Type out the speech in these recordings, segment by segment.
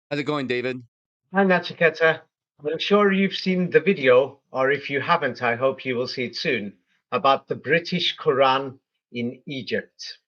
How's it going, David? Hi, Nachiketa. I'm sure you've seen the video, or if you haven't, I hope you will see it soon, about the British Quran in Egypt.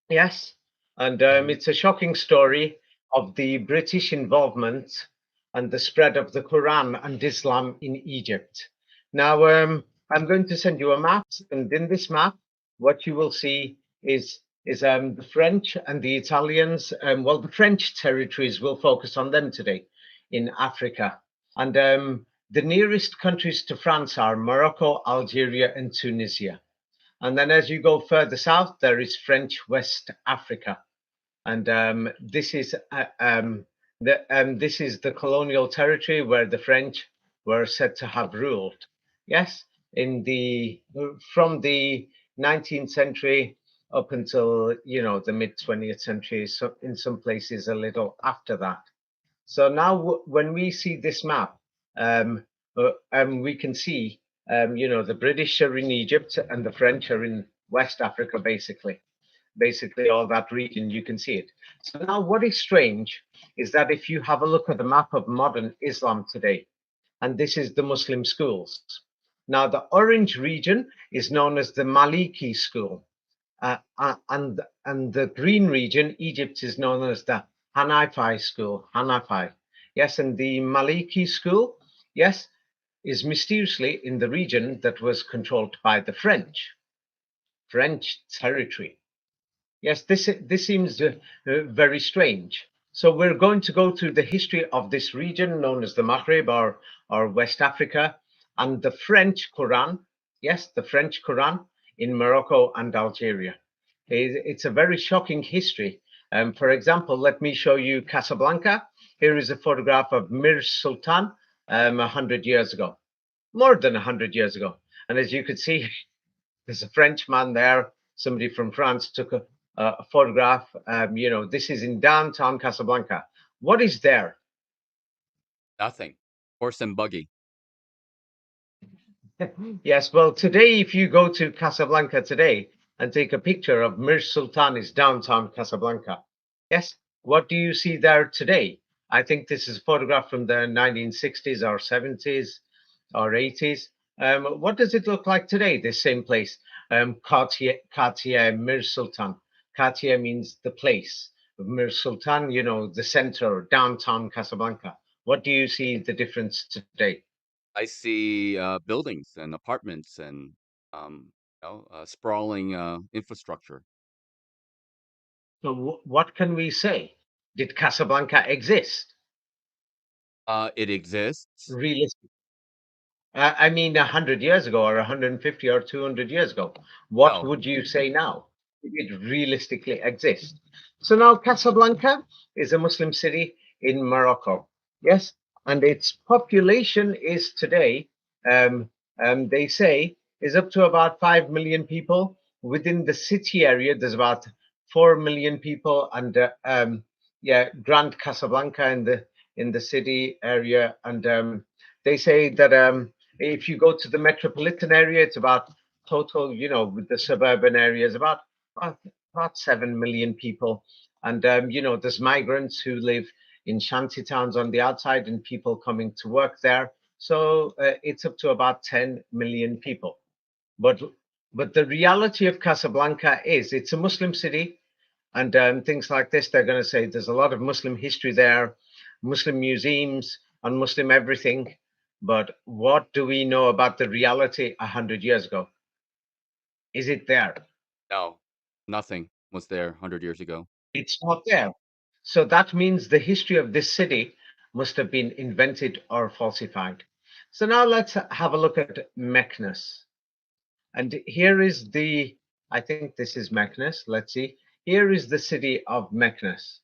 Yes, and Mhm. it's a shocking story of the British involvement and the spread of the Quran and Islam in Egypt. Now, I'm going to send you a map, and in this map, what you will see is the French and the Italians. Well, the French territories will focus on them today in Africa, and the nearest countries to France are Morocco, Algeria, and Tunisia. And then as you go further south, there is French West Africa, and this is the colonial territory where the French were said to have ruled. Yes, in the from the 19th century up until the mid 20th century. So in some places a little after that. So now, when we see this map, we can see, the British are in Egypt and the French are in West Africa, basically all that region. You can see it. So now, what is strange is that if you have a look at the map of modern Islam today, and this is the Muslim schools. Now, the orange region is known as the Maliki school, and the green region, Egypt, is known as the Hanafi school, Hanafi. Yes, and the Maliki school, yes, is mysteriously in the region that was controlled by the French territory. Yes, this seems very strange. So we're going to go through the history of this region known as the Maghreb, or West Africa, and the French Quran. Yes, the French Quran in Morocco and Algeria. It's a very shocking history. For example, let me show you Casablanca. Here is a photograph of Mir Sultan 100 years ago, more than 100 years ago. And as you could see, there's a Frenchman there. Somebody from France took a photograph. This is in downtown Casablanca. What is there? Nothing. Horse and buggy. Yes, well, today, if you go to Casablanca today and take a picture of Mir Sultan's downtown Casablanca, yes, what do you see there today? I think this is a photograph from the 1960s or 70s or 80s. What does it look like today, this same place? Katia Mir Sultan. Katia means the place. Mir Sultan, the center, downtown Casablanca. What do you see the difference today? I see buildings and apartments and sprawling infrastructure. So, what can we say? Did Casablanca exist? It exists. Realistic. I mean, 100 years ago, or 150 or 200 years ago. What No. would you say now? Did it realistically exist? So now Casablanca is a Muslim city in Morocco. Yes, and its population is today, they say, is up to about 5 million people. Within the city area, there's about 4 million people, and yeah, Grand Casablanca in the city area, and they say that if you go to the metropolitan area, it's about total, with the suburban areas, about, about 7 million people. And, there's migrants who live in shanty towns on the outside and people coming to work there. So it's up to about 10 million people. But but the reality of Casablanca is it's a Muslim city, and things like this, they're going to say there's a lot of Muslim history there, Muslim museums, and Muslim everything. But what do we know about the reality 100 years ago? Is it there? No. Nothing was there 100 years ago. It's not there. So that means the history of this city must have been invented or falsified. So now let's have a look at Meknes. And here is I think this is Meknes. Let's see. Here is the city of Meknes.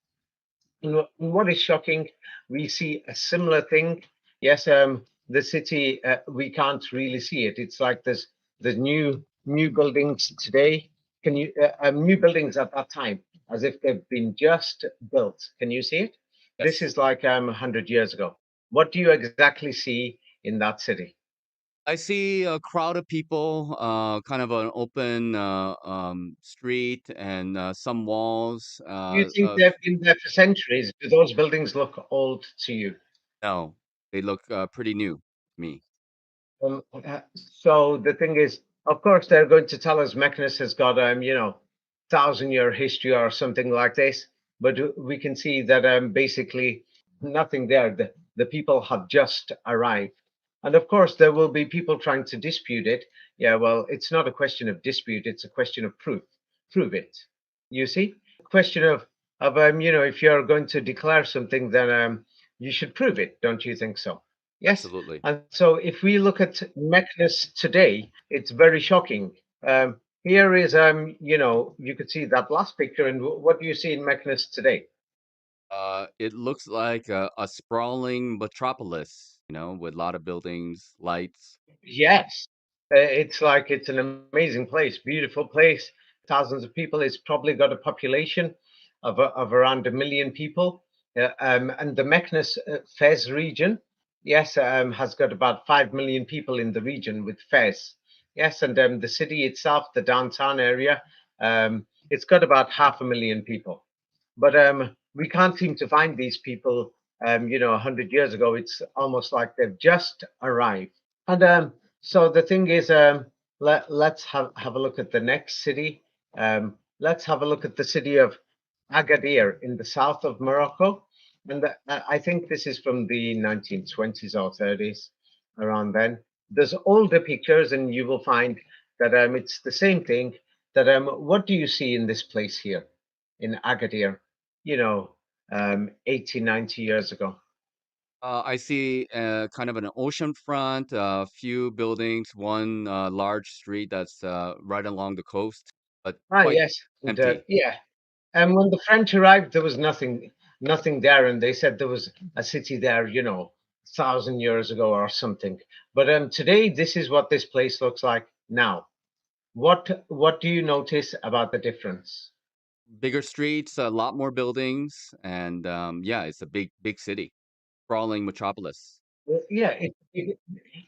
And what is shocking, we see a similar thing. Yes, the city, we can't really see it. It's like there's new buildings today. Can you new buildings at that time, as if they've been just built? Can you see it? This Yes. is like 100 years ago. What do you exactly see in that city? I see a crowd of people, kind of an open street and some walls. You think they've been there for centuries? Do those buildings look old to you? No, they look pretty new to me. So the thing is, of course, they're going to tell us Mechanus has got, 1,000-year history or something like this. But we can see that basically nothing there. The people have just arrived. And of course, there will be people trying to dispute it. Yeah, well, it's not a question of dispute, it's a question of proof. Prove it. You see? Question of if you're going to declare something, then you should prove it, don't you think so? Yes. Absolutely. And so if we look at Mechanus today, it's very shocking. Here is, you could see that last picture, and what do you see in Mechanus today? It looks like a sprawling metropolis, with a lot of buildings, lights. Yes, it's like it's an amazing place, beautiful place, thousands of people. It's probably got a population of around 1 million people. And the Meknes Fez region, yes, has got about 5 million people in the region with Fez. Yes, and the city itself, the downtown area, it's got about 500,000 people. But we can't seem to find these people, 100 years ago. It's almost like they've just arrived. And so the thing is, let's have a look at the next city. Let's have a look at the city of Agadir in the south of Morocco. And I think this is from the 1920s or 30s, around then. There's older pictures, and you will find that it's the same thing. That what do you see in this place here in Agadir? You know, 80, 90 years ago. I see kind of an ocean front, a few buildings, one large street that's right along the coast, but Ah, quite yes, and empty. yeah. And when the French arrived, there was nothing there, and they said there was a city there, 1,000 years ago or something. But today, this is what this place looks like now. What do you notice about the difference? Bigger streets, a lot more buildings, and yeah, it's a big city, sprawling metropolis. Yeah,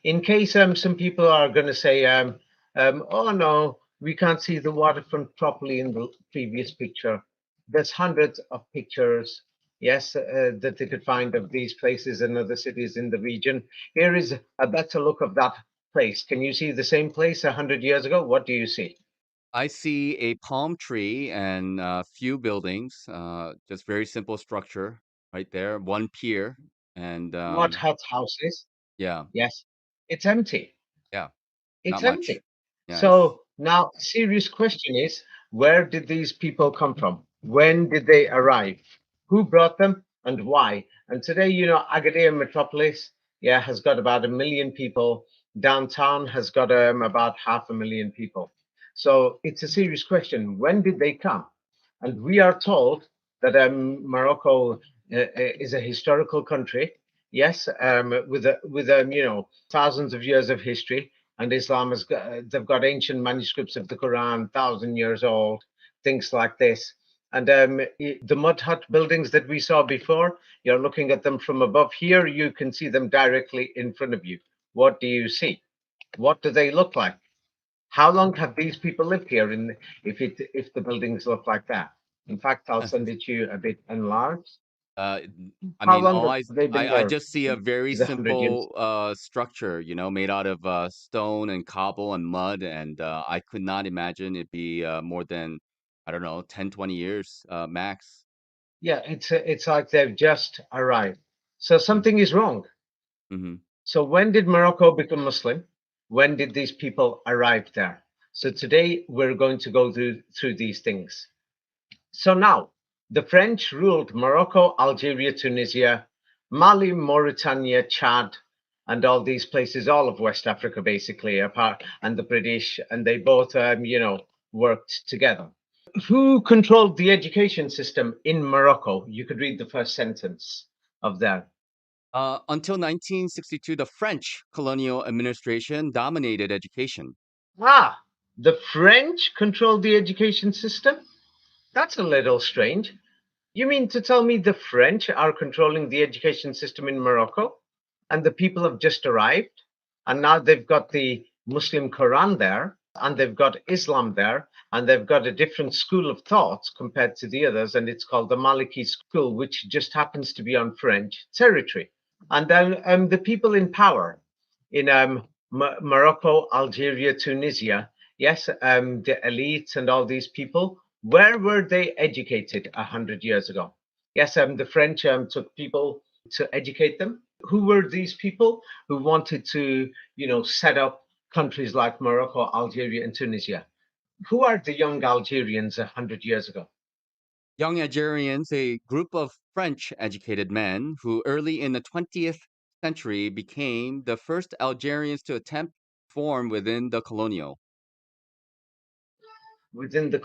in case some people are going to say, oh no, we can't see the waterfront properly in the previous picture. There's hundreds of pictures, yes, that they could find of these places and other cities in the region. Here is a better look of that place. Can you see the same place 100 years ago? What do you see? I see a palm tree and a few buildings, just very simple structure right there, one pier, and What hut houses? yeah, Yes, it's empty. yeah, It's not much. empty. Yeah, it's So now, serious question is, where did these people come from? When did they arrive? Who brought them and why? And today, Agadir Metropolis, yeah, has got about 1 million people. Downtown has got about 500,000 people. So it's a serious question. When did they come? And we are told that Morocco is a historical country, yes, with thousands of years of history, and Islam has got, they've got ancient manuscripts of the Quran, 1,000 years old, things like this. And the mud hut buildings that we saw before, you're looking at them from above here, you can see them directly in front of you. What do you see? What do they look like? How long have these people lived here? If the buildings look like that. In fact, I'll send it to you a bit enlarged. uh, I How mean, long all have they been I there? just see a very The 100 years. simple structure, made out of stone and cobble and mud, and I could not imagine it be more than, I don't know, 10, 20 years max. Yeah, it's like they've just arrived. So something is wrong. Mm-hmm. So when did Morocco become Muslim? When did these people arrive there? So today we're going to go through these things. So now, the French ruled Morocco, Algeria, Tunisia, Mali, Mauritania, Chad, and all these places, all of West Africa, basically, apart, and the British, and they both, worked together. Who controlled the education system in Morocco? You could read the first sentence of that. Until 1962, the French colonial administration dominated education. Ah, the French controlled the education system? That's a little strange. You mean to tell me the French are controlling the education system in Morocco and the people have just arrived? And now they've got the Muslim Quran there, and they've got Islam there, and they've got a different school of thought compared to the others, and it's called the Maliki school, which just happens to be on French territory. And then the people in power in Morocco, Algeria, Tunisia, yes, the elites and all these people, where were they educated 100 years ago? Yes, the French took people to educate them. Who were these people who wanted to, set up countries like Morocco, Algeria, and Tunisia? Who are the young Algerians 100 years ago? Young Algerians, a group of French educated men who early in the 20th century became the first Algerians to attempt reform within the colonial. Within the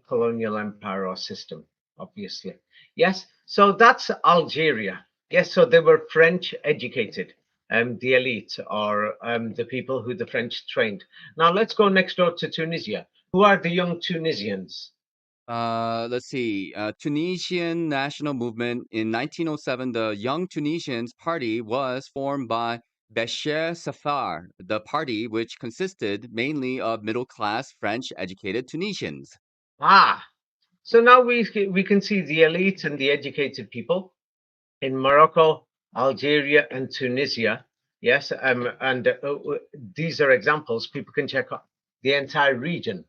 colonial empire or system, obviously. Yes, so that's Algeria. Yes, so they were French educated, the elite or the people who the French trained. Now let's go next door to Tunisia. Who are the young Tunisians? Let's see. Tunisian national movement in 1907. The Young Tunisians Party was formed by Bashir Safar, the party which consisted mainly of middle class French educated Tunisians. Ah, so now we can see the elite and the educated people in Morocco, Algeria, and Tunisia. Yes, and these are examples. People can check out the entire region.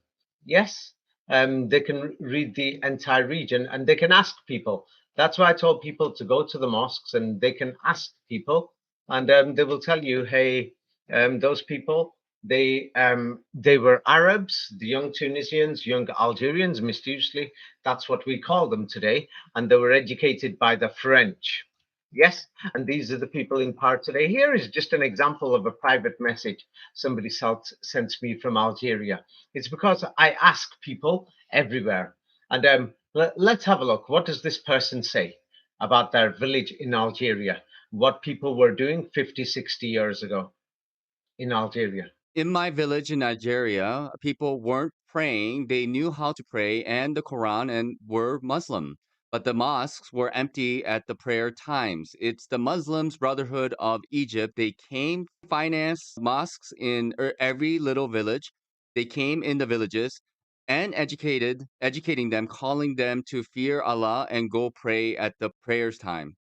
Yes, they can read the entire region and they can ask people. That's why I told people to go to the mosques and they can ask people, and they will tell you, hey, those people. They were Arabs, the young Tunisians, young Algerians, mysteriously. That's what we call them today, and they were educated by the French. Yes, and these are the people in power today. Here is just an example of a private message somebody sent me from Algeria. It's because I ask people everywhere. And let's have a look. What does this person say about their village in Algeria? What people were doing 50, 60 years ago in Algeria? In my village in Nigeria, people weren't praying. They knew how to pray and the Quran and were Muslim. But the mosques were empty at the prayer times. It's the Muslims Brotherhood of Egypt. They came finance mosques in every little village. They came in the villages and educating them, calling them to fear Allah and go pray at the prayers time.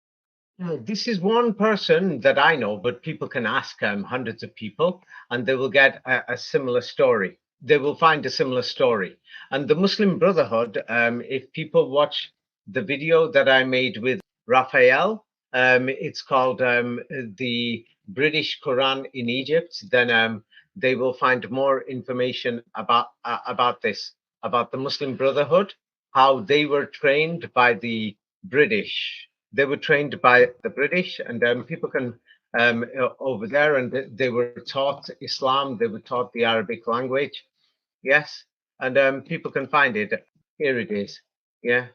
This is one person that I know, but people can ask hundreds of people and they will get a similar story. They will find a similar story. And the Muslim Brotherhood, if people watch the video that I made with Raphael, it's called The British Quran in Egypt, then they will find more information about this, about the Muslim Brotherhood, how they were trained by the British. They were trained by the British, and people can over there, and they were taught Islam. They were taught the Arabic language. Yes, and people can find it. Here it is. Yeah.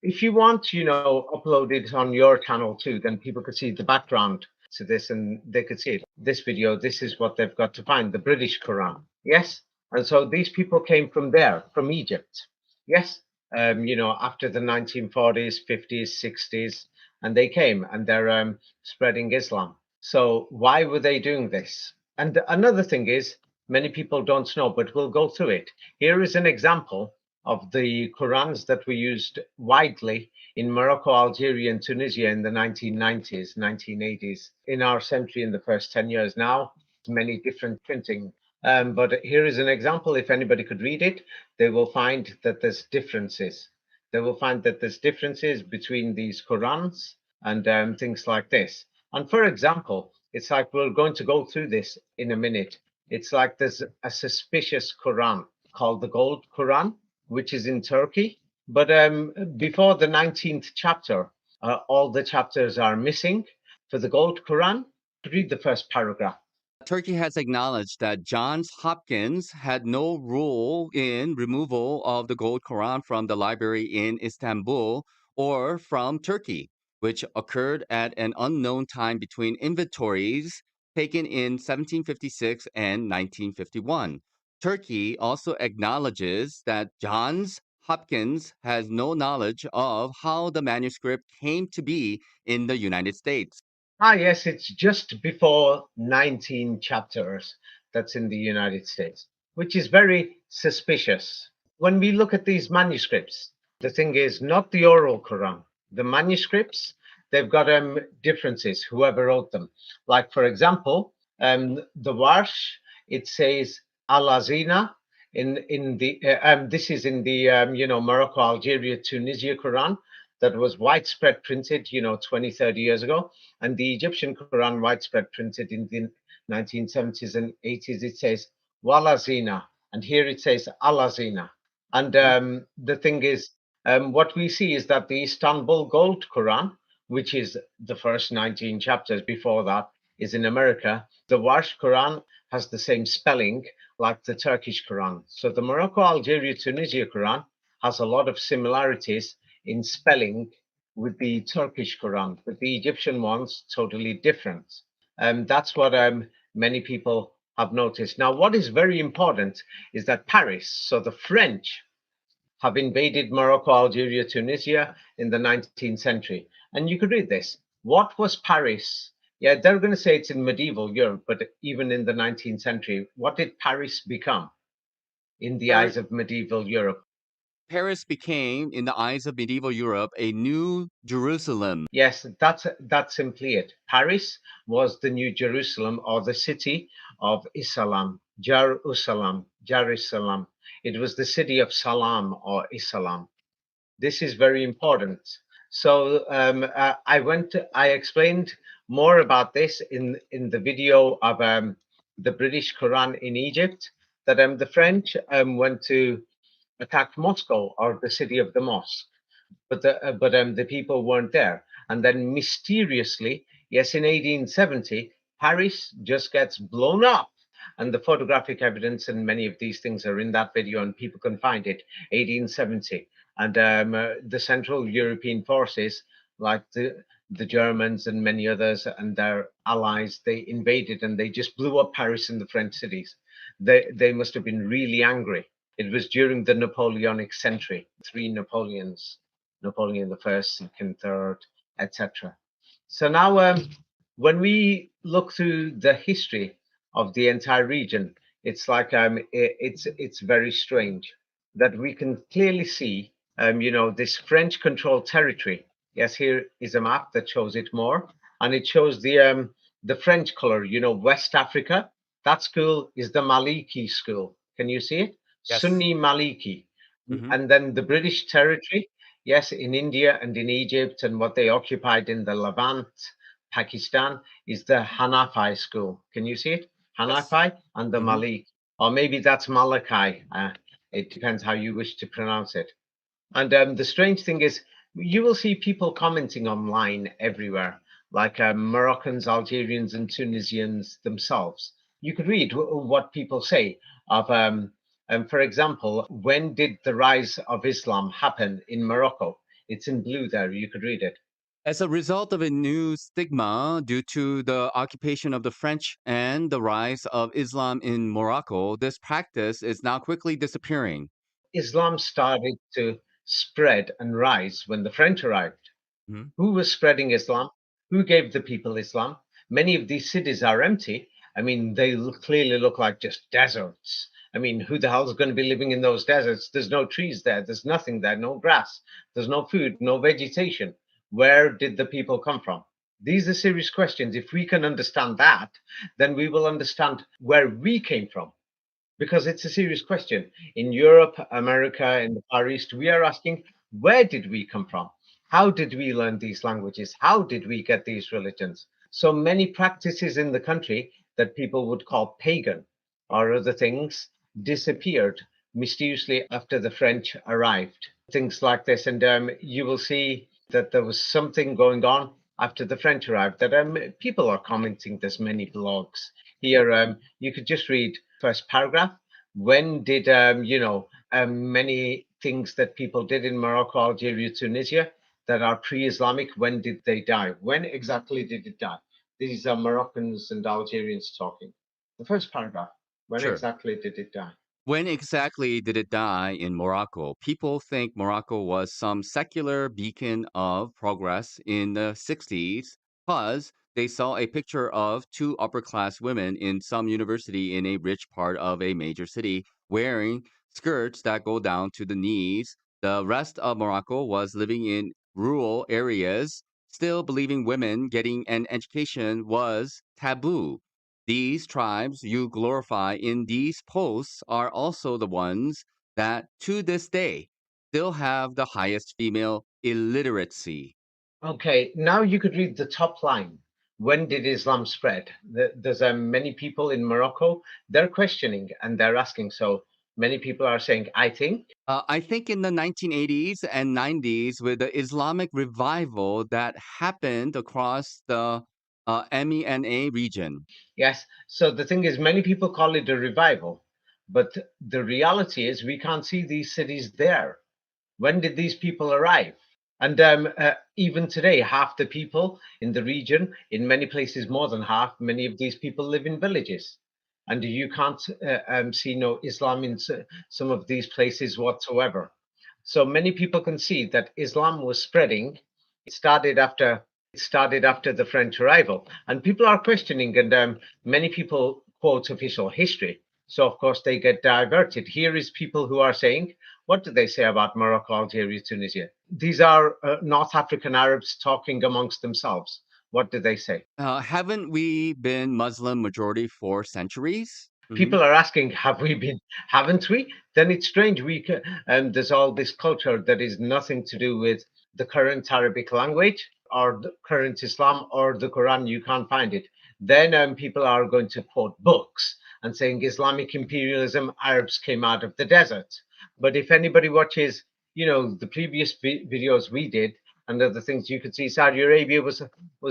If you want, upload it on your channel too, then people could see the background to this and they could see it. This video, this is what they've got to find, the British Quran. Yes. And so these people came from there, from Egypt. Yes. After the 1940s, 50s, 60s, and they came and they're spreading Islam. So why were they doing this? And another thing is, many people don't know, but we'll go through it. Here is an example of the Qurans that were used widely in Morocco, Algeria, and Tunisia in the 1990s, 1980s, in our century in the first 10 years. Now, many different printing. But here is an example. If anybody could read it, they will find that there's differences. They will find that there's differences between these Qurans and things like this. And for example, it's like we're going to go through this in a minute. It's like there's a suspicious Quran called the Gold Quran, which is in Turkey. But before the 19th chapter, all the chapters are missing. For the Gold Quran, read the first paragraph. Turkey has acknowledged that Johns Hopkins had no role in removal of the Gold Quran from the library in Istanbul or from Turkey, which occurred at an unknown time between inventories taken in 1756 and 1951. Turkey also acknowledges that Johns Hopkins has no knowledge of how the manuscript came to be in the United States. Ah, yes, it's just before 19 chapters that's in the United States, which is very suspicious. When we look at these manuscripts, the thing is not the oral Quran. The manuscripts, they've got differences, whoever wrote them. Like, for example, the Warsh, it says Al-Azina in the, this is in the, Morocco, Algeria, Tunisia Quran that was widespread printed, 20, 30 years ago. And the Egyptian Quran, widespread printed in the 1970s and 80s, it says Walazina. And here it says Alazina. And Mhm. the thing is, what we see is that the Istanbul Gold Quran, which is the first 19 chapters before that, is in America. The Warsh Quran has the same spelling like the Turkish Quran. So the Morocco, Algeria, Tunisia Quran has a lot of similarities in spelling with the Turkish Quran, but the Egyptian one's totally different. That's what many people have noticed. Now, what is very important is that Paris, so the French, have invaded Morocco, Algeria, Tunisia in the 19th century. And you could read this. What was Paris? Yeah, they're going to say it's in medieval Europe, but even in the 19th century, what did Paris become in the Paris, eyes of medieval Europe? Paris became, in the eyes of medieval Europe, a new Jerusalem. Yes, that's simply it. Paris was the new Jerusalem or the city of Islam, Jerusalem, Jerusalem. It was the city of Salam or Islam. This is very important. So I explained more about this in the video of the British Quran in Egypt. That the French went to attack Moscow or the city of the mosque, but the people weren't there. And then mysteriously, yes, in 1870, Paris just gets blown up. And the photographic evidence and many of these things are in that video, and people can find it. 1870, and the Central European forces, like the Germans and many others and their allies, they invaded and they just blew up Paris and the French cities. They must have been really angry. It was during the Napoleonic century, three Napoleons, Napoleon the First, Second, Third, etc. So now, when we look through the history of the entire region, it's like it's very strange that we can clearly see, this French-controlled territory. Yes, here is a map that shows it more, and it shows the French color. West Africa. That school is the Maliki school. Can you see it? Yes. Sunni Maliki, Hmm. and then the British territory. Yes, in India and in Egypt and what they occupied in the Levant, Pakistan, is the Hanafi school. Can you see it? Yes. Hanafi and the Hmm. Malik. Or maybe that's Malachi. It depends how you wish to pronounce it. And the strange thing is, you will see people commenting online everywhere, like Moroccans, Algerians, and Tunisians themselves. You could read what people say of, for example, when did the rise of Islam happen in Morocco? It's in blue there. You could read it. As a result of a new stigma due to the occupation of the French and the rise of Islam in Morocco, this practice is now quickly disappearing. Islam started to spread and rise when the French arrived. Mhm. Who was spreading Islam? Who gave the people Islam? Many of these cities are empty. I mean, they clearly look like just deserts. I mean, who the hell is going to be living in those deserts? There's no trees there. There's nothing there. No grass. There's no food. No vegetation. Where did the people come from? These are serious questions. If we can understand that, then we will understand where we came from, because it's a serious question. In Europe, America, in the Far East, we are asking, where did we come from? How did we learn these languages? How did we get these religions? So many practices in the country that people would call pagan or other things disappeared mysteriously after the French arrived. Things like this. And you will see that there was something going on after the French arrived that people are commenting. There's many blogs here. You could just read first paragraph. When did many things that people did in Morocco, Algeria, Tunisia that are pre-Islamic? When did they die? When exactly did it die? These are Moroccans and Algerians talking. The first paragraph. When Sure. exactly did it die? When exactly did it die in Morocco? People think Morocco was some secular beacon of progress in the 60s because They saw a picture of two upper class women in some university in a rich part of a major city wearing skirts that go down to the knees. The rest of Morocco was living in rural areas, still believing women getting an education was taboo. These tribes you glorify in these posts are also the ones that, to this day, still have the highest female illiteracy. Okay, now you could read the top line. When did Islam spread? There's many people in Morocco, they're questioning and they're asking. So many people are saying, I think. I think in the 1980s and 90s, with the Islamic revival that happened across the MENA region. Yes. So the thing is, many people call it a revival, but the reality is we can't see these cities there. When did these people arrive? And even today, half the people in the region, in many places more than half, many of these people live in villages. And you can't see no Islam in some of these places whatsoever. So many people can see that Islam was spreading. It started after the French arrival, and people are questioning, and many people quote official history. So of course they get diverted. Here is people who are saying, what do they say about Morocco, Algeria, Tunisia? These are North African Arabs talking amongst themselves. What do they say? Haven't we been Muslim majority for centuries? Hmm. People are asking, have we been, haven't we? Then it's strange. There's all this culture that is nothing to do with the current Arabic language or the current Islam or the Quran. You can't find it. Then people are going to quote books and saying Islamic imperialism, Arabs came out of the desert. But if anybody watches, the previous videos we did and other things, you could see Saudi Arabia was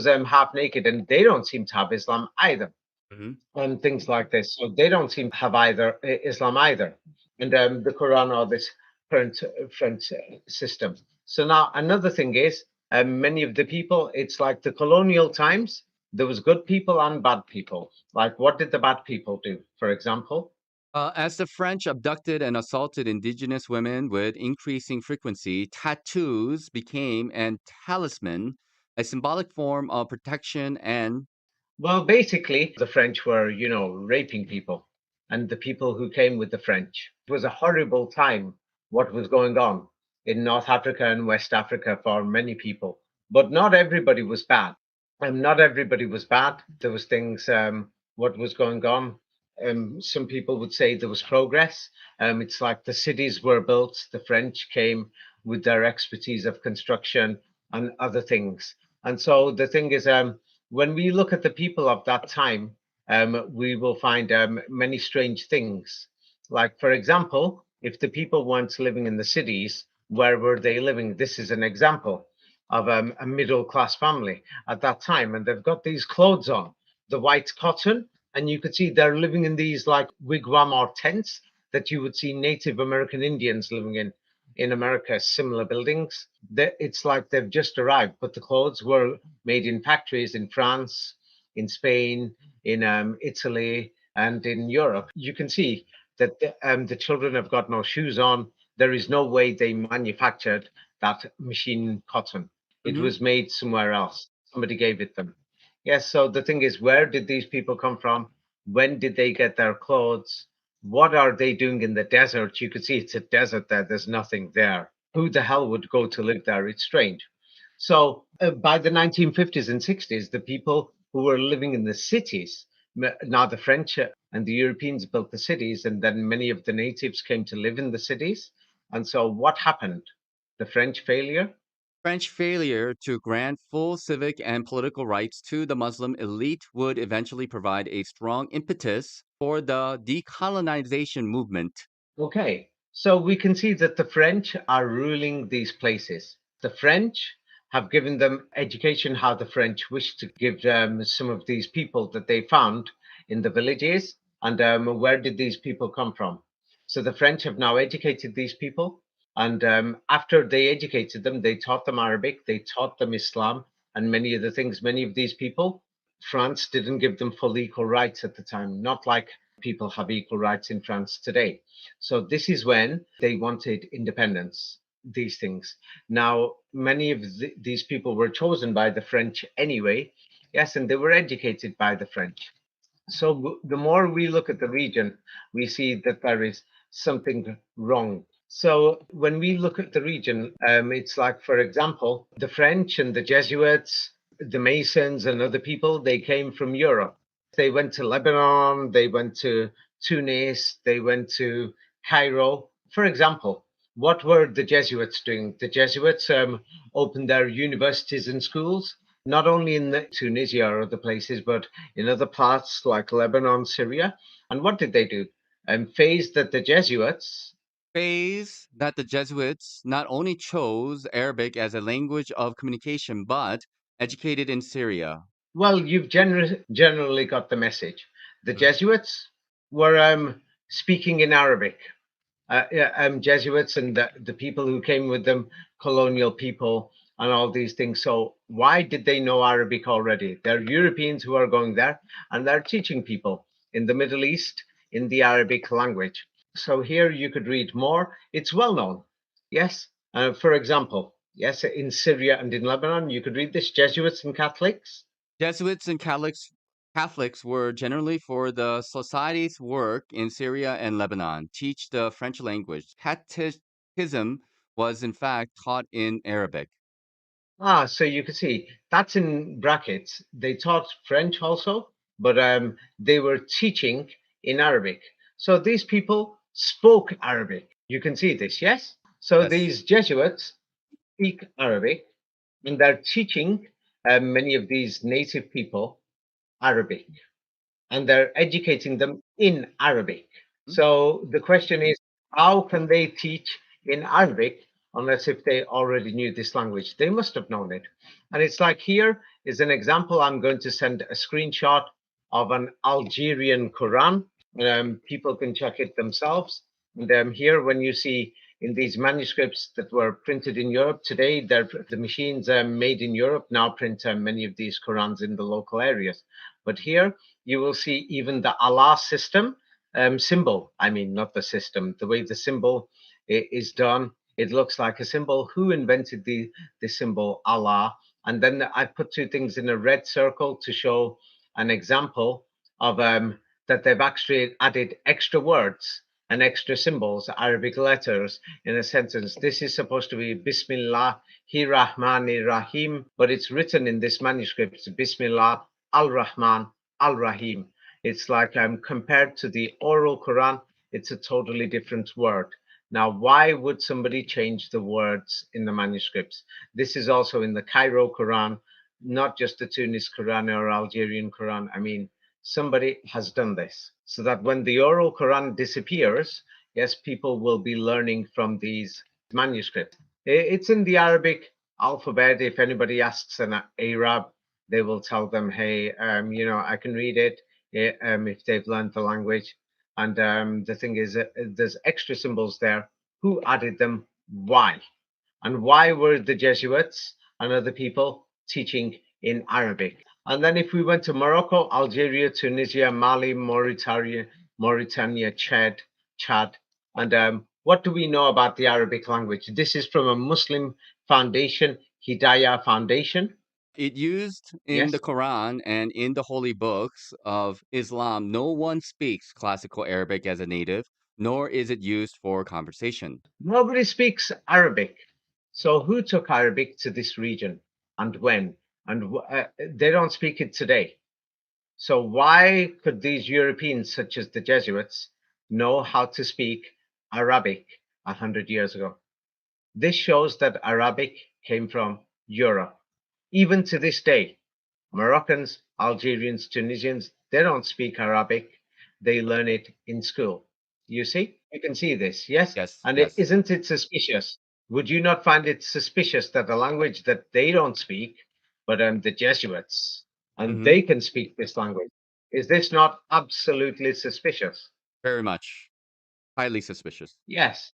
half naked, and they don't seem to have Islam either Hmm. and things like this. So they don't seem to have either Islam either, and the Quran or this current French system. So now another thing is, many of the people, it's like the colonial times. There was good people and bad people. Like, what did the bad people do? For example, As the French abducted and assaulted indigenous women with increasing frequency, tattoos became an talisman, a symbolic form of protection and. well, basically, the French were, raping people, and the people who came with the French. It was a horrible time, what was going on in North Africa and West Africa for many people. But not everybody was bad. And not everybody was bad. There was things, what was going on. Some people would say there was progress. It's like the cities were built. The French came with their expertise of construction and other things. And so the thing is, when we look at the people of that time, we will find many strange things. Like, for example, if the people weren't living in the cities, where were they living? This is an example of a middle class family at that time, and they've got these clothes on, the white cotton, and you could see they're living in these like wigwam or tents that you would see Native American Indians living in America, similar buildings. It's like they've just arrived, but the clothes were made in factories in France, in Spain, in Italy, and in Europe. You can see that the children have got no shoes on. There is no way they manufactured that machine cotton. It Mhm. was made somewhere else. Somebody gave it them. Yes, so the thing is, where did these people come from? When did they get their clothes? What are they doing in the desert? You could see it's a desert there, there's nothing there. Who the hell would go to live there? It's strange. So by the 1950s and 60s, the people who were living in the cities, now the French and the Europeans built the cities, and then many of the natives came to live in the cities. And so what happened? The French failure. French failure to grant full civic and political rights to the Muslim elite would eventually provide a strong impetus for the decolonization movement. Okay, so we can see that the French are ruling these places. The French have given them education how the French wish to give some of these people that they found in the villages. And where did these people come from? So the French have now educated these people. And after they educated them, they taught them Arabic, they taught them Islam, and many of the things. Many of these people, France didn't give them full equal rights at the time, not like people have equal rights in France today. So this is when they wanted independence, these things. Now, many of these people were chosen by the French anyway, Yes, and they were educated by the French. So the more we look at the region, we see that there is something wrong. So when we look at the region, it's like, for example, the French and the Jesuits, the Masons and other people, they came from Europe. They went to Lebanon, they went to Tunis, they went to Cairo. For example, what were the Jesuits doing? The Jesuits opened their universities and schools, not only in Tunisia or other places, but in other parts like Lebanon, Syria. And what did they do? Phased that the Jesuits, Phase that the Jesuits not only chose Arabic as a language of communication, but educated in Syria. well, you've generally got the message. The Mhm. Jesuits were speaking in Arabic. Yeah, Jesuits and the people who came with them, colonial people, and all these things. So, why did they know Arabic already? They're Europeans who are going there and they're teaching people in the Middle East in the Arabic language. So, here you could read more. It's well known. Yes. For example, yes, in Syria and in Lebanon, you could read this Jesuits and Catholics. Jesuits and Catholics were generally for the society's work in Syria and Lebanon, teach the French language. Catechism was in fact taught in Arabic. Ah, so you can see that's in brackets. They taught French also, but they were teaching in Arabic. So these people spoke Arabic. You can see this, yes? So Yes. these Jesuits speak Arabic and they're teaching many of these native people Arabic and they're educating them in Arabic. So the question is, how can they teach in Arabic unless if they already knew this language? They must have known it. And it's like here is an example. I'm going to send a screenshot of an Algerian Quran. People can check it themselves. And here, when you see in these manuscripts that were printed in Europe today, the machines made in Europe now print many of these Qurans in the local areas. But here you will see even the Allah system symbol. I mean, not the system, the way the symbol is done. It looks like a symbol. Who invented the symbol Allah? And then I put two things in a red circle to show an example of that they've actually added extra words and extra symbols, Arabic letters in a sentence. This is supposed to be Bismillah Rahmanir Rahim, but it's written in this manuscript Bismillah Al Rahman Al Rahim. It's like compared to the oral Quran, it's a totally different word. Now, why would somebody change the words in the manuscripts? This is also in the Cairo Quran, not just the Tunis Quran or Algerian Quran. I mean, somebody has done this so that when the oral Quran disappears, yes, people will be learning from these manuscripts. It's in the Arabic alphabet. If anybody asks an Arab, they will tell them, hey, I can read it if they've learned the language. And the thing is, there's extra symbols there. Who added them? Why? And why were the Jesuits and other people teaching in Arabic? And then if we went to Morocco, Algeria, Tunisia, Mali, Mauritania, Chad, and what do we know about the Arabic language? This is from a Muslim foundation, Hidayah Foundation. It used in the Yes. Quran and in the holy books of Islam. No one speaks classical Arabic as a native, nor is it used for conversation. Nobody speaks Arabic. So who took Arabic to this region and when? And they don't speak it today. So why could these Europeans, such as the Jesuits, know how to speak Arabic 100 years ago? This shows that Arabic came from Europe. Even to this day, Moroccans, Algerians, Tunisians, they don't speak Arabic. They learn it in school. You see? You can see this, yes? Yes, And yes. isn't it suspicious? Would you not find it suspicious that a language that they don't speak, but the Jesuits, and Hmm. they can speak this language? Is this not absolutely suspicious? Very much. Highly suspicious. Yes.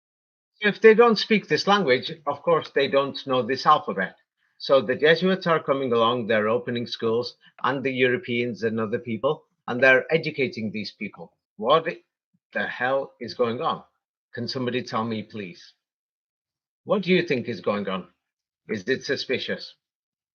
If they don't speak this language, of course, they don't know this alphabet. So the Jesuits are coming along, they're opening schools, and the Europeans and other people, and they're educating these people. What the hell is going on? Can somebody tell me, please? What do you think is going on? Is it suspicious?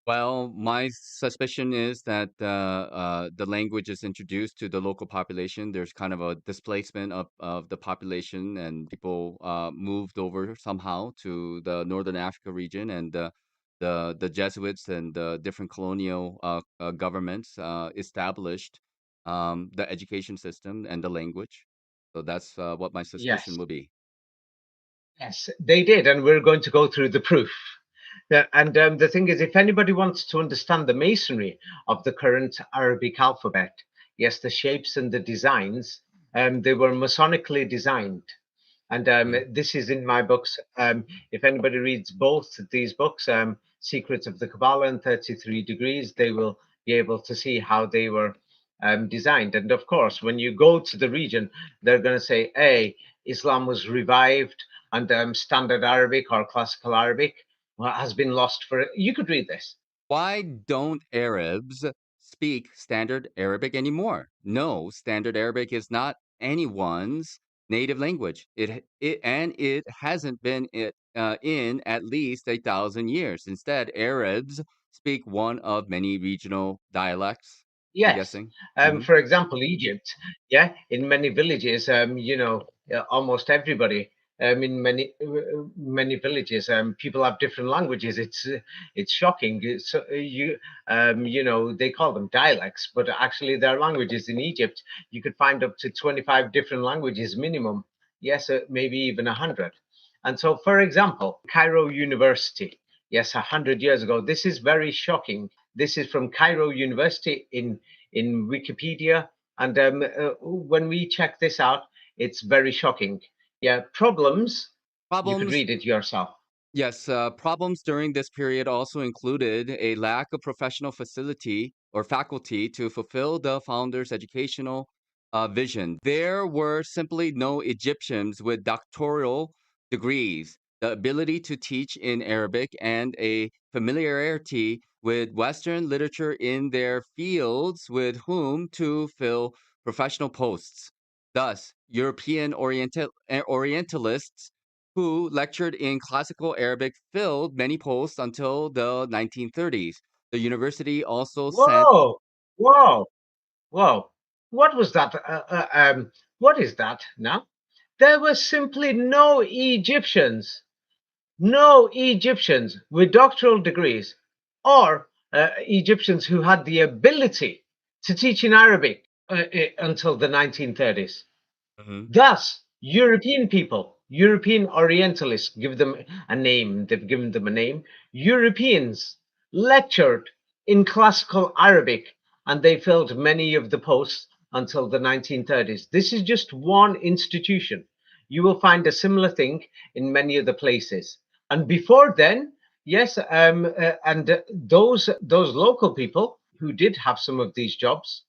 Well, my suspicion is that the language is introduced to the local population. There's kind of a displacement of the population, and people moved over somehow to the Northern Africa region, and the Jesuits and the different colonial governments established the education system and the language. So that's what my suspicion Yes, will be. yes, they did, and we're going to go through the proof. Yeah, and the thing is, if anybody wants to understand the masonry of the current Arabic alphabet, yes, the shapes and the designs, they were Masonically designed. And Mhm. this is in my books. If anybody reads both these books, Secrets of the Kabbalah and 33 Degrees, they will be able to see how they were designed. And of course, when you go to the region, they're going to say, hey, Islam was revived, and Standard Arabic or Classical Arabic has been lost for. You could read this. Why don't Arabs speak Standard Arabic anymore? No, Standard Arabic is not anyone's native language. It hasn't been in at least 1,000 years. Instead, Arabs speak one of many regional dialects. I'm Yes. guessing. Hmm. For example, Egypt, yeah, in many villages, almost everybody, in many villages, people have different languages. It's shocking. They call them dialects, but actually they're languages in Egypt. You could find up to 25 different languages minimum. Yes, maybe even 100. And so, for example, Cairo University, yes, 100 years ago. This is very shocking. This is from Cairo University in Wikipedia. And when we check this out, it's very shocking. Yeah, problems. You could Problems. read it yourself. Yes, problems during this period also included a lack of professional facility or faculty to fulfill the founder's educational vision. There were simply no Egyptians with doctoral degrees, the ability to teach in Arabic, and a familiarity with Western literature in their fields with whom to fill professional posts. Thus, European Orientalists who lectured in classical Arabic filled many posts until the 1930s. The university also sent Whoa, whoa, whoa. What was that? What is that now? There were simply no Egyptians with doctoral degrees or Egyptians who had the ability to teach in Arabic until the 1930s. Mhm. Thus, European people, European Orientalists, give them a name, they've given them a name. Europeans lectured in classical Arabic and they filled many of the posts until the 1930s. This is just one institution. You will find a similar thing in many other places. And before then, yes, and those local people who did have some of these jobs,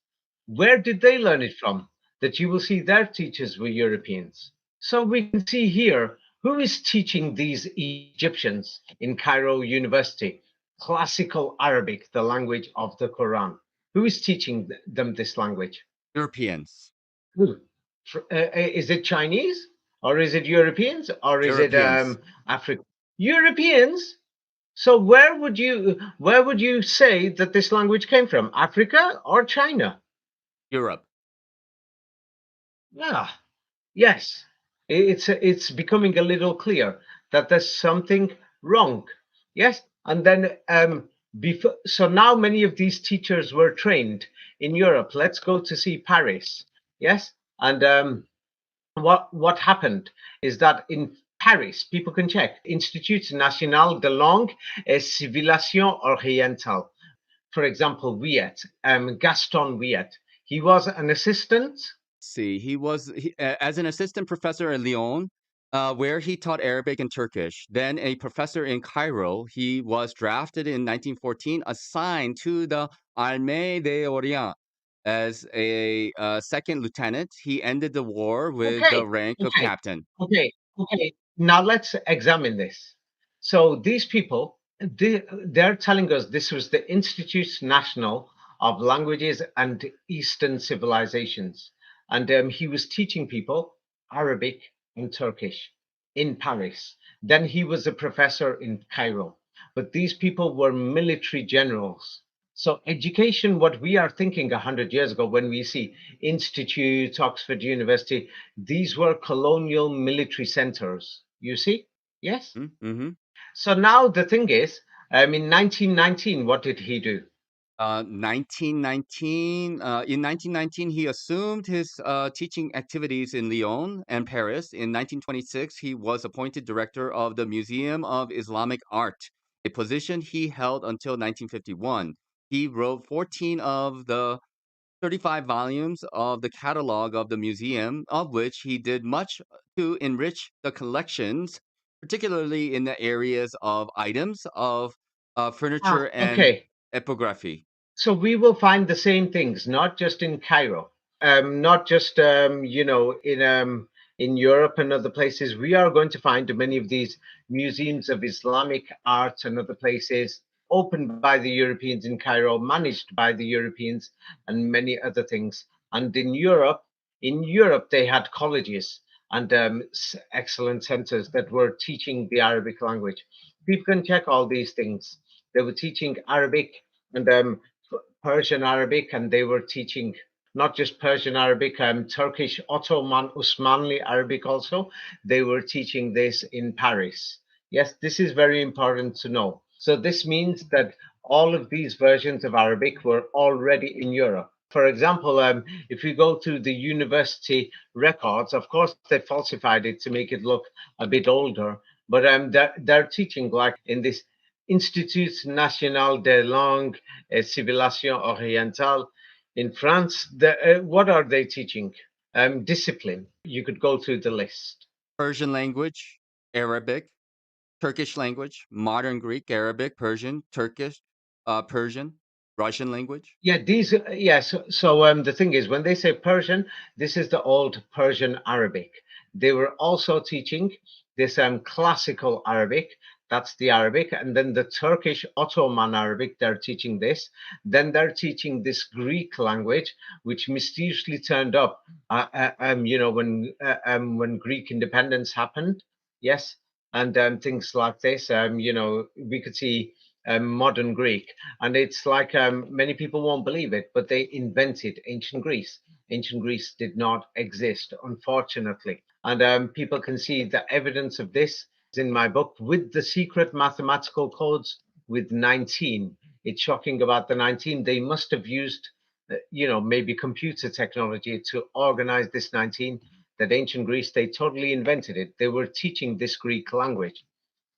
where did they learn it from? That you will see their teachers were Europeans. So we can see here who is teaching these Egyptians in Cairo University classical Arabic, the language of the Quran. Who is teaching them this language? Europeans. Who? Is it Chinese or is it Europeans or is it Europeans. African? Europeans. So where would you say that this language came from? Africa or China? Europe. Yeah. Yes, it's becoming a little clear that there's something wrong. Yes, and then before, so now many of these teachers were trained in Europe. Let's go to see Paris. Yes, and what happened is that in Paris, people can check Institut National de Langue et Civilisation Orientale. For example, Gaston Wiet. He was an assistant. See, as an assistant professor in Lyon, where he taught Arabic and Turkish. Then a professor in Cairo. He was drafted in 1914, assigned to the Armée d'Orient as a second lieutenant. He ended the war with the Okay, rank of okay, captain. okay. Now let's examine this. So these people, they're telling us this was the Institut National of Languages and Eastern Civilizations, and he was teaching people Arabic and Turkish in Paris. Then he was a professor in Cairo. but these people were military generals. So education, what we are thinking 100 years ago when we see institutes, Oxford University, these were colonial military centers. You see? Yes. Mm-hmm. So now the thing is, in 1919, what did he do? 1919. In 1919, he assumed his teaching activities in Lyon and Paris. In 1926, he was appointed director of the Museum of Islamic Art, a position he held until 1951. He wrote 14 of the 35 volumes of the catalog of the museum, of which he did much to enrich the collections, particularly in the areas of items of furniture and Okay. epigraphy. So we will find the same things, not just in Cairo, not just in Europe and other places. We are going to find many of these museums of Islamic art and other places opened by the Europeans in Cairo, managed by the Europeans, and many other things. And in Europe, they had colleges and excellent centers that were teaching the Arabic language. People can check all these things. They were teaching Arabic and Persian Arabic, and they were teaching not just Persian Arabic, Turkish, Ottoman, Usmanli Arabic also. They were teaching this in Paris. Yes, this is very important to know. So this means that all of these versions of Arabic were already in Europe. For example, if we go through the university records, of course they falsified it to make it look a bit older, but they're teaching like in this Institut National des Langues et Civilisations Orientales in France. What are they teaching? Discipline. You could go through the list. Persian language, Arabic, Turkish language, modern Greek, Arabic, Persian, Turkish, Persian, Russian language. Yeah, the thing is, when they say Persian, this is the old Persian Arabic. They were also teaching this classical Arabic. That's the Arabic, and then the Turkish Ottoman Arabic. They're teaching this. Then they're teaching this Greek language, which mysteriously turned up. When Greek independence happened. Yes, and things like this. We could see modern Greek. And it's like many people won't believe it, but they invented ancient Greece. Ancient Greece did not exist, unfortunately. And people can see the evidence of this in my book with the secret mathematical codes with 19. It's shocking about the 19. They must have used, maybe computer technology to organize this 19. That ancient Greece, they totally invented it. They were teaching this Greek language.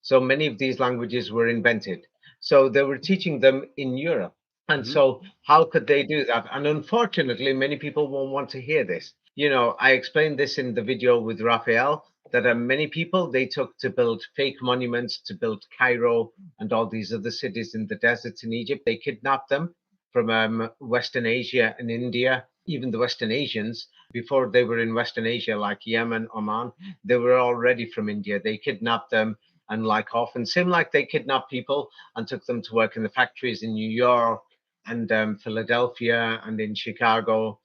So many of these languages were invented. So they were teaching them in Europe. And Hmm. so, how could they do that? And unfortunately, many people won't want to hear this. I explained this in the video with Raphael that many people they took to build fake monuments, to build Cairo and all these other cities in the deserts in Egypt. They kidnapped them from Western Asia and India, even the Western Asians, before they were in Western Asia, like Yemen, Oman, they were already from India. They kidnapped them and like often seem like they kidnapped people and took them to work in the factories in New York and Philadelphia and in Chicago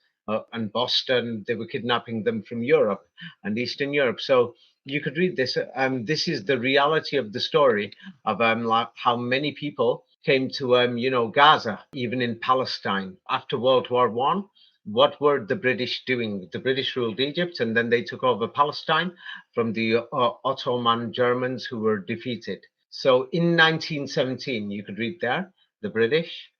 and Boston. They were kidnapping them from Europe and Eastern Europe. So you could read this. This is the reality of the story of like how many people came to Gaza, even in Palestine after World War One. What were the British doing? The British ruled Egypt, and then they took over Palestine from the Ottoman Germans who were defeated. So in 1917, you could read there, the British.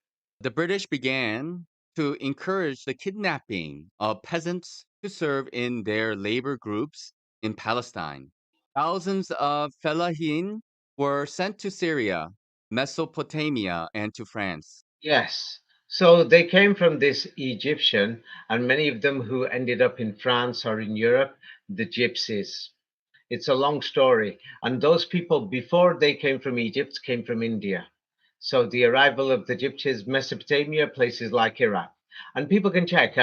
The British began to encourage the kidnapping of peasants to serve in their labor groups in Palestine. Thousands of fellahin were sent to Syria, Mesopotamia, and to France. Yes. So they came from this Egyptian, and many of them who ended up in France or in Europe, the gypsies. It's a long story. And those people, before they came from Egypt, came from India. So the arrival of the gypsies, Mesopotamia, places like Iraq. And people can check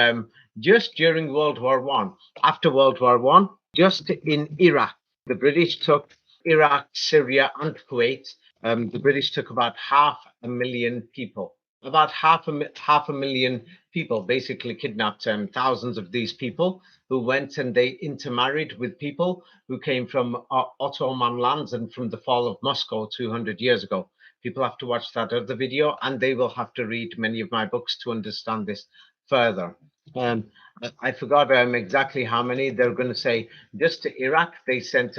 just during World War One, after World War One, just in Iraq, the British took Iraq, Syria, and Kuwait. The British took about 500,000 people. About half a million people basically kidnapped thousands of these people who went and they intermarried with people who came from Ottoman lands and from the fall of Moscow 200 years ago. People have to watch that other video, and they will have to read many of my books to understand this further. Um, I forgot exactly how many. They're going to say just to Iraq, they sent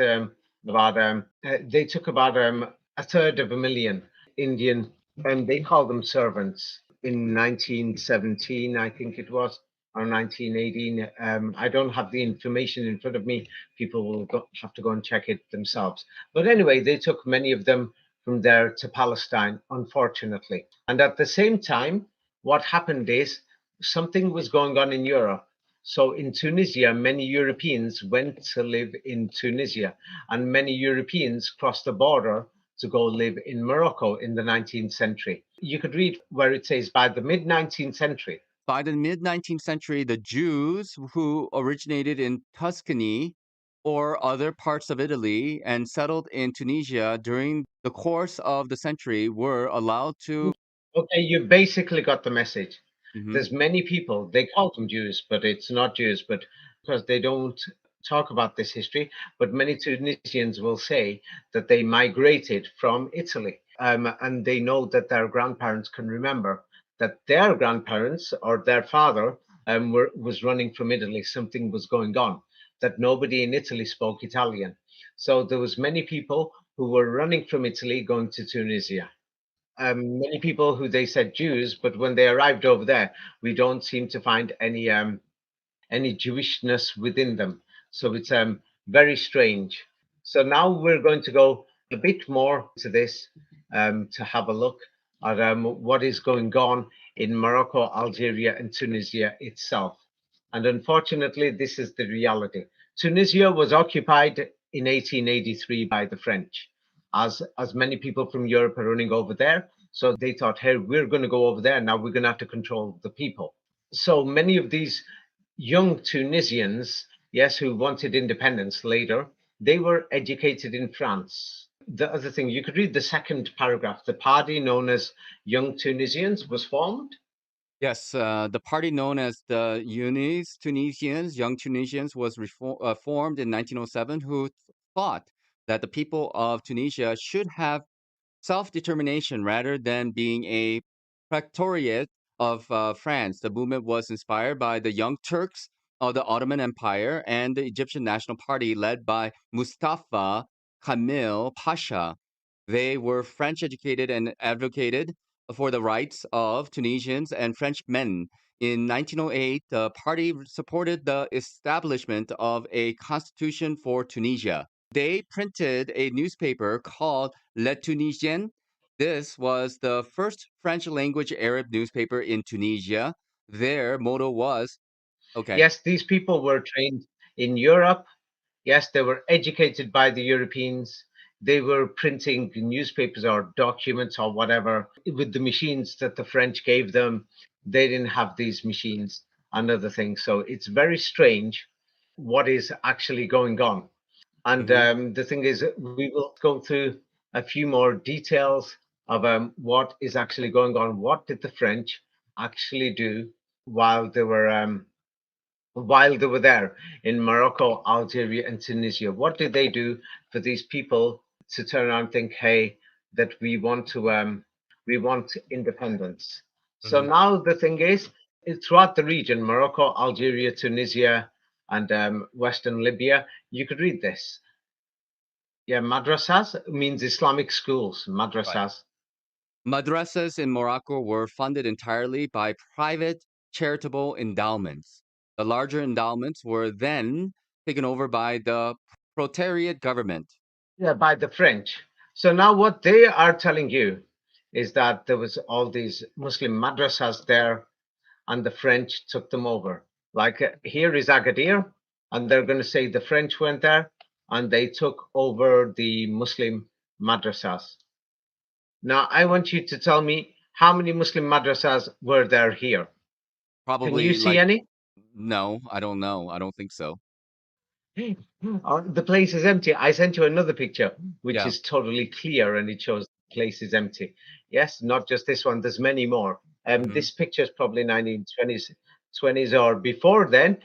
about they took about a third of a million Indian, and they call them servants in 1917, I think it was, or 1918. I don't have the information in front of me. People will have to go and check it themselves. But anyway, they took many of them from there to Palestine, unfortunately. And at the same time, what happened is something was going on in Europe. So in Tunisia, many Europeans went to live in Tunisia, and many Europeans crossed the border to go live in Morocco in the 19th century. You could read where it says by the mid 19th century. By the mid 19th century, the Jews who originated in Tuscany or other parts of Italy and settled in Tunisia during the course of the century were allowed to. Okay, you basically got the message. Mhm. There's many people, they call them Jews, but it's not Jews, but because they don't talk about this history, but many Tunisians will say that they migrated from Italy. And they know that their grandparents can remember that their grandparents or their father was running from Italy. Something was going on, that nobody in Italy spoke Italian. So there was many people who were running from Italy going to Tunisia. Many people who they said Jews, but when they arrived over there, we don't seem to find any Jewishness within them. So it's very strange. So now we're going to go a bit more to this to have a look at what is going on in Morocco, Algeria, and Tunisia itself. And unfortunately, this is the reality. Tunisia was occupied in 1883 by the French, as many people from Europe are running over there. So they thought, hey, we're going to go over there. Now we're going to have to control the people. So many of these young Tunisians, yes, who wanted independence later, they were educated in France. The other thing, you could read the second paragraph. The party known as Young Tunisians was formed. Yes, the party known as the Tunisians, Young Tunisians, was formed in 1907, who thought that the people of Tunisia should have self-determination rather than being a protectorate of France. The movement was inspired by the Young Turks of the Ottoman Empire and the Egyptian National Party led by Mustafa Kemal Pasha. They were French educated and advocated for the rights of Tunisians and Frenchmen. In 1908, the party supported the establishment of a constitution for Tunisia. They printed a newspaper called Le Tunisien. This was the first French language Arab newspaper in Tunisia. Their motto was okay. Yes, these people were trained in Europe. Yes, they were educated by the Europeans. They were printing newspapers or documents or whatever with the machines that the French gave them. They didn't have these machines and other things. So it's very strange what is actually going on. And Mhm. the thing is, we will go through a few more details of what is actually going on. What did the French actually do while they were there in Morocco, Algeria, and Tunisia? What did they do for these people to turn around and think, hey, that we want independence? So Mhm. now the thing is, throughout the region, Morocco, Algeria, Tunisia, and Western Libya, you could read this. Yeah, madrasas means Islamic schools. Right. Madrasas. Madrasas in Morocco were funded entirely by private charitable endowments. The larger endowments were then taken over by the proletariat government. Yeah, by the French. So now what they are telling you is that there was all these Muslim madrasas there, and the French took them over. Like here is Agadir, and they're going to say the French went there and they took over the Muslim madrasas. Now I want you to tell me how many Muslim madrasas were there here. Can you Probably see like, any? no, I don't know. I don't think so. The place is empty. I sent you another picture, which Yeah. is totally clear, and it shows the place is empty. Yes, not just this one. There's many more. Hmm. This picture is probably 1920s, 20s or before then.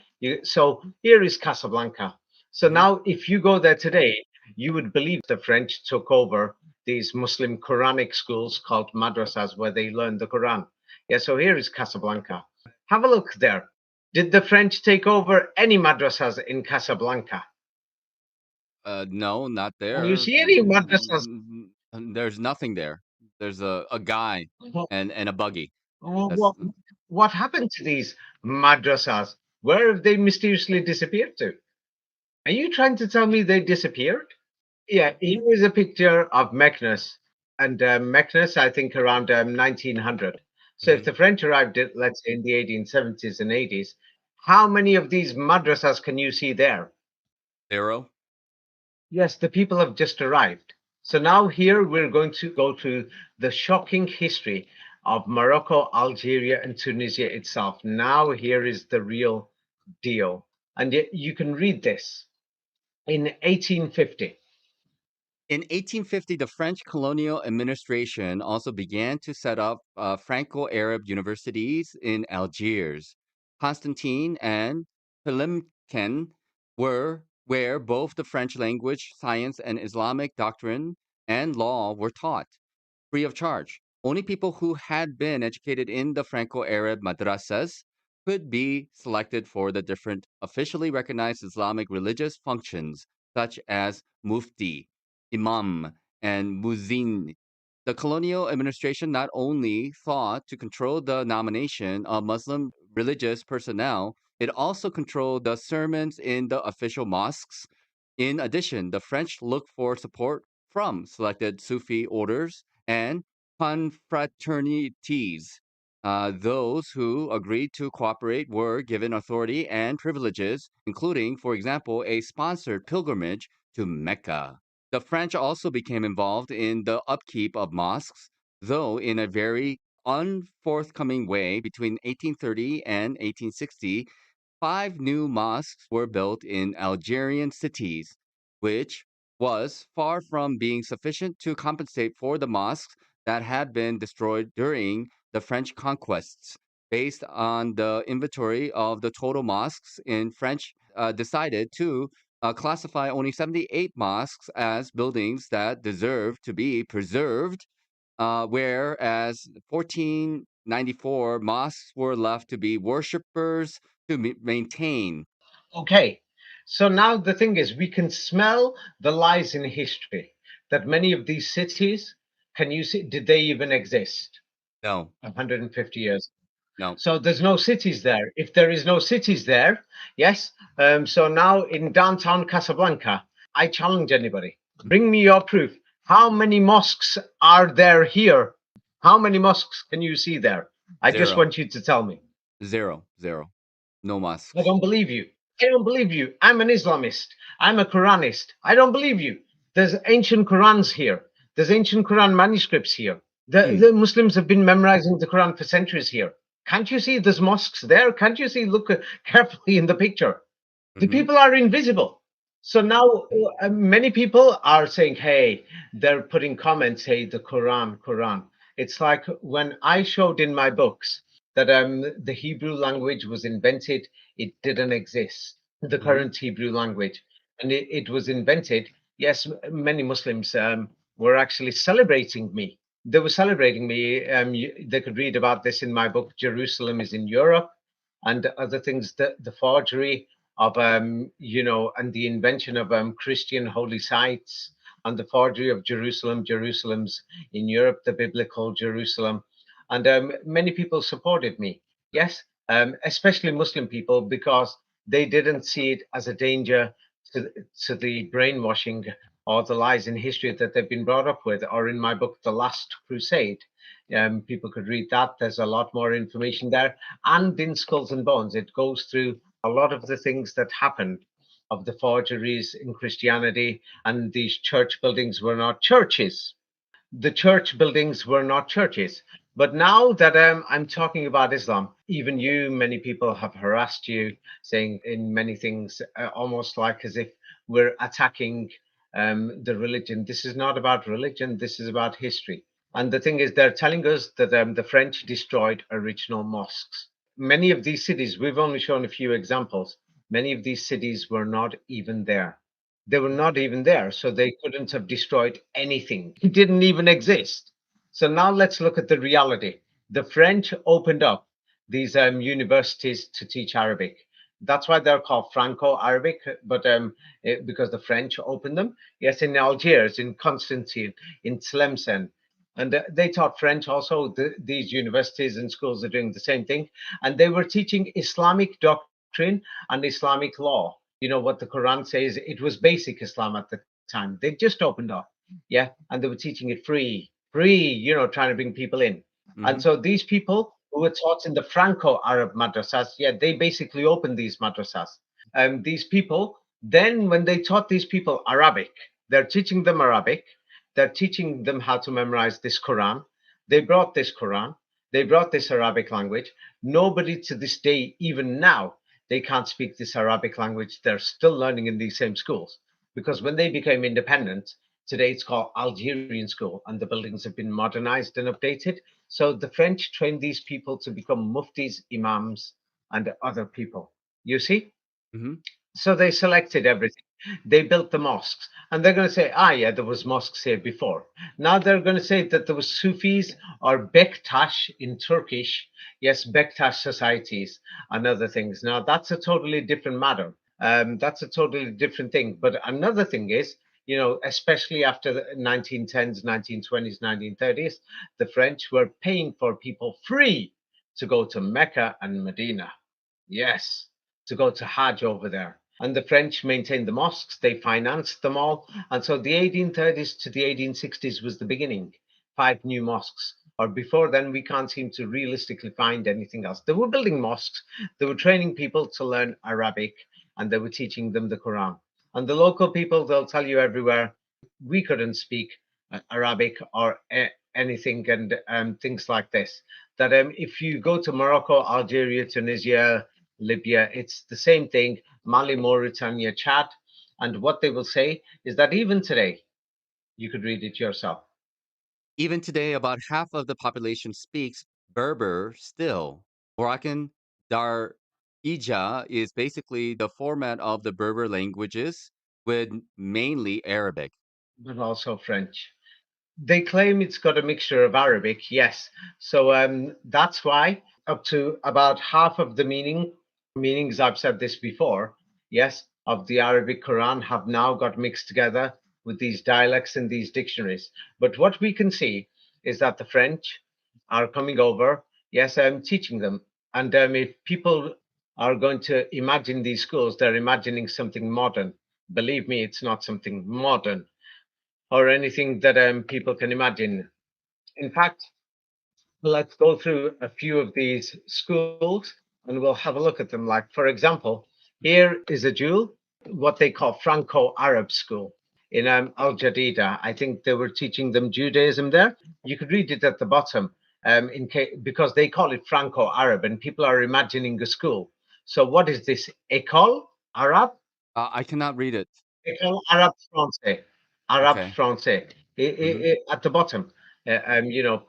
So here is Casablanca. So Hmm. now, if you go there today, you would believe the French took over these Muslim Quranic schools called madrasas where they learn the Quran. Yeah, so here is Casablanca. Have a look there. Did the French take over any madrasas in Casablanca? No, not Can you there. see any madrasas? There's nothing there. There's a guy and a buggy. That's What, what happened to these madrasas? Where have they mysteriously disappeared to? Are you trying to tell me they disappeared? Yeah, here is a picture of Meknes, and Meknes, I think, around 1900. So if Mhm. the French arrived, let's say, in the 1870s and 80s, how many of these madrasas can you see there? Zero. Yes, the people have just arrived. So now here we're going to go through the shocking history of Morocco, Algeria, and Tunisia itself. Now here is the real deal. And yet you can read this in 1850. In 1850, the French colonial administration also began to set up Franco-Arab universities in Algiers. Constantine and Pilimken were where both the French language, science, and Islamic doctrine and law were taught, free of charge. Only people who had been educated in the Franco-Arab madrasas could be selected for the different officially recognized Islamic religious functions, such as mufti, imam, and muezzin. The colonial administration not only sought to control the nomination of Muslim religious personnel, it also controlled the sermons in the official mosques. In addition, the French looked for support from selected Sufi orders and confraternities. Those who agreed to cooperate were given authority and privileges, including, for example, a sponsored pilgrimage to Mecca. The French also became involved in the upkeep of mosques, though in a very unforthcoming way. Between 1830 and 1860, 5 new mosques were built in Algerian cities, which was far from being sufficient to compensate for the mosques that had been destroyed during the French conquests. Based on the inventory of the total mosques in French, decided to classify only 78 mosques as buildings that deserve to be preserved, whereas 1494 mosques were left to be worshippers to maintain. Okay, so now the thing is, we can smell the lies in history that many of these cities, can you see, did they even exist No, 150 years? no, So there's no cities there. If there is no cities there, yes. So now in downtown Casablanca, I challenge anybody. Bring me your proof. How many mosques are there here? How many mosques can you see there? I just zero, want you to tell me. zero, zero. No I mosques. don't believe you. I don't believe you. I'm an Islamist. I'm a Quranist. I don't believe you. There's ancient Qurans here. There's ancient Quran manuscripts here. Hmm. The Muslims have been memorizing the Quran for centuries here. Can't you see there's mosques there? Can't you see? Look carefully in the picture. The Hmm. people are invisible. So now many people are saying, hey, they're putting comments, hey, the Quran, Quran. It's like when I showed in my books that the Hebrew language was invented, it didn't exist, the Hmm. current Hebrew language. And it was invented. Yes, many Muslims were actually celebrating me. They were celebrating me. They could read about this in my book, Jerusalem is in Europe, and other things, the forgery of and the invention of Christian holy sites, and the forgery of Jerusalem's in Europe, the biblical Jerusalem. And many people supported me, yes, especially Muslim people, because they didn't see it as a danger to, to the brainwashing or the lies in history that they've been brought up with. Or in my book, The Last Crusade, people could read that. There's a lot more information there. And in Skulls and Bones, it goes through a lot of the things that happened, of the forgeries in Christianity, and these church buildings were not churches. The church buildings were not churches. But now that I'm talking about Islam, even you, many people have harassed you, saying in many things, almost like as if we're attacking the religion. This is not about religion, this is about history. And the thing is, they're telling us that the French destroyed original mosques. Many of these cities, we've only shown a few examples, many of these cities were not even there. They were not even there, so they couldn't have destroyed anything. It didn't even exist. So now let's look at the reality. The French opened up these universities to teach Arabic. That's why they're called Franco-Arabic, but because the French opened them. Yes, in Algiers, in Constantine, in Tlemcen. And they taught French also. These universities and schools are doing the same thing. And they were teaching Islamic doctrine and Islamic law. You know what the Quran says? It was basic Islam at the time. They just opened up. Yeah. And they were teaching it free, trying to bring people in. And Hmm. so these people who were taught in the Franco Arab madrasas, yeah, they basically opened these madrasas. These people, then when they taught these people Arabic, they're teaching them Arabic, they're teaching them how to memorize this Quran. They brought this Quran, they brought this Arabic language. Nobody to this day, even now, they can't speak this Arabic language. They're still learning in these same schools because when they became independent, today it's called Algerian school, and the buildings have been modernized and updated. So the French trained these people to become muftis, imams, and other people. You see? Hmm. So they selected everything. They built the mosques, and they're going to say, "Ah, yeah, there was mosques here before." Now they're going to say that there was Sufis or Bektash in Turkish, yes, Bektash societies and other things. Now that's a totally different matter. That's a totally different thing. But another thing is, especially after the 1910s, 1920s, 1930s, the French were paying for people free to go to Mecca and Medina. Yes, to go to Hajj over there. And the French maintained the mosques, they financed them all. And so the 1830s to the 1860s was the beginning. 5 new mosques. Or before then, we can't seem to realistically find anything else. They were building mosques, they were training people to learn Arabic, and they were teaching them the Quran. And the local people, they'll tell you everywhere, we couldn't speak Arabic or anything and things like this. That if you go to Morocco, Algeria, Tunisia, Libya, it's the same thing, Mali, Mauritania, Chad. And what they will say is that even today, you could read it yourself. Even today, about half of the population speaks Berber still. Moroccan Darija is basically the format of the Berber languages with mainly Arabic. But also French. They claim it's got a mixture of Arabic, yes. So that's why up to about half of the meanings, I've said this before, yes, of the Arabic Quran have now got mixed together with these dialects and these dictionaries. But what we can see is that the French are coming over, yes, I'm teaching them. And if people are going to imagine these schools, they're imagining something modern. Believe me, it's not something modern or anything that people can imagine. In fact, let's go through a few of these schools and we'll have a look at them. Like, for example, here is a jewel, what they call Franco Arab School in Al Jadida. I think they were teaching them Judaism there. You could read it at the bottom because they call it Franco Arab and people are imagining a school. So, what is this? École Arab? I cannot read it. École Arabe Français. Arabe Okay. Français. Hmm. At the bottom,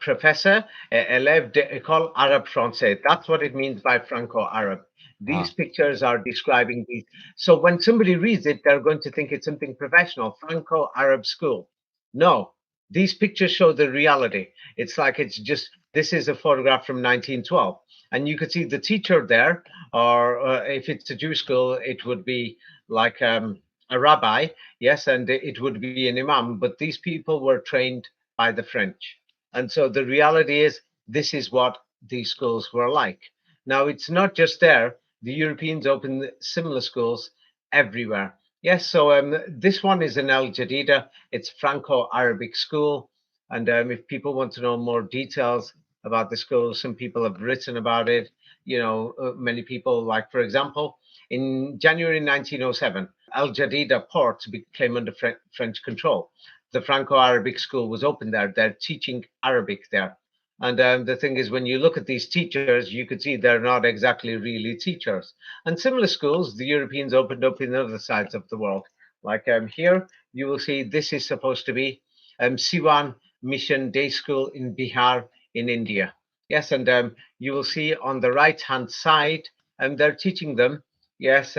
professor, élève d'école arabe français. That's what it means by Franco-Arab. These Ah, pictures are describing these. So when somebody reads it, they're going to think it's something professional. Franco-Arab school. No, these pictures show the reality. It's like it's just, this is a photograph from 1912. And you could see the teacher there, or if it's a Jewish school, it would be like a rabbi, yes, and it would be an imam. But these people were trained by the French. And so the reality is, this is what these schools were like. Now, it's not just there. The Europeans opened similar schools everywhere. Yes, so this one is in Al Jadida. It's Franco-Arabic school. And if people want to know more details about the school, some people have written about it. Many people, like, for example, in January 1907, Al Jadida port became under French control. The Franco-Arabic school was open there. They're teaching Arabic there. And the thing is, when you look at these teachers, you could see they're not exactly really teachers. And similar schools, the Europeans opened up in other sides of the world. Like here, you will see this is supposed to be Siwan Mission Day School in Bihar in India. Yes, and you will see on the right-hand side, and they're teaching them, yes,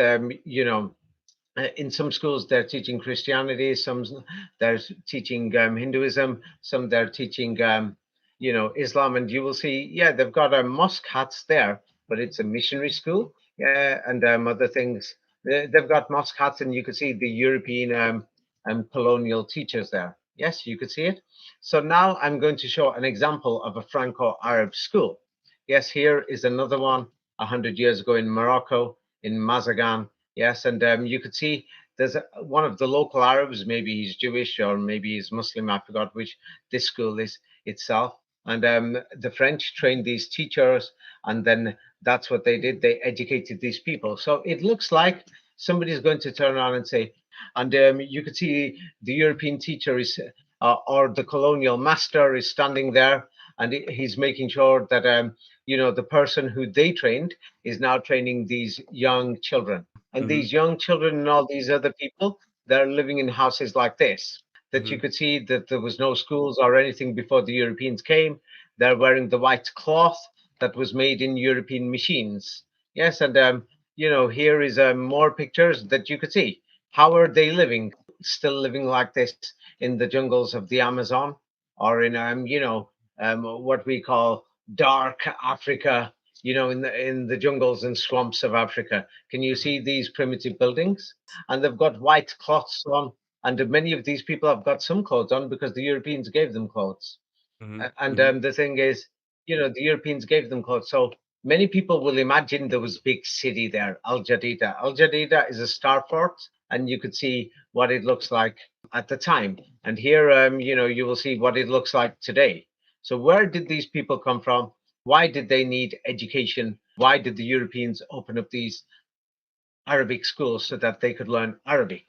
In some schools, they're teaching Christianity. Some they're teaching Hinduism. Some they're teaching, Islam. And you will see, yeah, they've got mosque hats there, but it's a missionary school. Yeah, and other things. They've got mosque hats, and you can see the European colonial teachers there. Yes, you could see it. So now I'm going to show an example of a Franco-Arab school. Yes, here is another one 100 years ago in Morocco, in Mazagan. Yes, and you could see there's one of the local Arabs, maybe he's Jewish or maybe he's Muslim, I forgot which this school is itself. And the French trained these teachers, and then that's what they did. They educated these people. So it looks like somebody's going to turn around and say, and you could see the European teacher is, or the colonial master is standing there, and he's making sure that, the person who they trained is now training these young children. And Mm-hmm. these young children and all these other people, they're living in houses like this, that Mm-hmm. you could see that there was no schools or anything before the Europeans came. They're wearing the white cloth that was made in European machines. Yes, and here is more pictures that you could see. How are they living? Still living like this in the jungles of the Amazon, or in what we call dark Africa, in the jungles and swamps of Africa. Can you see these primitive buildings? And they've got white cloths on, and many of these people have got some clothes on because the Europeans gave them clothes. Mm-hmm. And Mm-hmm. the thing is, the Europeans gave them clothes. So many people will imagine there was a big city there, Al Jadida. Al Jadida is a star fort, and you could see what it looks like at the time. And here, you will see what it looks like today. So where did these people come from? Why did they need education? Why did the Europeans open up these Arabic schools so that they could learn Arabic?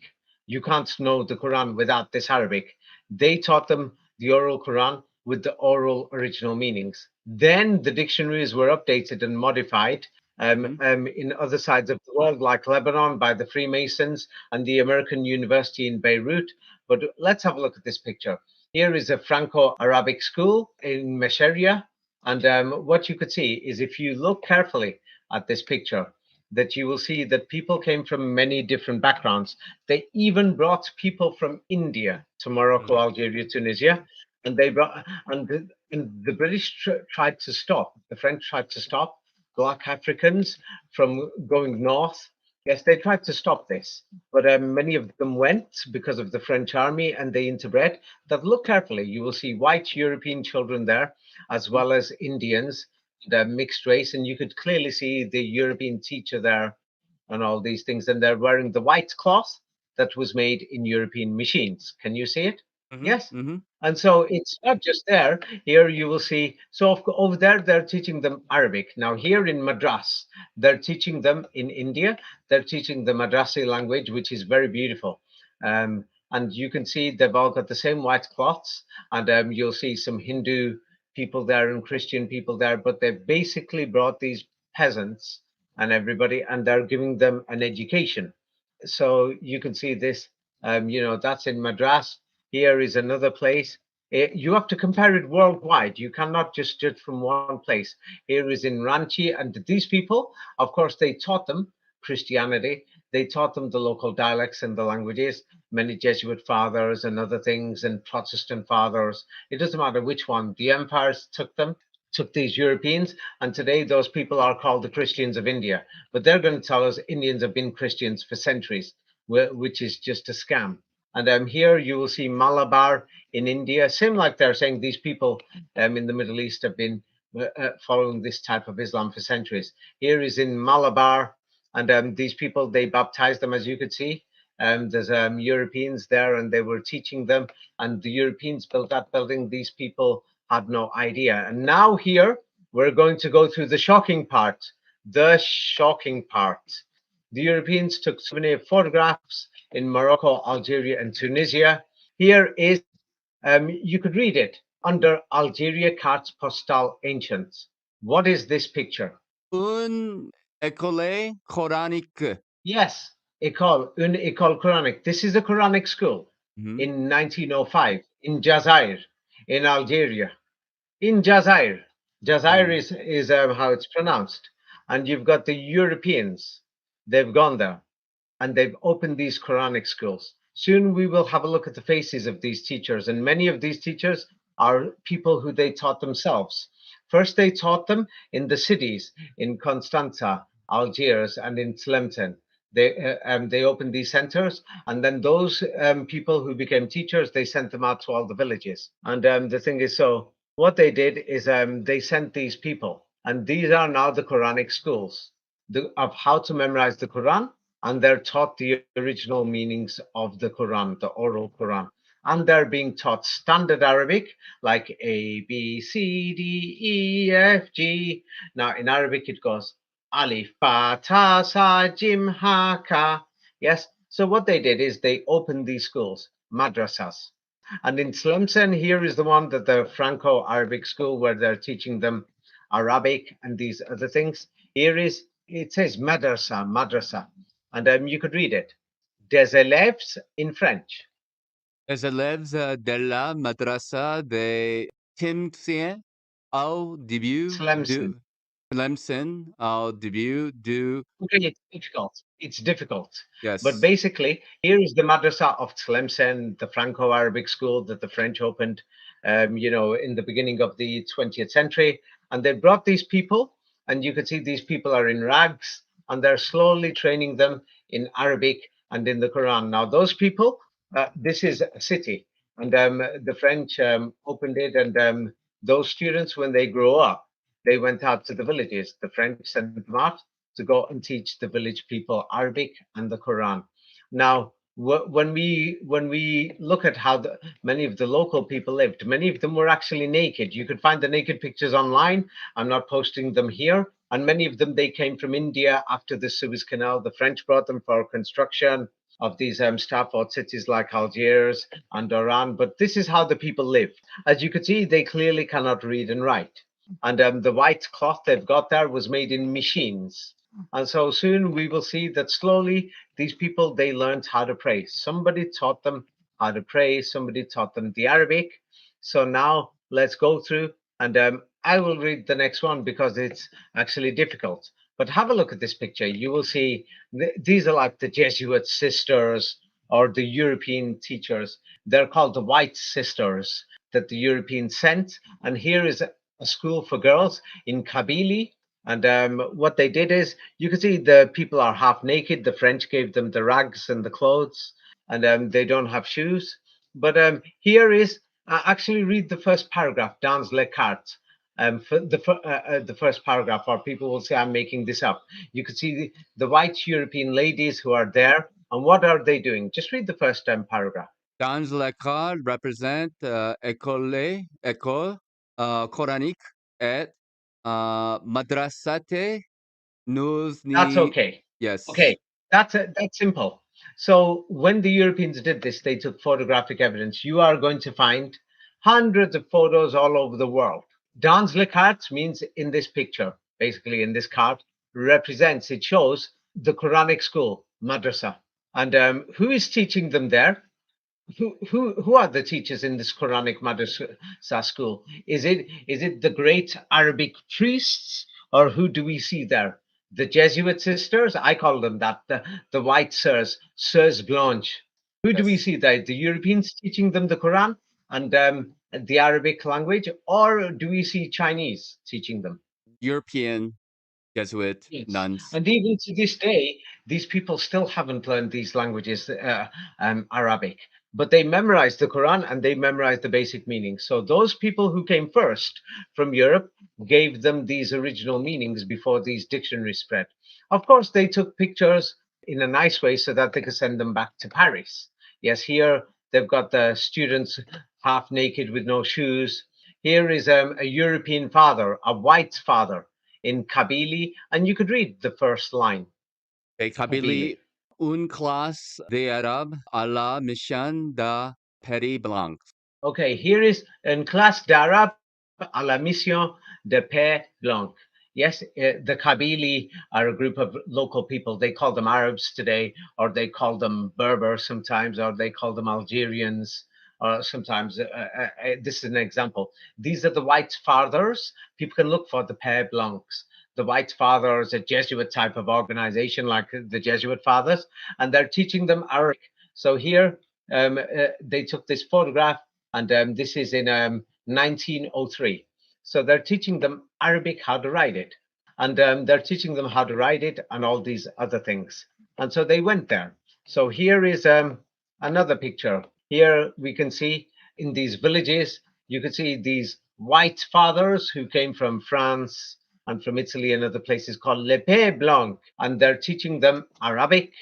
You can't know the Quran without this Arabic. They taught them the oral Quran with the oral original meanings. Then the dictionaries were updated and modified Mm-hmm. in other sides of the world, like Lebanon by the Freemasons and the American University in Beirut. But let's have a look at this picture. Here is a Franco Arabic school in Mesheria. And what you could see is if you look carefully at this picture, that you will see that people came from many different backgrounds. They even brought people from India to Morocco, Algeria, Tunisia, and they brought and the British tried to stop. The French tried to stop Black Africans from going north. Yes, they tried to stop this, but many of them went because of the French army and they interbred. That look carefully, you will see white European children there, as Mm-hmm. well as Indians, the mixed race, and you could clearly see the European teacher there and all these things. And they're wearing the white cloth that was made in European machines. Can you see it? Mm-hmm. Yes. Mm-hmm. And so it's not just there. Here you will see. So over there, they're teaching them Arabic. Now here in Madras, they're teaching them in India. They're teaching the Madrasi language, which is very beautiful. And you can see they've all got the same white cloths, and you'll see some Hindu people there and Christian people there, but they've basically brought these peasants and everybody, and they're giving them an education. So you can see this, that's in Madras. Here is another place. You have to compare it worldwide. You cannot just judge from one place. Here is in Ranchi, and these people, of course, they taught them Christianity. They taught them the local dialects and the languages, many Jesuit fathers and other things, and Protestant fathers. It doesn't matter which one. The empires took these Europeans, and today those people are called the Christians of India. But they're going to tell us Indians have been Christians for centuries, which is just a scam. And here you will see Malabar in India, same like they're saying these people in the Middle East have been following this type of Islam for centuries. Here is in Malabar, and these people, they baptized them, as you could see. There's Europeans there, and they were teaching them, and the Europeans built that building. These people had no idea. And now here, we're going to go through the shocking part. The shocking part. The Europeans took souvenir photographs in Morocco, Algeria, and Tunisia. Here is, you could read it under Algeria cartes postales ancients. What is this picture? Un école coranique. Yes, une école Quranic. This is a Quranic school Mm-hmm. in 1905 in Jazair, in Algeria. In Jazair. Jazair Mm-hmm. is how it's pronounced. And you've got the Europeans. They've gone there. and they've opened these Quranic schools. Soon we will have a look at the faces of these teachers, and many of these teachers are people who they taught themselves. First, they taught them in the cities, in Constanza, Algiers, and in Tlemcen. They opened these centers, and then those people who became teachers, they sent them out to all the villages. And the thing is, so what they did is they sent these people, and these are now the Quranic schools of how to memorize the Quran, and they're taught the original meanings of the Quran, the oral Quran. And they're being taught standard Arabic like A, B, C, D, E, F, G. Now in Arabic it goes Alif, Ba, Ta, Sa, Jim, Ha, Ka. Yes. So what they did is they opened these schools, madrasas. And in Tlemcen, here is the one that the Franco-Arabic school where they're teaching them Arabic and these other things. Here is, it says madrasa, madrasa. And you could read it. Des élèves in French. Les élèves de la madrasa de Tlemcen au début Tlemcen. du Tlemcen au début du Okay, it's difficult. It's difficult. But yes. basically, here is the madrasa of Tlemcen, the Franco-Arabic school that the French opened, in the beginning of the 20th century. And they brought these people, and you can see these people are in rags, and they're slowly training them in Arabic and in the Quran. Now, those people, this is a city, and the French opened it, and those students, when they grow up, they went out to the villages. The French sent them out to go and teach the village people Arabic and the Quran. Now, when we look at how many of the local people lived, many of them were actually naked. You could find the naked pictures online. I'm not posting them here. And many of them, they came from India after the Suez Canal. The French brought them for construction of these Stafford cities like Algiers and Oran. But this is how the people lived. As you could see, they clearly cannot read and write. And the white cloth they've got there was made in machines. And so soon we will see that slowly these people, they learned how to pray. Somebody taught them how to pray. Somebody taught them the Arabic. So now let's go through, and I will read the next one because it's actually difficult. But have a look at this picture. You will see these are like the Jesuit sisters or the European teachers. They're called the White Sisters that the Europeans sent. And here is a school for girls in Kabylie. And what they did is, you can see the people are half naked. The French gave them the rags and the clothes, and they don't have shoes. But here is, actually read the first paragraph, dans les cartes. For the first paragraph, or people will say I'm making this up. You can see the white European ladies who are there, and what are they doing? Just read the first paragraph. Dans l'école représente école coranique et madrasate nous That's ni okay. yes. Okay, that's simple. So when the Europeans did this, they took photographic evidence. You are going to find hundreds of photos all over the world. Dans le carte means in this picture, basically in this card, represents, it shows the Quranic school, madrasa. And who is teaching them there? Who are the teachers in this Quranic madrasa school? Is it the great Arabic priests, or who do we see there? The Jesuit sisters, I call them that, the white sœurs blanches. Who do we Yes. see there? The Europeans teaching them the Quran and the Arabic language, or do we see Chinese teaching them? European Jesuit Yes, nuns. and even to this day, these people still haven't learned these languages, Arabic, but they memorized the Quran and they memorized the basic meanings. So those people who came first from Europe gave them these original meanings before these dictionaries spread. Of course, they took pictures in a nice way so that they could send them back to Paris. Yes, here they've got the students half naked with no shoes. Here is a European father, a white father in Kabylie, and you could read the first line, Et Kabylie, Kabylie. une classe d'Arabes à la mission de Petit Blanc. Okay, here is in classe d'arabe à la mission de paix blanc. Yes, the Kabylie are a group of local people. They call them Arabs today, or they call them Berber sometimes, or they call them Algerians. Or sometimes, this is an example. These are the white fathers. People can look for the paix blancs. the White Fathers, a Jesuit type of organization like the Jesuit Fathers, and they're teaching them Arabic. So here they took this photograph, and this is in 1903. So they're teaching them Arabic, how to write it, and they're teaching them how to write it and all these other things. And so they went there. So here is another picture. Here we can see in these villages, you can see these white fathers who came from France and from Italy and other places called Le Pays Blanc, and they're teaching them Arabic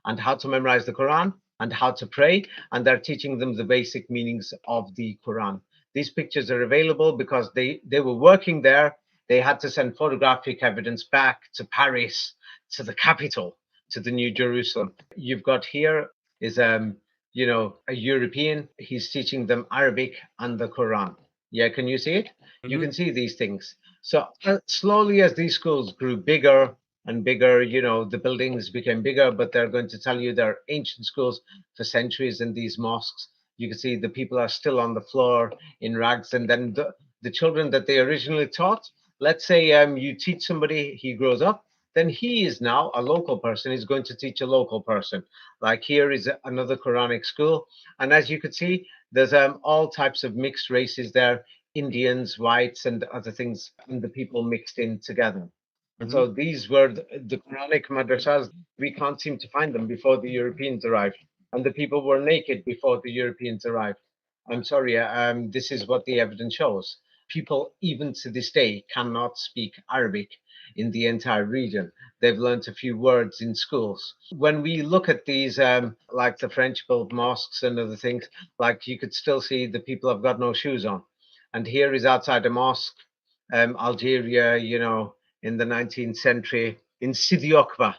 and how to memorize the Quran and how to pray, and they're teaching them the basic meanings of the Quran. These pictures are available because they were working there. They had to send photographic evidence back to Paris, to the capital, to the New Jerusalem. You've got here is a European. He's teaching them Arabic and the Quran. Yeah, can you see it? You Hmm. can see these things. So slowly, as these schools grew bigger and bigger, the buildings became bigger, but they're going to tell you they're ancient schools for centuries in these mosques. You can see the people are still on the floor in rags, and then the children that they originally taught. Let's say you teach somebody, he grows up, then he is now a local person. He's going to teach a local person. Like here is another Quranic school, and as you can see, there's all types of mixed races there, Indians, whites, and other things, and the people mixed in together. And Hmm. so these were the Quranic madrasas. We can't seem to find them before the Europeans arrived, and the people were naked before the Europeans arrived. I'm sorry, this is what the evidence shows. People, even to this day, cannot speak Arabic in the entire region. They've learnt a few words in schools. When we look at these, like the French built mosques and other things, like you could still see the people have got no shoes on. And here is outside a mosque, Algeria, in the 19th century, in Sidi Okba,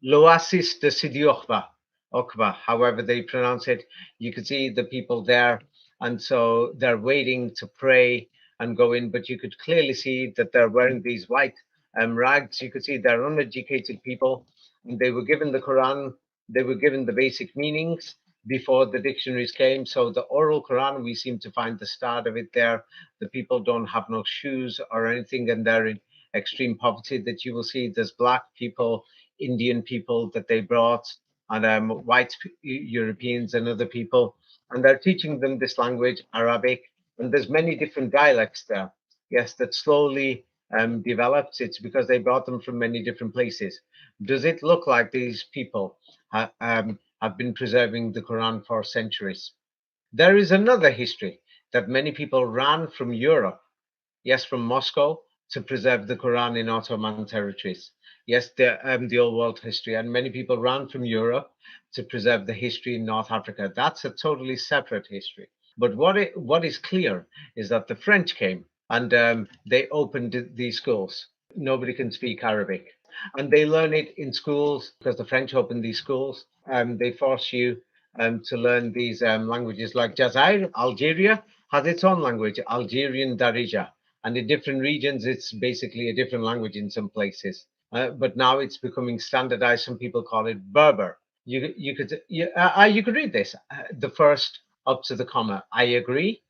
l'Oasis de Sidi Okba, however they pronounce it. You can see the people there. And so they're waiting to pray and go in, but you could clearly see that they're wearing these white rags. You could see they're uneducated people, and they were given the Quran. They were given the basic meanings before the dictionaries came. So the oral Quran, we seem to find the start of it there. The people don't have no shoes or anything, and they're in extreme poverty. That you will see there's black people, Indian people that they brought, and white Europeans and other people, and they're teaching them this language, Arabic, and there's many different dialects there. Yes, that slowly developed. It's because they brought them from many different places. Does it look like these people have been preserving the Quran for centuries? There is another history that many people ran from Europe, yes, from Moscow, to preserve the Quran in Ottoman territories. Yes, the old world history, and many people ran from Europe to preserve the history in North Africa. That's a totally separate history. But what is clear is that the French came, and they opened these schools. Nobody can speak Arabic, and they learn it in schools because the French opened these schools. They force you to learn these languages. Like Jazair, Algeria, has its own language, Algerian Darija, and in different regions, it's basically a different language in some places. But now it's becoming standardized. Some people call it Berber. You could read this. The first up to the comma. I agree.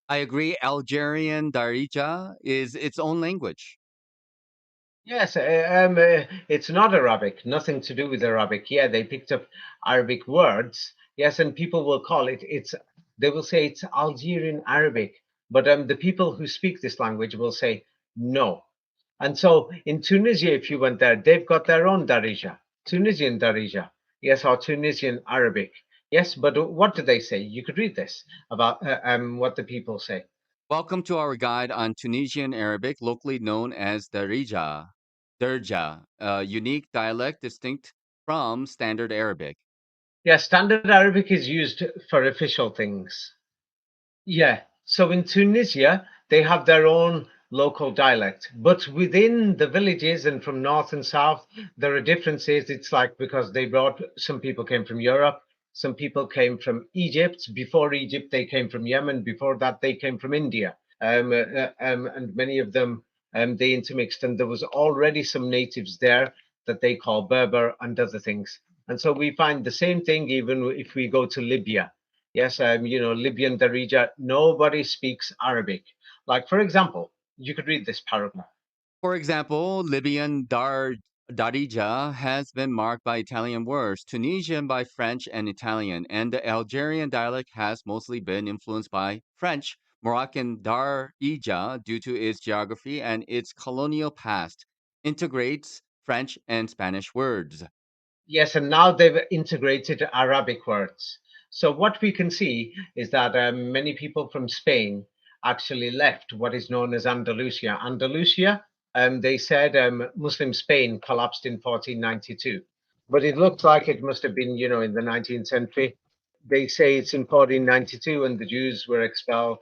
I agree. Algerian Darija is its own language. Yes, it's not Arabic. Nothing to do with Arabic. Yeah, they picked up Arabic words. Yes, and people will call it. It's They will say it's Algerian Arabic, but the people who speak this language will say no. And so in Tunisia, if you went there, they've got their own Darija, Tunisian Darija. Yes, or Tunisian Arabic. Yes, but what do they say? You could read this about what the people say. Welcome to our guide on Tunisian Arabic, locally known as Darija. Derja, a unique dialect distinct from Standard Arabic. Yeah, Standard Arabic is used for official things. Yeah. So in Tunisia, they have their own local dialect, but within the villages and from north and south, there are differences. It's like because they brought some people came from Europe, some people came from Egypt. Before Egypt, they came from Yemen. Before that, they came from India. And many of them they intermixed, and there was already some natives there that they call Berber and other things. And so we find the same thing even if we go to Libya. Yes, Libyan Darija, nobody speaks Arabic. Like, for example, you could read this paragraph. For example, Libyan Darija has been marked by Italian words, Tunisian by French and Italian, and the Algerian dialect has mostly been influenced by French. Moroccan Darija, due to its geography and its colonial past, integrates French and Spanish words. Yes, and now they've integrated Arabic words. So what we can see is that many people from Spain actually left what is known as Andalusia. Andalusia, they said Muslim Spain collapsed in 1492, but it looks like it must have been, in the 19th century. They say it's in 1492 and the Jews were expelled.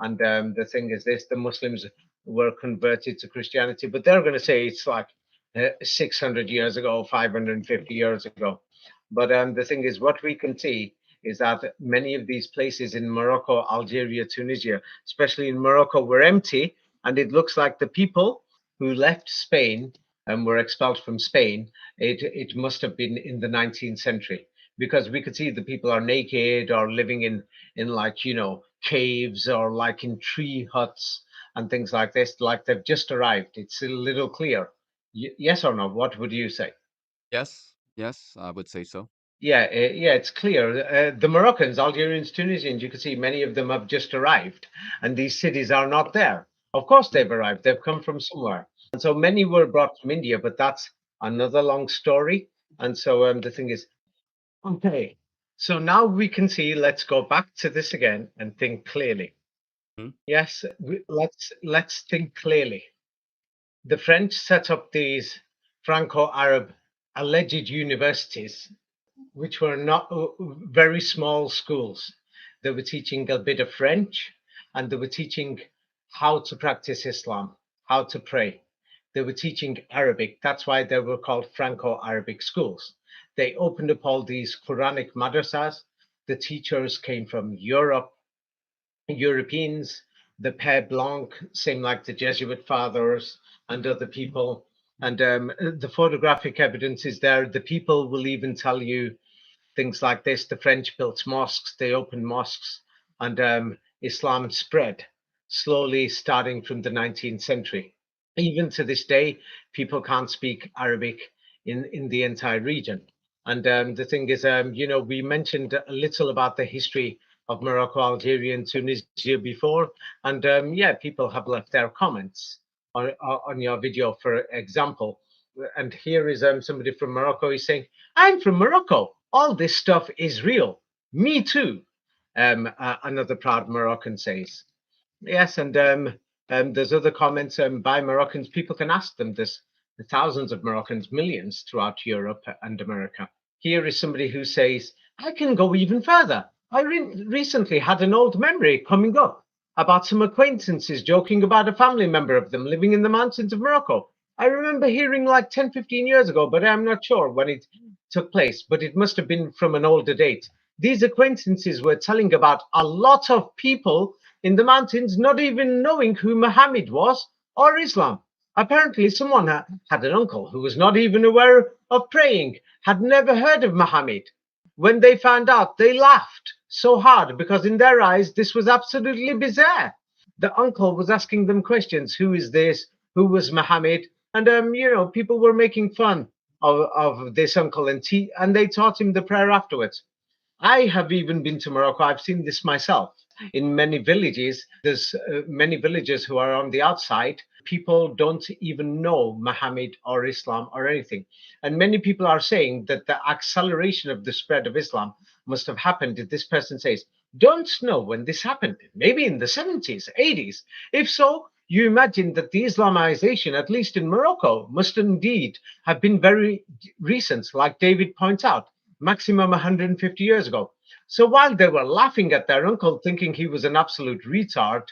And the thing is this, the Muslims were converted to Christianity, but they're going to say it's like 600 years ago, 550 years ago. But the thing is, what we can see is that many of these places in Morocco, Algeria, Tunisia, especially in Morocco, were empty. And it looks like the people who left Spain and were expelled from Spain, it must have been in the 19th century, because we could see the people are naked or living in like, caves or like in tree huts and things like this, like they've just arrived. It's a little clear. Yes or no? What would you say? Yes, yes, I would say so. Yeah, it's clear. The Moroccans, Algerians, Tunisians, you can see many of them have just arrived, and these cities are not there. Of course, they've arrived. They've come from somewhere, and so many were brought from India. But that's another long story. And so the thing is, okay. So now we can see. Let's go back to this again and think clearly. Mhm. Yes, let's think clearly. The French set up these Franco-Arab alleged universities, which were not very small schools. They were teaching a bit of French, and they were teaching how to practice Islam, how to pray. They were teaching Arabic. That's why they were called Franco-Arabic schools. They opened up all these Quranic madrasas. The teachers came from Europe, Europeans, the Père Blanc, same like the Jesuit fathers and other people. And the photographic evidence is there. The people will even tell you things like this. The French built mosques, they opened mosques, and Islam spread slowly starting from the 19th century. Even to this day, people can't speak Arabic in the entire region. And the thing is, we mentioned a little about the history of Morocco, Algeria, and Tunisia before. And yeah, people have left their comments on your video, for example. And here is somebody from Morocco. He's saying, I'm from Morocco. All this stuff is real. Me too. Another proud Moroccan says. Yes, and there's other comments by Moroccans. People can ask them. There's thousands of Moroccans, millions throughout Europe and America. Here is somebody who says, I can go even further. I recently had an old memory coming up about some acquaintances joking about a family member of them living in the mountains of Morocco. I remember hearing like 10, 15 years ago, but I'm not sure when it took place, but it must have been from an older date. These acquaintances were telling about a lot of people in the mountains not even knowing who Muhammad was or Islam. Apparently, someone had an uncle who was not even aware of praying, had never heard of Muhammad. When they found out, they laughed so hard because in their eyes, this was absolutely bizarre. The uncle was asking them questions. Who is this? Who was Muhammad? And, people were making fun of this uncle, and they taught him the prayer afterwards. I have even been to Morocco. I've seen this myself. In many villages, there's many villagers who are on the outside. People don't even know Muhammad or Islam or anything. And many people are saying that the acceleration of the spread of Islam must have happened. This person says, don't know when this happened. Maybe in the 70s, 80s. If so, you imagine that the Islamization, at least in Morocco, must indeed have been very recent, like David points out, maximum 150 years ago. So while they were laughing at their uncle, thinking he was an absolute retard,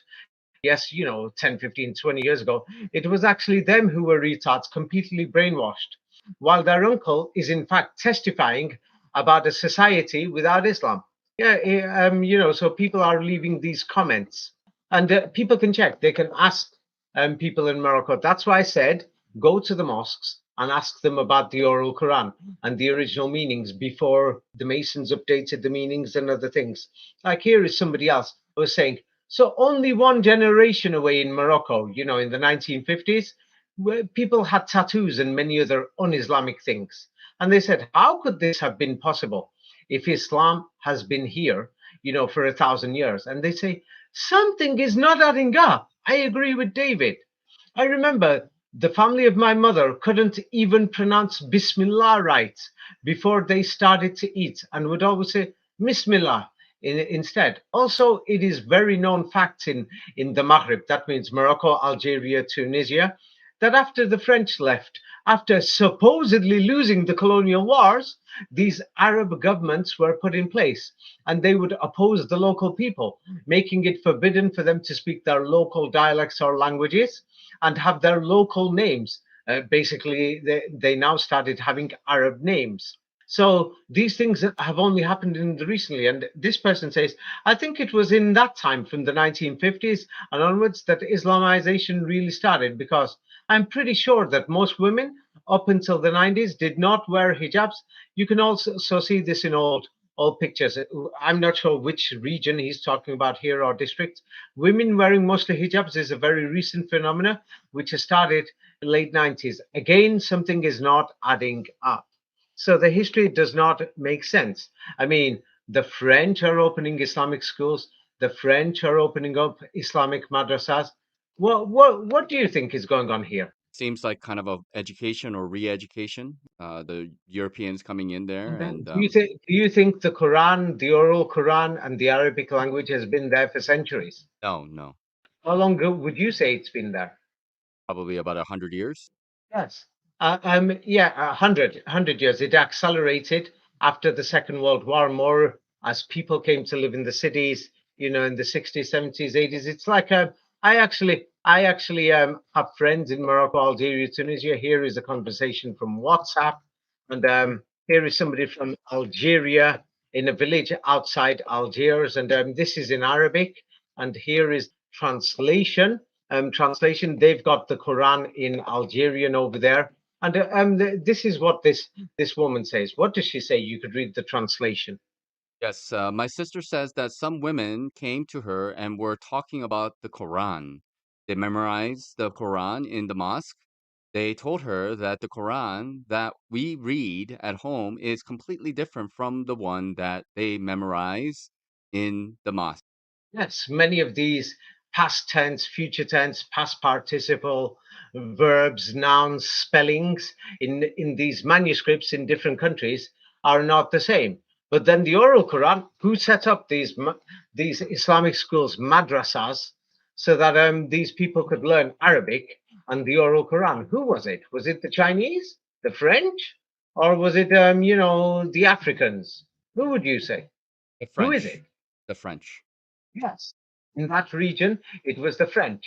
yes, 10, 15, 20 years ago, it was actually them who were retards, completely brainwashed, while their uncle is in fact testifying about a society without Islam. Yeah, so people are leaving these comments, and people can check. They can ask people in Morocco. That's why I said go to the mosques and ask them about the oral Quran and the original meanings before the Masons updated the meanings and other things. Like here is somebody else who was saying, so only one generation away in Morocco, in the 1950s, where people had tattoos and many other un-Islamic things. And they said, how could this have been possible if Islam has been here, for 1,000 years? And they say, something is not adding up. I agree with David. I remember the family of my mother couldn't even pronounce Bismillah right before they started to eat and would always say Bismillah instead. Also, it is very known fact in the Maghreb, that means Morocco, Algeria, Tunisia, that after the French left, after supposedly losing the colonial wars, these Arab governments were put in place and they would oppose the local people, making it forbidden for them to speak their local dialects or languages and have their local names. Basically, they now started having Arab names. So these things have only happened in the recently. And this person says, I think it was in that time from the 1950s and onwards that Islamization really started, because I'm pretty sure that most women up until the 90s did not wear hijabs. You can also see this in old pictures. I'm not sure which region he's talking about here or district. Women wearing mostly hijabs is a very recent phenomena which has started late 90s. Again, something is not adding up. So the history does not make sense. I mean, the French are opening Islamic schools. The French are opening up Islamic madrasas. What do you think is going on here? Seems like kind of a education or re-education. The Europeans coming in there, And and do you think the Quran, the oral Quran, and the Arabic language has been there for centuries? no, no, How long ago would you say it's been there? probably about 100 years. Yes. Yeah, 100 years. It accelerated after the Second World War more as people came to live in the cities, in the 60s, 70s, 80s. It's like I actually have friends in Morocco, Algeria, Tunisia. Here is a conversation from WhatsApp, and here is somebody from Algeria in a village outside Algiers, and this is in Arabic, and here is translation. They've got the Quran in Algerian over there, and this is what this woman says. What does she say? You could read the translation. Yes, my sister says that some women came to her and were talking about the Quran. They memorized the Quran in the mosque. They told her that the Quran that we read at home is completely different from the one that they memorize in the mosque. Yes, many of these past tense, future tense, past participle, verbs, nouns, spellings in these manuscripts in different countries are not the same. But then the oral Quran, who set up these Islamic schools, madrasas, so that these people could learn Arabic and the oral Quran? Who was it? Was it the Chinese, the French, or was it the Africans? Who would you say? The Who is it? French. The French. Yes, in that region, it was the French.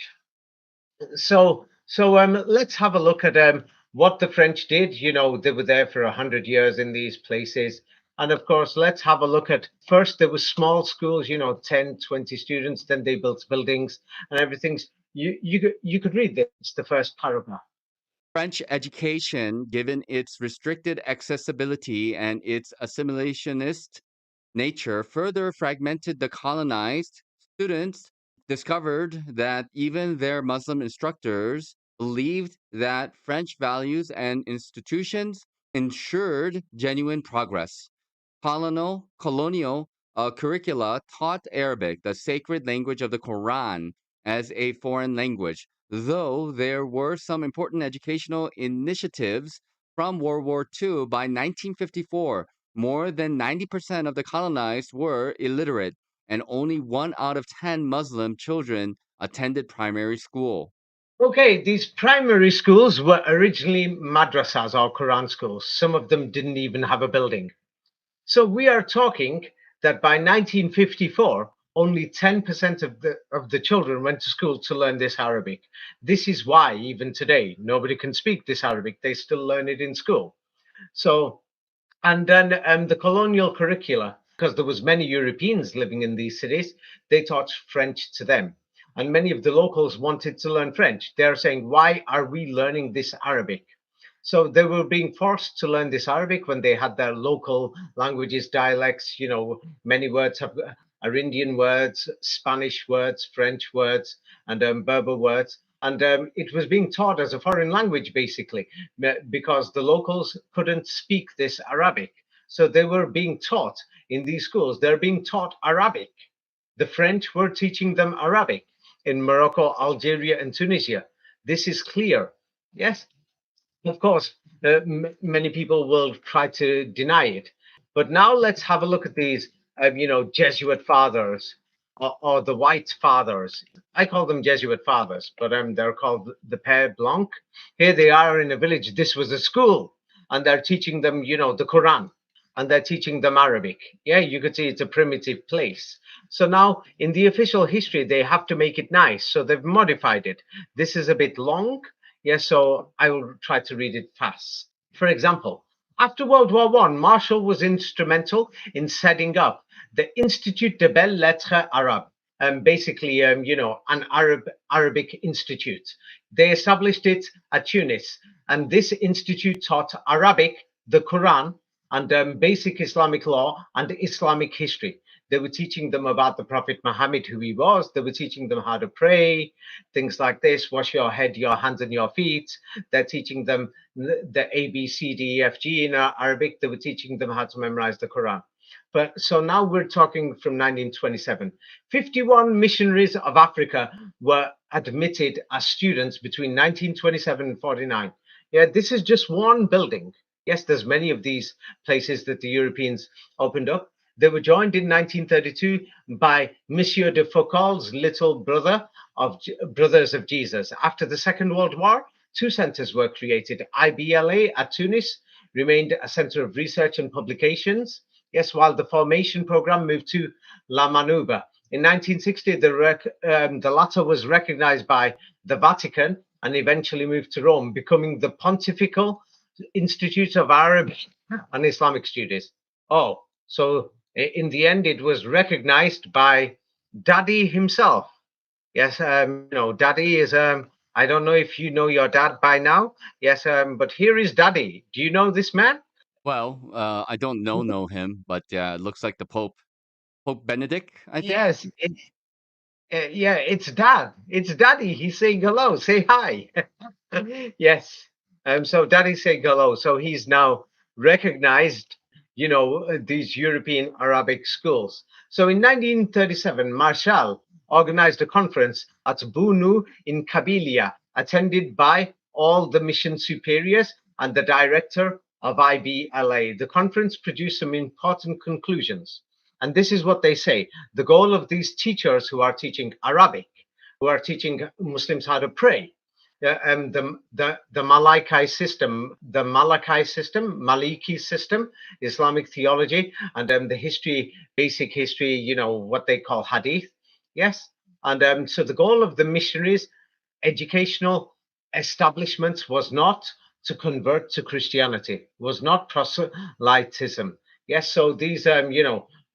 So let's have a look at what the French did. They were there for 100 years in these places. And of course, let's have a look at first there was small schools, 10, 20 students, then they built buildings and everything's you could read this, it's the first paragraph. French education, given its restricted accessibility and its assimilationist nature, further fragmented the colonized. Students discovered that even their Muslim instructors believed that French values and institutions ensured genuine progress. Colonial curricula taught Arabic, the sacred language of the Quran, as a foreign language, though there were some important educational initiatives from World War II. By 1954, more than 90% of the colonized were illiterate, and only 1 out of 10 Muslim children attended primary school. Okay, these primary schools were originally madrasas or Quran schools. Some of them didn't even have a building. So we are talking that by 1954, only 10% of the children went to school to learn this Arabic. This is why even today nobody can speak this Arabic. They still learn it in school. So and then the colonial curricula, because there was many Europeans living in these cities, they taught French to them. And many of the locals wanted to learn French. They're saying, why are we learning this Arabic? So they were being forced to learn this Arabic when they had their local languages, dialects. Many words are Indian words, Spanish words, French words, and Berber words. And it was being taught as a foreign language, basically, because the locals couldn't speak this Arabic. So they were being taught in these schools, they're being taught Arabic. The French were teaching them Arabic in Morocco, Algeria, and Tunisia. This is clear. Yes, of course, many people will try to deny it. But now let's have a look at these, Jesuit fathers or the white fathers. I call them Jesuit fathers, but they're called the Père Blanc. Here they are in a village. This was a school, and they're teaching them, the Quran, and they're teaching them Arabic. Yeah, you could see it's a primitive place. So now in the official history, they have to make it nice. So they've modified it. This is a bit long. Yes, so I will try to read it fast. For example, after World War I, Marshall was instrumental in setting up the Institut des Belles Lettres Arabes, basically, an Arabic institute. They established it at Tunis, and this institute taught Arabic, the Quran, and basic Islamic law and Islamic history. They were teaching them about the Prophet Muhammad, who he was. They were teaching them how to pray, things like this, wash your head, your hands, and your feet. They're teaching them the A, B, C, D, E, F, G in Arabic. They were teaching them how to memorize the Quran. But so now we're talking from 1927. 51 missionaries of Africa were admitted as students between 1927 and 49. Yeah, this is just one building. Yes, there's many of these places that the Europeans opened up. They were joined in 1932 by Monsieur de Foucault's little brother of Brothers of Jesus. After the Second World War, two centers were created. IBLA at Tunis remained a center of research and publications. Yes, while the formation program moved to La Manuba. In 1960, the latter was recognized by the Vatican and eventually moved to Rome, becoming the Pontifical Institute of Arabic and Islamic Studies. Oh, so in the end, it was recognized by Daddy himself. Yes, Daddy is. I don't know if you know your dad by now. Yes, but here is Daddy. Do you know this man? Well, I don't know him, but it looks like the Pope Benedict, I think. Yes, yeah, it's Dad. It's Daddy. He's saying hello. Say hi. Yes. So Daddy's saying hello. So he's now recognized, these European Arabic schools. So in 1937, Marshall organized a conference at Bunu in Kabylia, attended by all the mission superiors and the director of IBLA. The conference produced some important conclusions. And this is what they say. The goal of these teachers who are teaching Arabic, who are teaching Muslims how to pray, the Maliki system, Islamic theology, and the history, basic history, what they call hadith. Yes. And so the goal of the missionaries' educational establishments was not to convert to Christianity, was not proselytism. Yes. So these,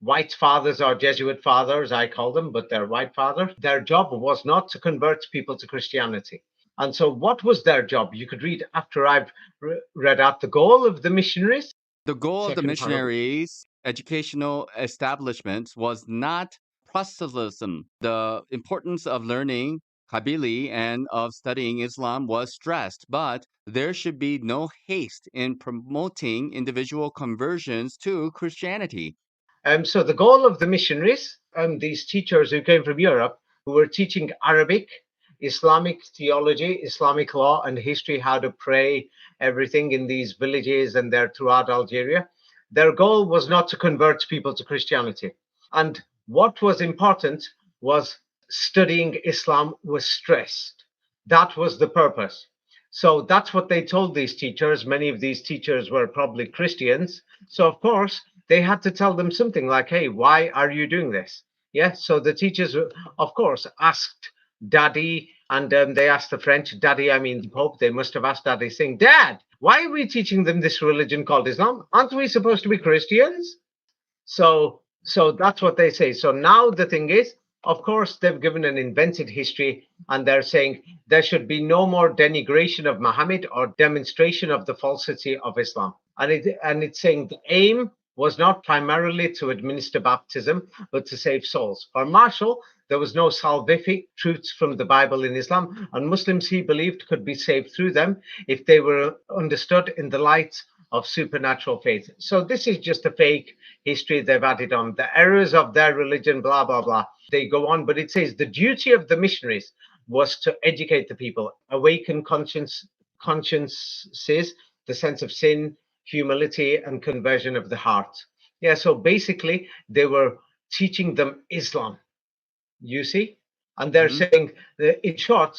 white fathers or Jesuit fathers, I call them, but they're white fathers. Their job was not to convert people to Christianity. And so, what was their job? You could read after I've read out the goal of the missionaries. The goal of the Second paragraph. missionaries' educational establishments was not proselytism. The importance of learning Kabili and of studying Islam was stressed, but there should be no haste in promoting individual conversions to Christianity. So the goal of the missionaries, these teachers who came from Europe, who were teaching Arabic, Islamic theology, Islamic law, and history, how to pray, everything in these villages and there throughout Algeria, their goal was not to convert people to Christianity. And what was important was studying Islam was stressed. That was the purpose. So that's what they told these teachers. Many of these teachers were probably Christians. So, of course, they had to tell them something like, hey, why are you doing this? Yeah. So the teachers, of course, asked Daddy, and they asked the French, Daddy, I mean the Pope. They must have asked Daddy, saying, Dad, why are we teaching them this religion called Islam? Aren't we supposed to be Christians? So that's what they say. So now the thing is, of course, they've given an invented history, and they're saying there should be no more denigration of Muhammad or demonstration of the falsity of Islam. And it's saying the aim was not primarily to administer baptism, but to save souls. For Marshall, there was no salvific truths from the Bible in Islam, and Muslims, he believed, could be saved through them if they were understood in the light of supernatural faith. So this is just a fake history they've added on. The errors of their religion, blah, blah, blah. They go on, but it says the duty of the missionaries was to educate the people, awaken consciences, the sense of sin, humility, and conversion of the heart. Yeah, so basically, they were teaching them Islam, you see? And they're Hmm. saying, that in short,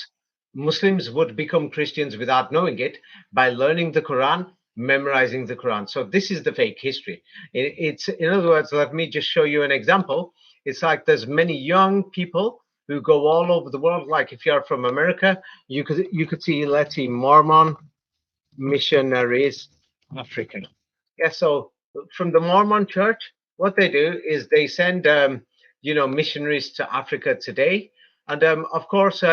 Muslims would become Christians without knowing it by learning the Quran, memorizing the Quran. So this is the fake history. It's, in other words, let me just show you an example. It's like there's many young people who go all over the world. Like if you're from America, you could see, let's see, Mormon missionaries Africa. Yeah, so from the Mormon Church, what they do is they send, missionaries to Africa today, and of course,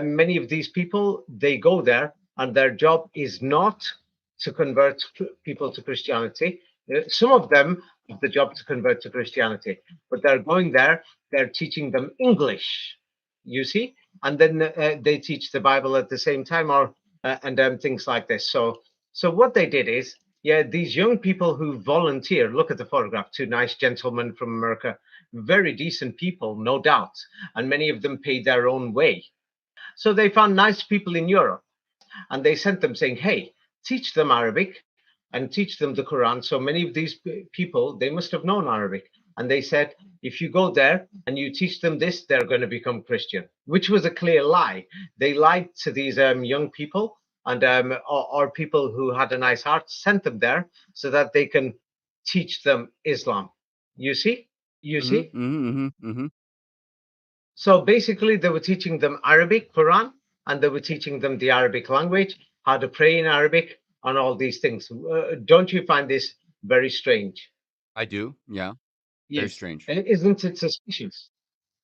many of these people they go there, and their job is not to convert people to Christianity. Some of them have the job to convert to Christianity, but they're going there. They're teaching them English, you see, and then they teach the Bible at the same time, or and things like this. So what they did is, yeah, these young people who volunteer, look at the photograph, two nice gentlemen from America, very decent people, no doubt, and many of them paid their own way. So they found nice people in Europe, and they sent them saying, hey, teach them Arabic and teach them the Quran. So many of these people, they must have known Arabic. And they said, if you go there and you teach them this, they're going to become Christian, which was a clear lie. They lied to these young people, and or people who had a nice heart, sent them there so that they can teach them Islam. You see? You Hmm. see? Hmm. Hmm. So basically, they were teaching them Arabic, Quran, and they were teaching them the Arabic language, how to pray in Arabic, and all these things. Don't you find this very strange? I do. Yeah. Very Yes. strange. Isn't it suspicious?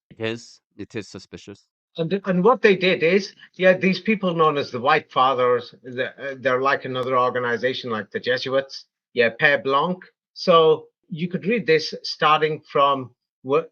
It is. It is suspicious. And what they did is, yeah, these people known as the White Fathers, they're like another organization like the Jesuits, yeah, Père Blanc. So you could read this starting from what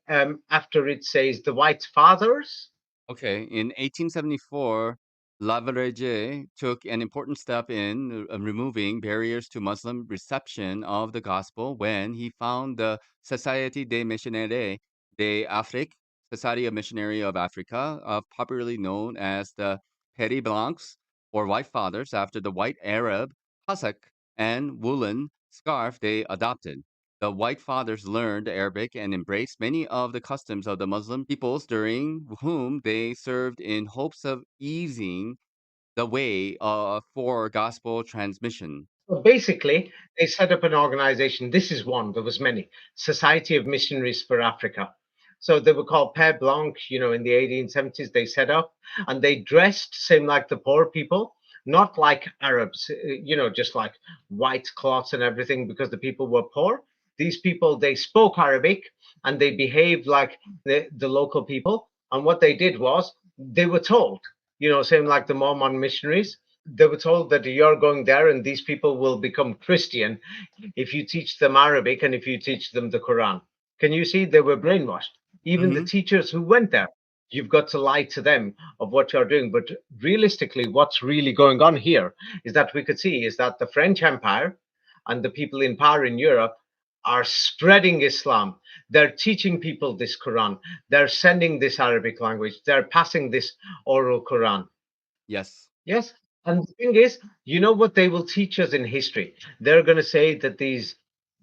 after it says the White Fathers. Okay, in 1874, Lavarege took an important step in removing barriers to Muslim reception of the gospel when he found the Société des Missionnaires d'Afrique, Society of Missionary of Africa, popularly known as the Peri Blancs, or White Fathers, after the white Arab cassock and woolen scarf they adopted. The White Fathers learned Arabic and embraced many of the customs of the Muslim peoples during whom they served in hopes of easing the way for gospel transmission. So basically, they set up an organization. This is one, there was many. Society of Missionaries for Africa. So they were called Père Blanc, in the 1870s they set up, and they dressed same like the poor people, not like Arabs, just like white cloths and everything because the people were poor. These people, they spoke Arabic and they behaved like the local people. And what they did was they were told, same like the Mormon missionaries, they were told that you're going there and these people will become Christian if you teach them Arabic and if you teach them the Quran. Can you see they were brainwashed? Even the Hmm. teachers who went there, you've got to lie to them of what you're doing. But realistically, what's really going on here is that we could see is that the French Empire and the people in power in Europe are spreading Islam. They're teaching people this Quran. They're sending this Arabic language. They're passing this oral Quran. Yes. Yes. And the thing is, you know what they will teach us in history? They're going to say that these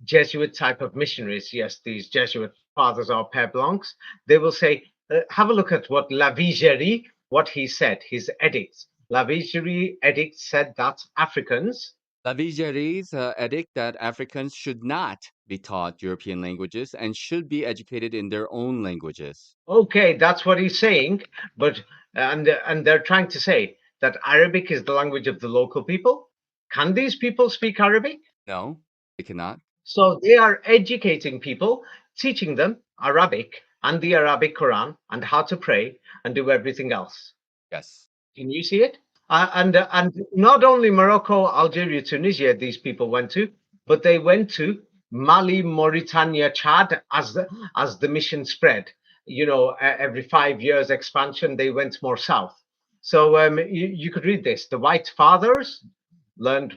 Jesuit type of missionaries, yes, these Jesuit fathers or Père Blancs, they will say, have a look at what Lavigérie, what he said, his edicts. Lavigérie edict said that Africans, Lavigeri's edict that Africans should not be taught European languages and should be educated in their own languages. okay, that's what he's saying, but and they're trying to say that Arabic is the language of the local people. Can these people speak Arabic? No, they cannot. So they are educating people, teaching them Arabic and the Arabic Quran and how to pray and do everything else. Yes. Can you see it? And not only Morocco, Algeria, Tunisia, these people went to, but they went to Mali, Mauritania, Chad, as the mission spread. Every 5 years expansion, they went more south. So you could read this. The white fathers learned.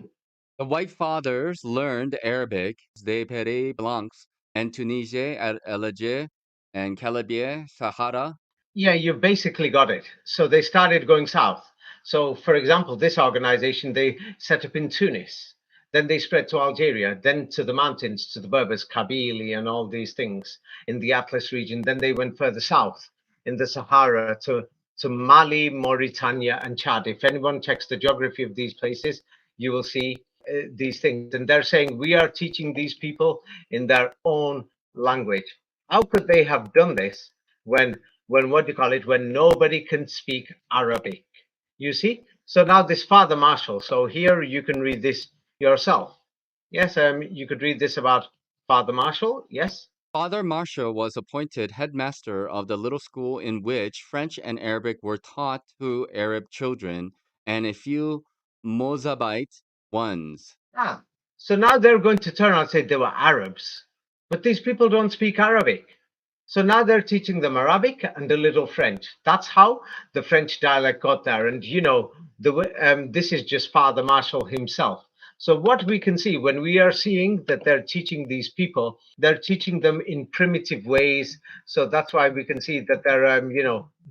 The White Fathers learned Arabic, de Pere Blancs, and Tunisia at Alger and Calabria, Sahara. Yeah, you basically got it. So they started going south. So, for example, this organization, they set up in Tunis. Then they spread to Algeria, then to the mountains, to the Berbers, Kabylie, and all these things in the Atlas region. Then they went further south in the Sahara to Mali, Mauritania, and Chad. If anyone checks the geography of these places, you will see these things. And they're saying, we are teaching these people in their own language. How could they have done this when what do you call it, when nobody can speak Arabic? You see? So now this Father Marshall. So here you can read this yourself. Yes, you could read this about Father Marshall. Yes. Father Marshall was appointed headmaster of the little school in which French and Arabic were taught to Arab children and a few Mozabite ones. Ah, so now they're going to turn and say they were Arabs, but these people don't speak Arabic. So now they're teaching them Arabic and a little French. That's how the French dialect got there. And this is just Father Marshall himself. So what we can see when we are seeing that they're teaching these people, they're teaching them in primitive ways. So that's why we can see that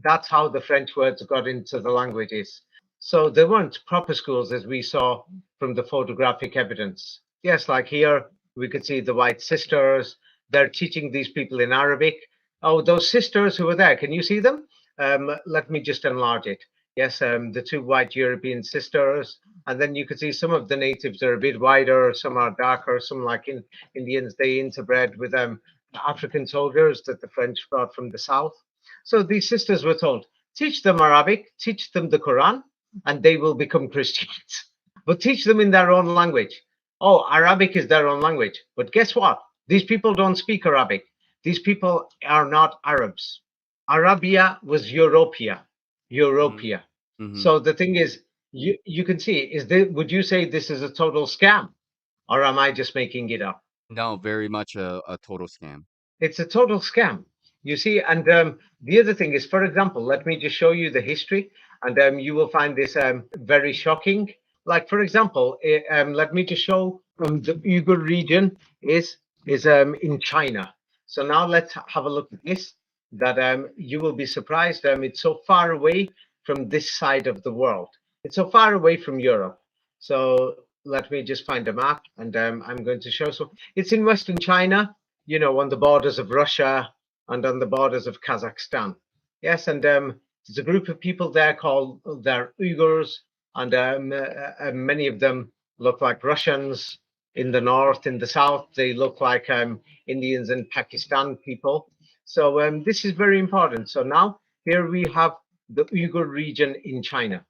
that's how the French words got into the languages. So they weren't proper schools as we saw from the photographic evidence. Yes, like here we could see the White Sisters. They're teaching these people in Arabic. Oh, those sisters who were there, can you see them? Let me just enlarge it. Yes, the two white European sisters. And then you can see some of the natives are a bit wider, some are darker, some like in Indians, they interbred with African soldiers that the French brought from the south. So these sisters were told, teach them Arabic, teach them the Quran, and they will become Christians. But teach them in their own language. Oh, Arabic is their own language. But guess what? These people don't speak Arabic. These people are not Arabs. Arabia was Europea. Mhm, Europea. mhm. So the thing is, you can see, would you say this is a total scam? Or am I just making it up? No, very much a total scam. It's a total scam. You see, and the other thing is, for example, let me just show you the history, and you will find this very shocking. Like, for example, let me just show the Uyghur region is in China. So now let's have a look at this. That you will be surprised. It's so far away from this side of the world. It's so far away from Europe. So let me just find a map, and I'm going to show. So it's in Western China, on the borders of Russia and on the borders of Kazakhstan. Yes, and there's a group of people there called they're Uyghurs, and many of them look like Russians in the north. In the south, they look like Indians and Pakistan people. So this is very important. So now here we have the Uyghur region in China.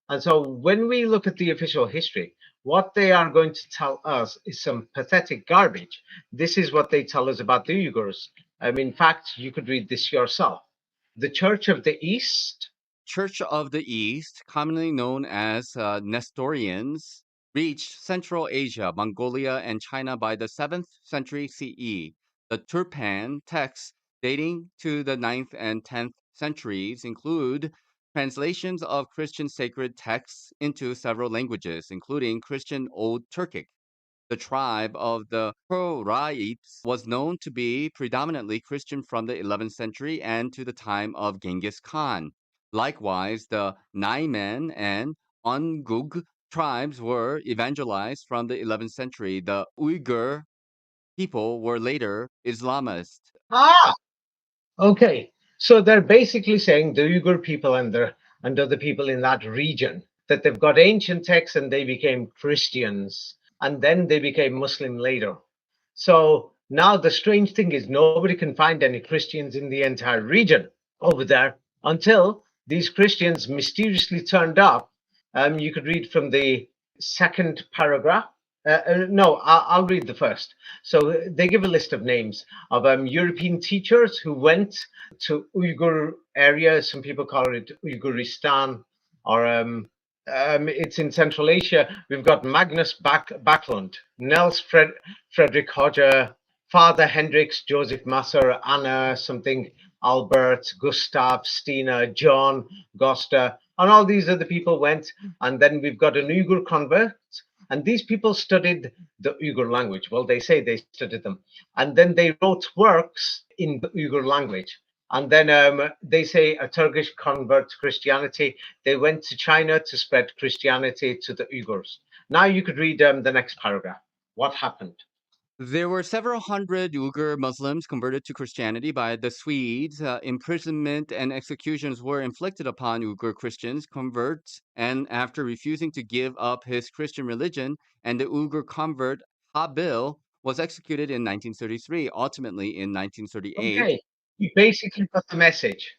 And so when we look at the official history, what they are going to tell us is some pathetic garbage. This is what they tell us about the Uyghurs. In fact, you could read this yourself. The Church of the East. Church of the East, commonly known as Nestorians, reached Central Asia, Mongolia, and China by the 7th century CE. The Turpan texts dating to the 9th and 10th centuries include translations of Christian sacred texts into several languages, including Christian Old Turkic. The tribe of the Hurrites was known to be predominantly Christian from the 11th century and to the time of Genghis Khan. Likewise, the Naiman and Ungug tribes were evangelized from the 11th century. The Uyghur people were later Islamist. Ah, okay. So they're basically saying the Uyghur people and other people in that region that they've got ancient texts and they became Christians and then they became Muslim later. So now the strange thing is nobody can find any Christians in the entire region over there until these Christians mysteriously turned up. You could read from the second paragraph. No, I'll read the first. So they give a list of names of European teachers who went to Uyghur area. Some people call it Uyghuristan or It's in Central Asia. We've got Magnus Backlund, Frederick Hodger, Father Hendricks, Joseph Masser, Anna something, Albert, Gustav, Stina, John, Gosta, and all these other people went. And then we've got an Uyghur convert, and these people studied the Uyghur language. Well, they say they studied them, and then they wrote works in the Uyghur language. And then they say a Turkish convert to Christianity. They went to China to spread Christianity to the Uyghurs. Now you could read the next paragraph. What happened? There were several hundred Uyghur Muslims converted to Christianity by the Swedes. Imprisonment and executions were inflicted upon Uyghur Christians converts, and after refusing to give up his Christian religion, and the Uyghur convert Habil was executed in 1933. Ultimately, in 1938, Okay, you basically got the message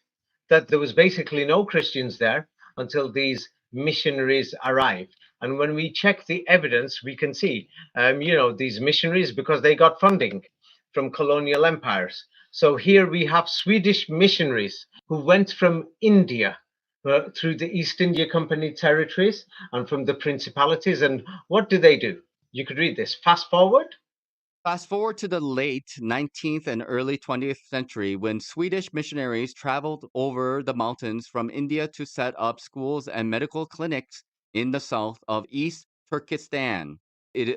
that there was basically no Christians there until these missionaries arrived. And when we check the evidence, we can see, these missionaries because they got funding from colonial empires. So here we have Swedish missionaries who went from India through the East India Company territories and from the principalities. And what do? You could read this. Fast forward. fast forward to the late 19th and early 20th century when Swedish missionaries traveled over the mountains from India to set up schools and medical clinics in the south of East Turkestan,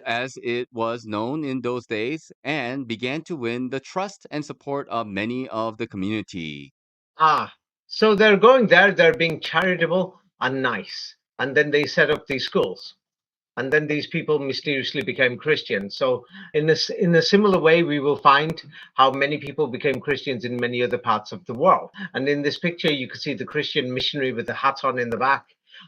as it was known in those days, and began to win the trust and support of many of the community. Ah, so they're going there, they're being charitable and nice. And then they set up these schools. And then these people mysteriously became Christians. So, in a similar way, we will find how many people became Christians in many other parts of the world. And in this picture, you can see the Christian missionary with the hat on in the back,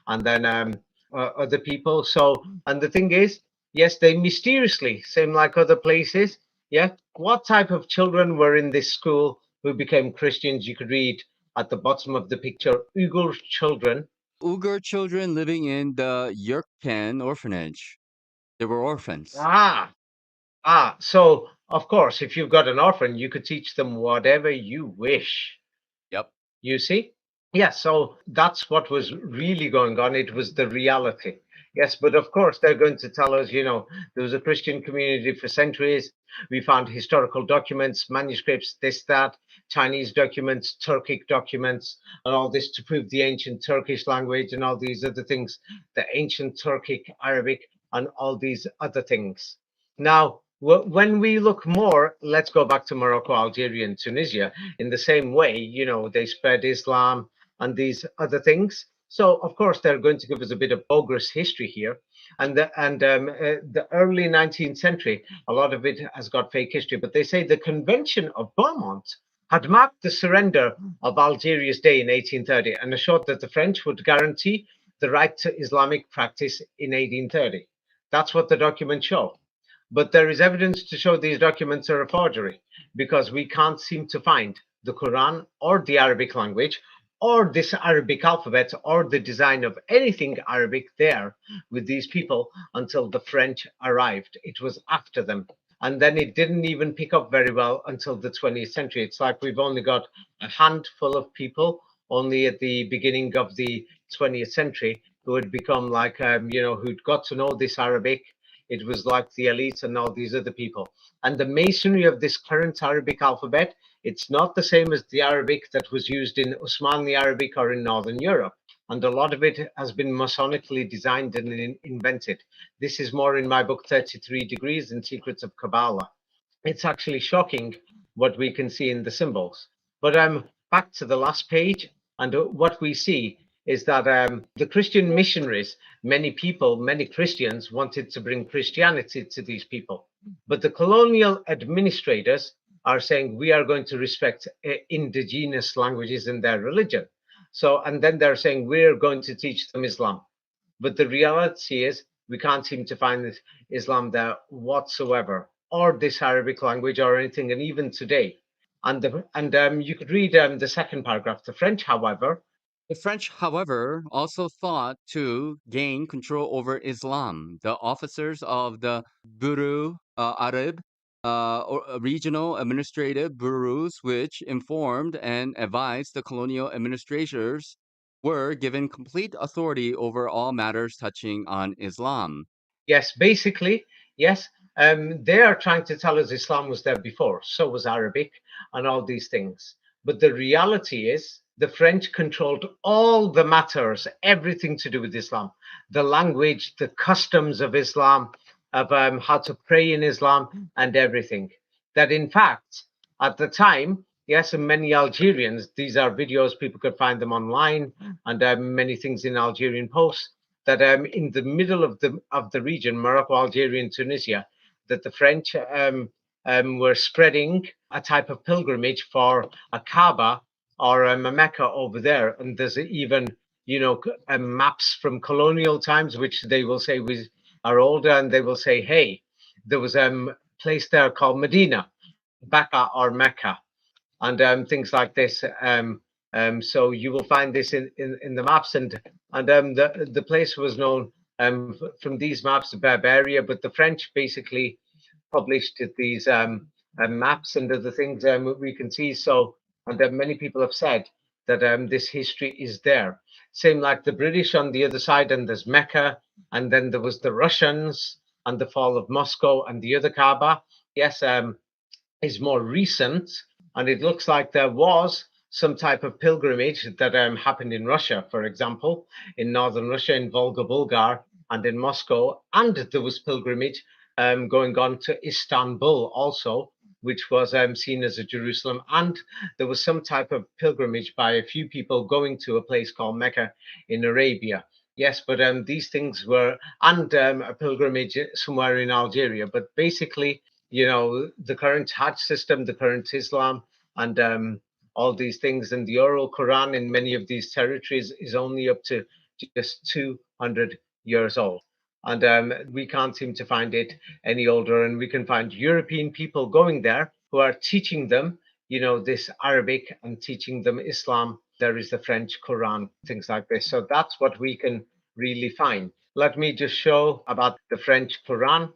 and then other people. So, and the thing is, yes, they mysteriously, same like other places. Yeah, what type of children were in this school who became Christians? You could read at the bottom of the picture, Uyghur children. Uyghur children living in the Yurken orphanage. They were orphans. Ah, so of course, if you've got an orphan, you could teach them whatever you wish. Yep. You see? Yes, so that's what was really going on. It was the reality. Yes, but of course, they're going to tell us, there was a Christian community for centuries. We found historical documents, manuscripts, this, that, Chinese documents, Turkic documents, and all this to prove the ancient Turkish language and all these other things, the ancient Turkic, Arabic, and all these other things. Now, when we look more, let's go back to Morocco, Algeria, and Tunisia. In the same way, they spread Islam and these other things. So, of course, they're going to give us a bit of bogus history here. The early 19th century, a lot of it has got fake history, but they say the Convention of Beaumont had marked the surrender of Algeria's day in 1830 and assured that the French would guarantee the right to Islamic practice in 1830. That's what the documents show. But there is evidence to show these documents are a forgery because we can't seem to find the Quran or the Arabic language or this Arabic alphabet or the design of anything Arabic there with these people until the French arrived. It was after them. And then it didn't even pick up very well until the 20th century. It's like we've only got a handful of people only at the beginning of the 20th century who had become like, who'd got to know this Arabic. It was like the elites and all these other people. And the masonry of this current Arabic alphabet, it's not the same as the Arabic that was used in Osmanli Arabic or in Northern Europe. And a lot of it has been masonically designed and invented. This is more in my book, 33 Degrees and Secrets of Kabbalah. It's actually shocking what we can see in the symbols. But back to the last page, and what we see is that the Christian missionaries, many people, many Christians wanted to bring Christianity to these people. But the colonial administrators are saying we are going to respect indigenous languages in their religion. So, and then they're saying we're going to teach them Islam. But the reality is, we can't seem to find this Islam there whatsoever, or this Arabic language, or anything. And even today, and you could read the second paragraph. The French, however, The French, however, also thought to gain control over Islam. The officers of the Bureau Arab, regional administrative bureaus, which informed and advised the colonial administrators were given complete authority over all matters touching on Islam. Yes, basically, yes. They are trying to tell us Islam was there before, so was Arabic and all these things. But the reality is, the French controlled all the matters, everything to do with Islam, the language, the customs of Islam, of how to pray in Islam, and everything. That in fact, at the time, yes, and many Algerians, these are videos, people could find them online, and many things in Algerian Post that in the middle of the region, Morocco, Algeria, and Tunisia, that the French were spreading a type of pilgrimage for a Kaaba or a Mecca over there, and there's even maps from colonial times which they will say are older, and they will say, hey, there was a place there called Medina, Becca or Mecca, and things like this. So you will find this in the maps, and the place was known from these maps, Barbaria, but the French basically published these maps and other things we can see. So, and many people have said that this history is there. Same like the British on the other side, and there's Mecca, and then there was the Russians and the fall of Moscow and the other Kaaba. Yes, is more recent, and it looks like there was some type of pilgrimage that happened in Russia, for example, in northern Russia, in Volga Bulgar, and in Moscow, and there was pilgrimage going on to Istanbul also, which was seen as a Jerusalem, and there was some type of pilgrimage by a few people going to a place called Mecca in Arabia. Yes, but these things were, and a pilgrimage somewhere in Algeria, but basically the current Hajj system, the current Islam, and all these things, and the oral Quran in many of these territories is only up to just 200 years old. And we can't seem to find it any older. And we can find European people going there who are teaching them, this Arabic, and teaching them Islam. There is the French Quran, things like this. So that's what we can really find. Let me just show about the French Quran.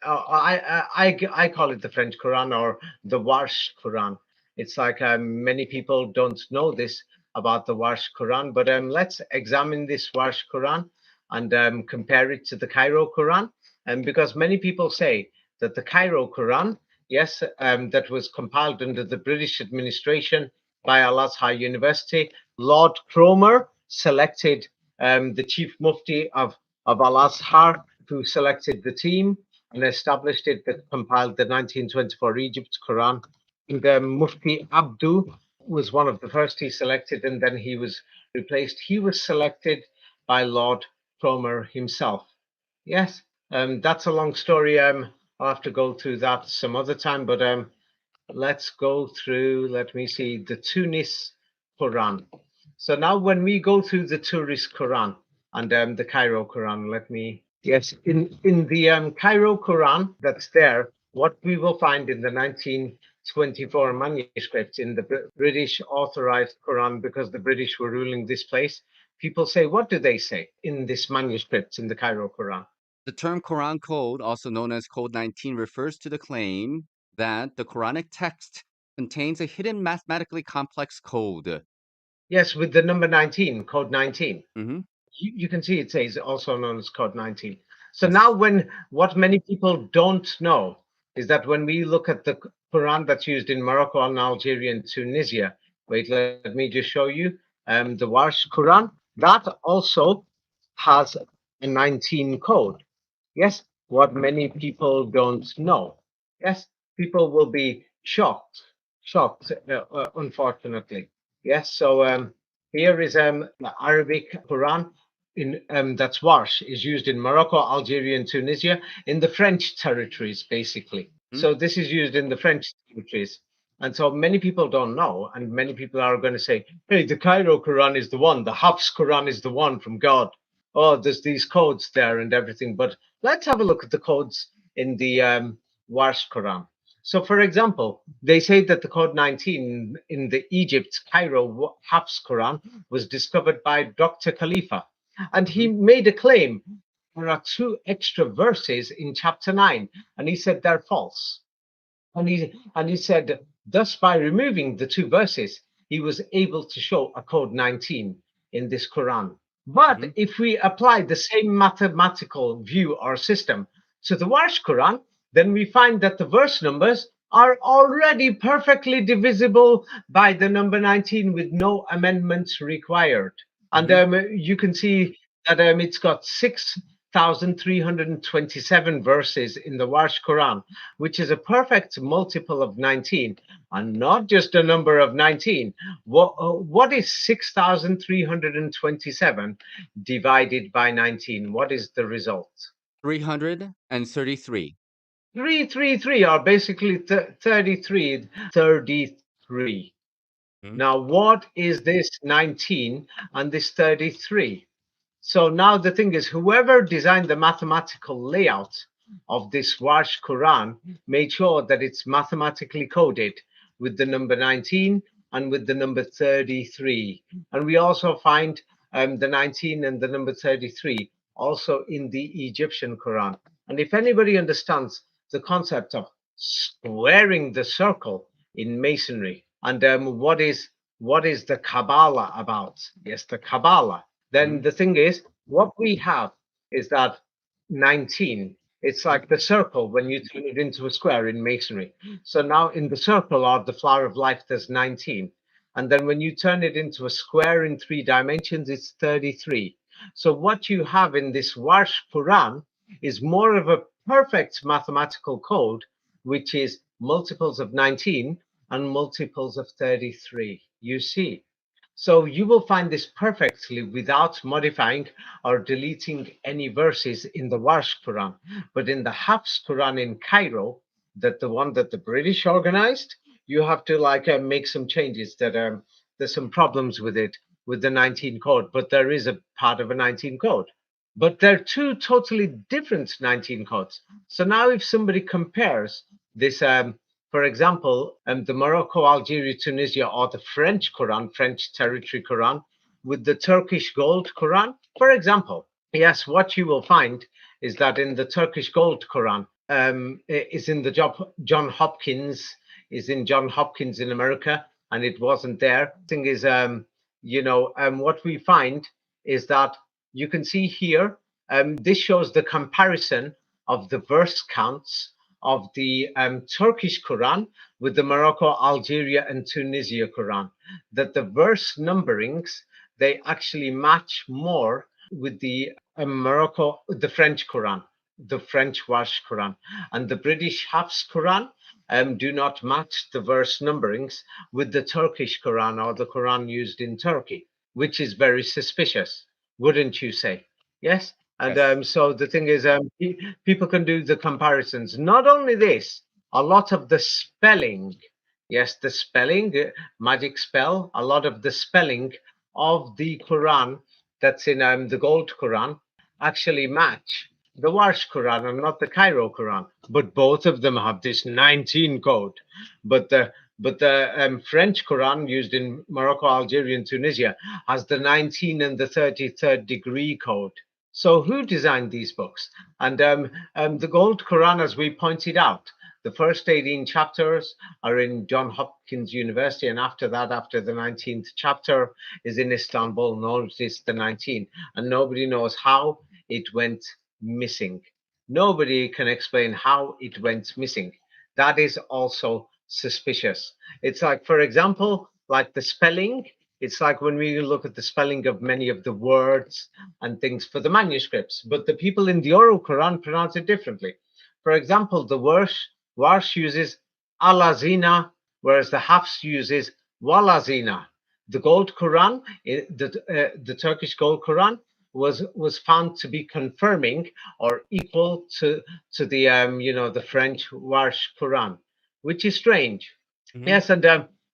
I call it the French Quran, or the Warsh Quran. It's like many people don't know this about the Warsh Quran, but let's examine this Warsh Quran and compare it to the Cairo Quran. And because many people say that the Cairo Quran, yes, that was compiled under the British administration by Al Azhar University, Lord Cromer selected the chief mufti of Al Azhar, who selected the team and established it, that compiled the 1924 Egypt Quran. And Mufti Abdu was one of the first he selected, and then he was replaced. He was selected by Lord Cromer himself. Yes, that's a long story. I'll have to go through that some other time, but let's go through, let me see, the Tunis Quran. So now when we go through the Tunis Quran and the Cairo Quran, yes, in the Cairo Quran that's there, what we will find in the 1924 manuscript, in the British authorized Quran, because the British were ruling this place, people say, what do they say in this manuscript in the Cairo Quran? The term Quran code, also known as Code 19, refers to the claim that the Quranic text contains a hidden mathematically complex code. Yes, with the number 19, code 19. Hmm. You can see it says also known as code 19. So Yes. now what many people don't know is that when we look at the Quran that's used in Morocco and Algeria and Tunisia, wait, let me just show you, the Warsh Quran, that also has a 19 code. Yes, what many people don't know. Yes, people will be shocked, unfortunately. Yes, so here is the Arabic Quran in that's Warsh, is used in Morocco, Algeria, and Tunisia, in the French territories, basically. Mhm. So this is used in the French territories. And so many people don't know, and many people are going to say, hey, the Cairo Quran is the one, the Hafs Quran is the one from God. Oh, there's these codes there and everything. But let's have a look at the codes in the Warsh Quran. So, for example, they say that the code 19 in the Egypt Cairo Hafs Quran was discovered by Dr. Khalifa. And he Mhm. made a claim. There are two extra verses in chapter 9, and he said they're false. And he said, thus by removing the two verses, he was able to show a code 19. in this Quran. But Mhm. if we apply the same mathematical view or system to the Warsh Quran, then we find that the verse numbers are already perfectly divisible by the number 19 with no amendments required. And Mhm. you can see that it's got 6,327 verses in the Warsh Quran, which is a perfect multiple of 19, and not just a number of 19. What is 6,327 divided by 19? What is the result? 333. 333 are basically 33. 33. Mhm. Now, what is this 19 and this 33? So now the thing is, whoever designed the mathematical layout of this Warsh Quran made sure that it's mathematically coded with the number 19 and with the number 33. And we also find the 19 and the number 33 also in the Egyptian Quran. And if anybody understands the concept of squaring the circle in masonry, and what is the Kabbalah about? Yes, the Kabbalah. Then Mhm. the thing is, what we have is that 19, it's like the circle when you turn it into a square in masonry. So now in the circle of the flower of life, there's 19. And then when you turn it into a square in 3 dimensions, it's 33. So what you have in this Warsh Quran is more of a perfect mathematical code, which is multiples of 19 and multiples of 33. You see. So you will find this perfectly without modifying or deleting any verses in the Warsh Quran. But in the Hafs Quran in Cairo, that the one that the British organized, you have to make some changes that there's some problems with it with the 19 code, but there is a part of a 19 code. But they're two totally different 19 codes. So now if somebody compares this for example, the Morocco, Algeria, Tunisia, or the French Quran, French territory Quran, with the Turkish Gold Quran. For example, yes, what you will find is that in the Turkish Gold Quran, is in the John Hopkins, is in John Hopkins in America, and it wasn't there. Thing is, what we find is that you can see here, this shows the comparison of the verse counts of the Turkish Quran with the Morocco, Algeria, and Tunisia Quran, that the verse numberings they actually match more with the Morocco, the French Quran, the French Warsh Quran, and the British Hafs Quran do not match the verse numberings with the Turkish Quran or the Quran used in Turkey, which is very suspicious, wouldn't you say? Yes. And Yes. so the thing is, people can do the comparisons. Not only this, a lot of the spelling, yes, the spelling, magic spell, a lot of the spelling of the Quran that's in the Gold Quran actually match the Warsh Quran and not the Cairo Quran. But both of them have this 19 code. But the French Quran used in Morocco, Algeria, and Tunisia has the 19 and the 33rd degree code. So who designed these books? And the Gold Quran, as we pointed out, the first 18 chapters are in John Hopkins University, and after that, after the 19th chapter, is in Istanbul. Notice the 19, and nobody knows how it went missing. Nobody can explain how it went missing. That is also suspicious. It's like, for example, like the spelling. It's like when we look at the spelling of many of the words and things for the manuscripts, but the people in the oral Quran pronounce it differently. For example, the Warsh uses alazina, whereas the Hafs uses walazina. The Gold Quran, the Turkish Gold Quran, was found to be confirming or equal to the the French Warsh Quran, which is strange. Mhm. Yes, and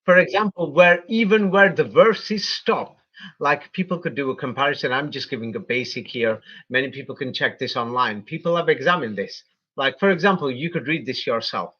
for example, where the verses stop, like people could do a comparison. I'm just giving a basic here. Many people can check this online. People have examined this. Like, for example, you could read this yourself.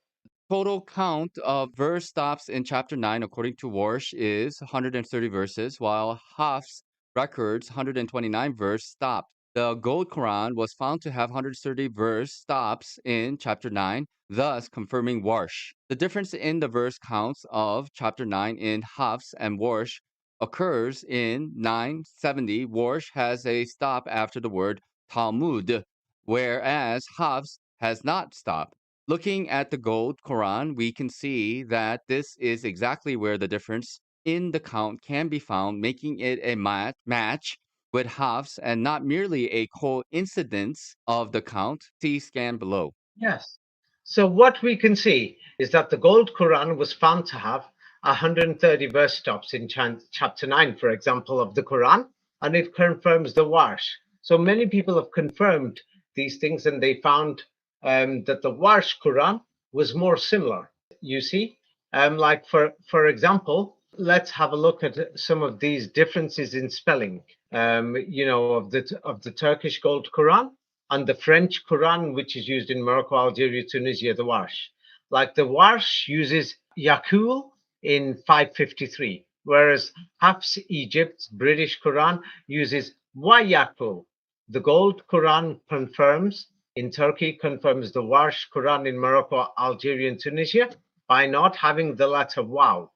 Total count of verse stops in chapter 9, according to Warsh, is 130 verses, while Hafs records 129 verse stops. The Gold Quran was found to have 130 verse stops in chapter 9, thus confirming Warsh. The difference in the verse counts of chapter 9 in Hafs and Warsh occurs in 970. Warsh has a stop after the word Talmud, whereas Hafs has not stopped. Looking at the gold Quran, we can see that this is exactly where the difference in the count can be found, making it a match with Hafs and not merely a coincidence of the count. See scan below. Yes. So what we can see is that the gold Quran was found to have 130 verse stops in chapter 9, for example, of the Quran, and it confirms the Warsh. So many people have confirmed these things, and they found that the Warsh Quran was more similar. You see, like for example, let's have a look at some of these differences in spelling. Of the Turkish Gold Quran and the French Quran, which is used in Morocco, Algeria, Tunisia, the Warsh. Like the Warsh uses Yakul in 553, whereas Hafs Egypt's British Quran uses Wayakul. The Gold Quran confirms in Turkey, confirms the Warsh Quran in Morocco, Algeria, and Tunisia by not having the letter Waw.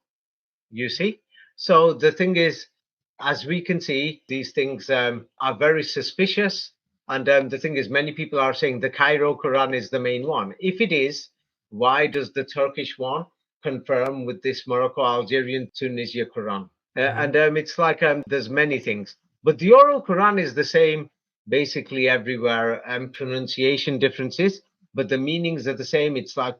You see? So the thing is, as we can see, these things are very suspicious. And the thing is, many people are saying the Cairo Quran is the main one. If it is, why does the Turkish one confirm with this Morocco, Algerian, Tunisia Quran? And it's like there's many things. But the oral Quran is the same basically everywhere. Pronunciation differences, but the meanings are the same. It's like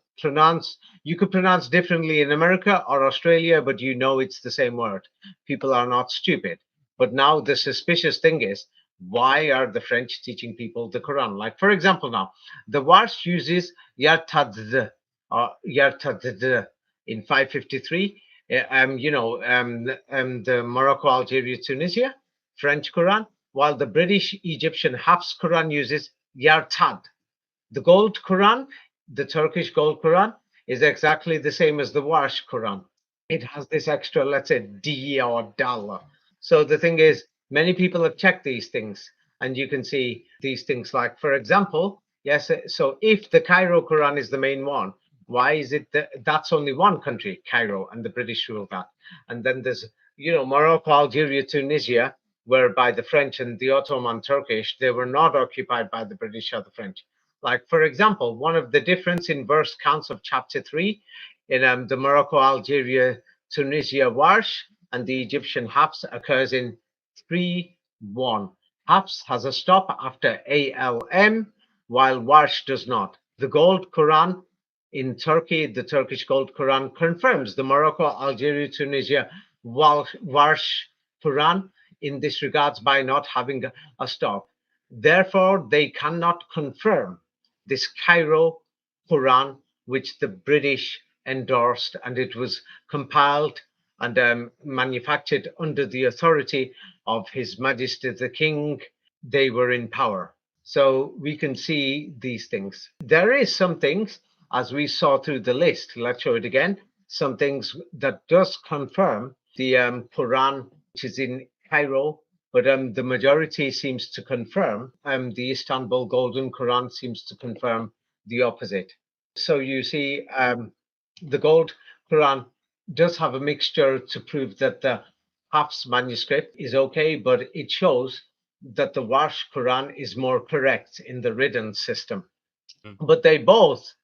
you could pronounce differently in America or Australia, but you know it's the same word. People are not stupid. But now the suspicious thing is, why are the French teaching people the Quran? Like, for example, now the Warsh uses yartad or yartad in 553. The Morocco, Algeria, Tunisia, French Quran, while the British Egyptian Hafs Quran uses yartad. The Gold Quran, the Turkish Gold Quran, is exactly the same as the Warsh Quran. It has this extra, let's say, D or Dal. So the thing is, many people have checked these things, and you can see these things like, for example, yes, so if the Cairo Quran is the main one, why is it that's only one country, Cairo, and the British rule that? And then there's, Morocco, Algeria, Tunisia, whereby the French and the Ottoman Turkish, they were not occupied by the British or the French. Like, for example, one of the difference in verse counts of chapter 3 in the Morocco, Algeria, Tunisia Warsh and the Egyptian Hafs occurs in 3-1. Hafs has a stop after ALM, while Warsh does not. The Gold Quran in Turkey, the Turkish Gold Quran, confirms the Morocco, Algeria, Tunisia Warsh Quran in this regards by not having a stop. Therefore, they cannot confirm this Cairo Quran, which the British endorsed, and it was compiled and manufactured under the authority of His Majesty the King. They were in power. So we can see these things. There is some things, as we saw through the list, let's show it again, some things that does confirm the Quran, which is in Cairo, but the majority seems to confirm, the Istanbul Golden Quran seems to confirm the opposite. So you see, the Gold Quran does have a mixture to prove that the Hafs manuscript is okay, but it shows that the Warsh Quran is more correct in the written system. But they both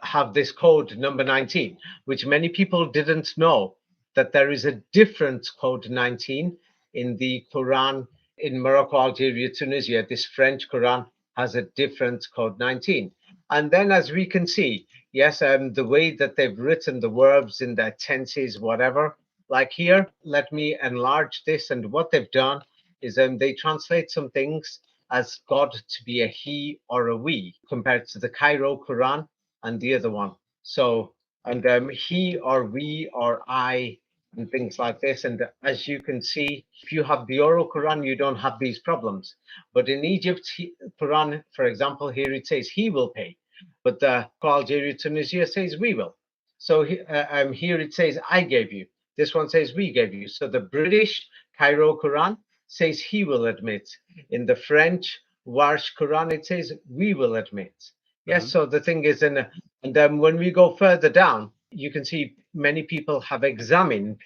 have this code number 19, which many people didn't know, that there is a different code 19 in the Quran in Morocco, Algeria, Tunisia. This French Quran has a different code 19. And then, as we can see, yes, the way that they've written the verbs in their tenses, whatever, like here, let me enlarge this. And what they've done is they translate some things as God to be a he or a we, compared to the Cairo Quran and the other one. So, and he or we or I and things like this. And as you can see, if you have the oral Quran, you don't have these problems. But in Egypt, Quran, for example, here it says he will pay, but the Algeria, Tunisia says we will. So here it says I gave you. This one says we gave you. So the British Cairo Quran says he will admit. In the French Warsh Quran, it says we will admit. Yes, so the thing is, and when we go further down, you can see many people have examined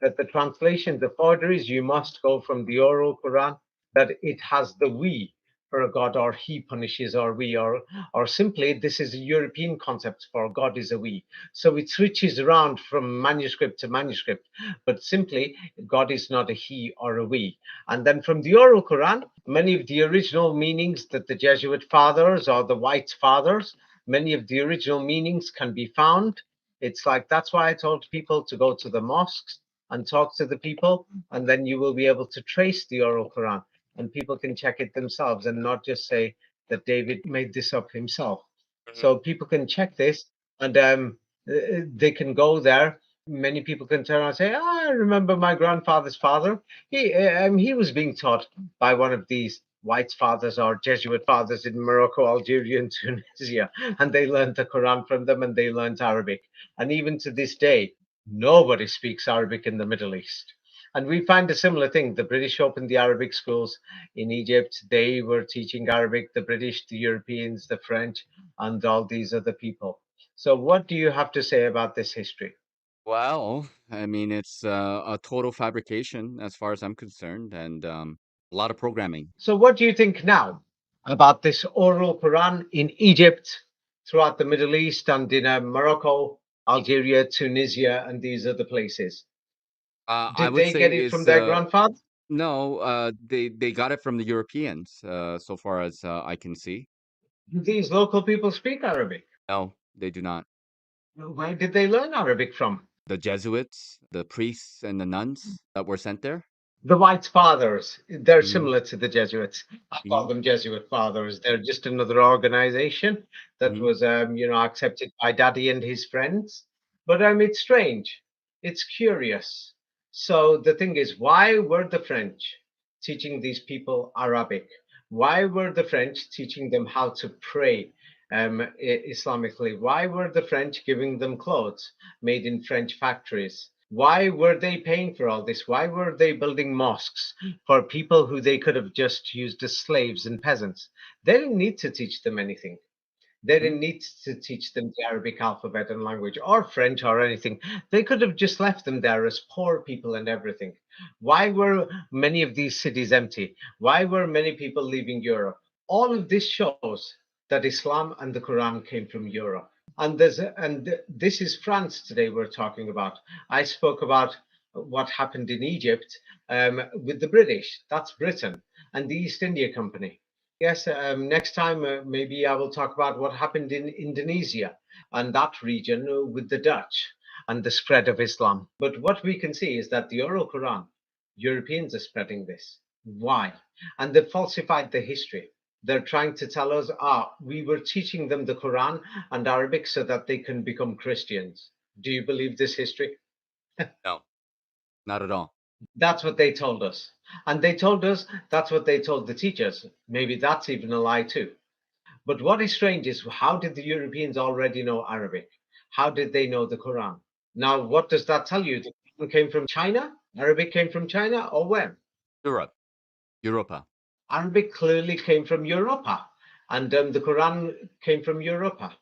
that the translation, the forgeries, you must go from the oral Quran, that it has the we for a God, or he punishes, or we, or simply this is a European concept for God is a we. So it switches around from manuscript to manuscript, but simply God is not a he or a we. And then from the oral Quran, many of the original meanings that the Jesuit fathers or the white fathers, many of the original meanings can be found. It's like that's why I told people to go to the mosques and talk to the people, and then you will be able to trace the oral Quran, and people can check it themselves and not just say that David made this up himself. Mhm. So people can check this, and they can go there. Many people can turn around and say, "Ah, I remember my grandfather's father. He was being taught by one of these white fathers or Jesuit fathers in Morocco, Algeria, and Tunisia, and they learned the Quran from them, and they learned Arabic. And even to this day, nobody speaks Arabic in the Middle East." And we find a similar thing. The British opened the Arabic schools in Egypt. They were teaching Arabic, the British, the Europeans, the French, and all these other people. So, what do you have to say about this history? Well, I mean, it's a total fabrication as far as I'm concerned, and a lot of programming. So, what do you think now about this oral Quran in Egypt, throughout the Middle East, and in Morocco, Algeria, Tunisia, and these other places? I Did would they say get it from is their grandfather? no, they got it from the Europeans, so far as I can see. Do these local people speak Arabic? No, they do not. Where did they learn Arabic from? The Jesuits, the priests and the nuns that were sent there. The White Fathers, they're Hmm. similar to the Jesuits. I call Hmm. them Jesuit Fathers. They're just another organization that Hmm. was, accepted by Daddy and his friends. But it's strange. It's curious. So the thing is, why were the French teaching these people Arabic? Why were the French teaching them how to pray Islamically? Why were the French giving them clothes made in French factories? Why were they paying for all this? Why were they building mosques for people who they could have just used as slaves and peasants? They didn't need to teach them anything. They Hmm. didn't need to teach them the Arabic alphabet and language or French or anything. They could have just left them there as poor people and everything. Why were many of these cities empty? Why were many people leaving Europe? All of this shows that Islam and the Quran came from Europe. And this is France today we're talking about. I spoke about what happened in Egypt with the British. That's Britain and the East India Company. Yes, next time maybe I will talk about what happened in Indonesia and that region with the Dutch and the spread of Islam. But what we can see is that the oral Quran, Europeans are spreading this. Why? And they've falsified the history. They're trying to tell us, we were teaching them the Quran and Arabic so that they can become Christians. Do you believe this history? No, not at all. That's what they told us. And they told us that's what they told the teachers. Maybe that's even a lie too. But what is strange is how did the Europeans already know Arabic? How did they know the Quran? Now, what does that tell you? The Quran came from China? Arabic came from China? Or where? Europe, Europa. Arabic clearly came from Europa. And the Quran came from Europa.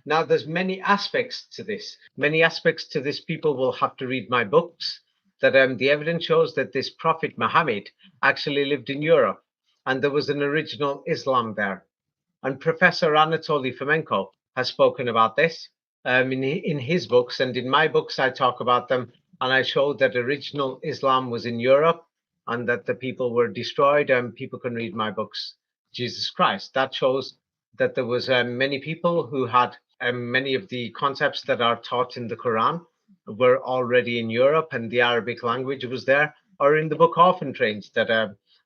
Now, there's many aspects to this. Many aspects to this. People will have to read my books. That the evidence shows that this Prophet Muhammad actually lived in Europe, and there was an original Islam there. And Professor Anatoly Fomenko has spoken about this in his books, and in my books, I talk about them, and I show that original Islam was in Europe, and that the people were destroyed. And people can read my books, Jesus Christ. That shows that there was many people who had many of the concepts that are taught in the Quran were already in Europe, and the Arabic language was there, or in the book Orphan Trains, that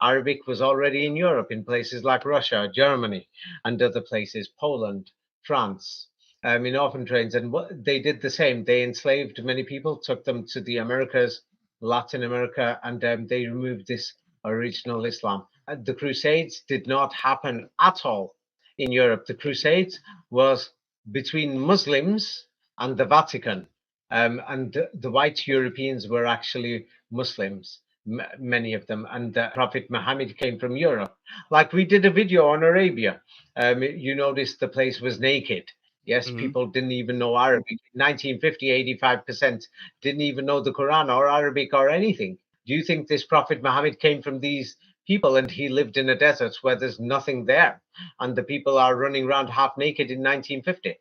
Arabic was already in Europe, in places like Russia, Germany, and other places, Poland, France, in orphan trains. And they did the same. They enslaved many people, took them to the Americas, Latin America, and they removed this original Islam. The Crusades did not happen at all in Europe. The Crusades was between Muslims and the Vatican. And the white Europeans were actually Muslims, many of them. And Prophet Muhammad came from Europe. Like we did a video on Arabia. You noticed the place was naked. Yes, Hmm. people didn't even know Arabic. In 1950, 85% didn't even know the Quran or Arabic or anything. Do you think this Prophet Muhammad came from these people and he lived in a desert where there's nothing there and the people are running around half naked in 1950?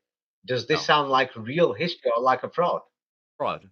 Does this No. sound like real history or like a fraud? Fraud.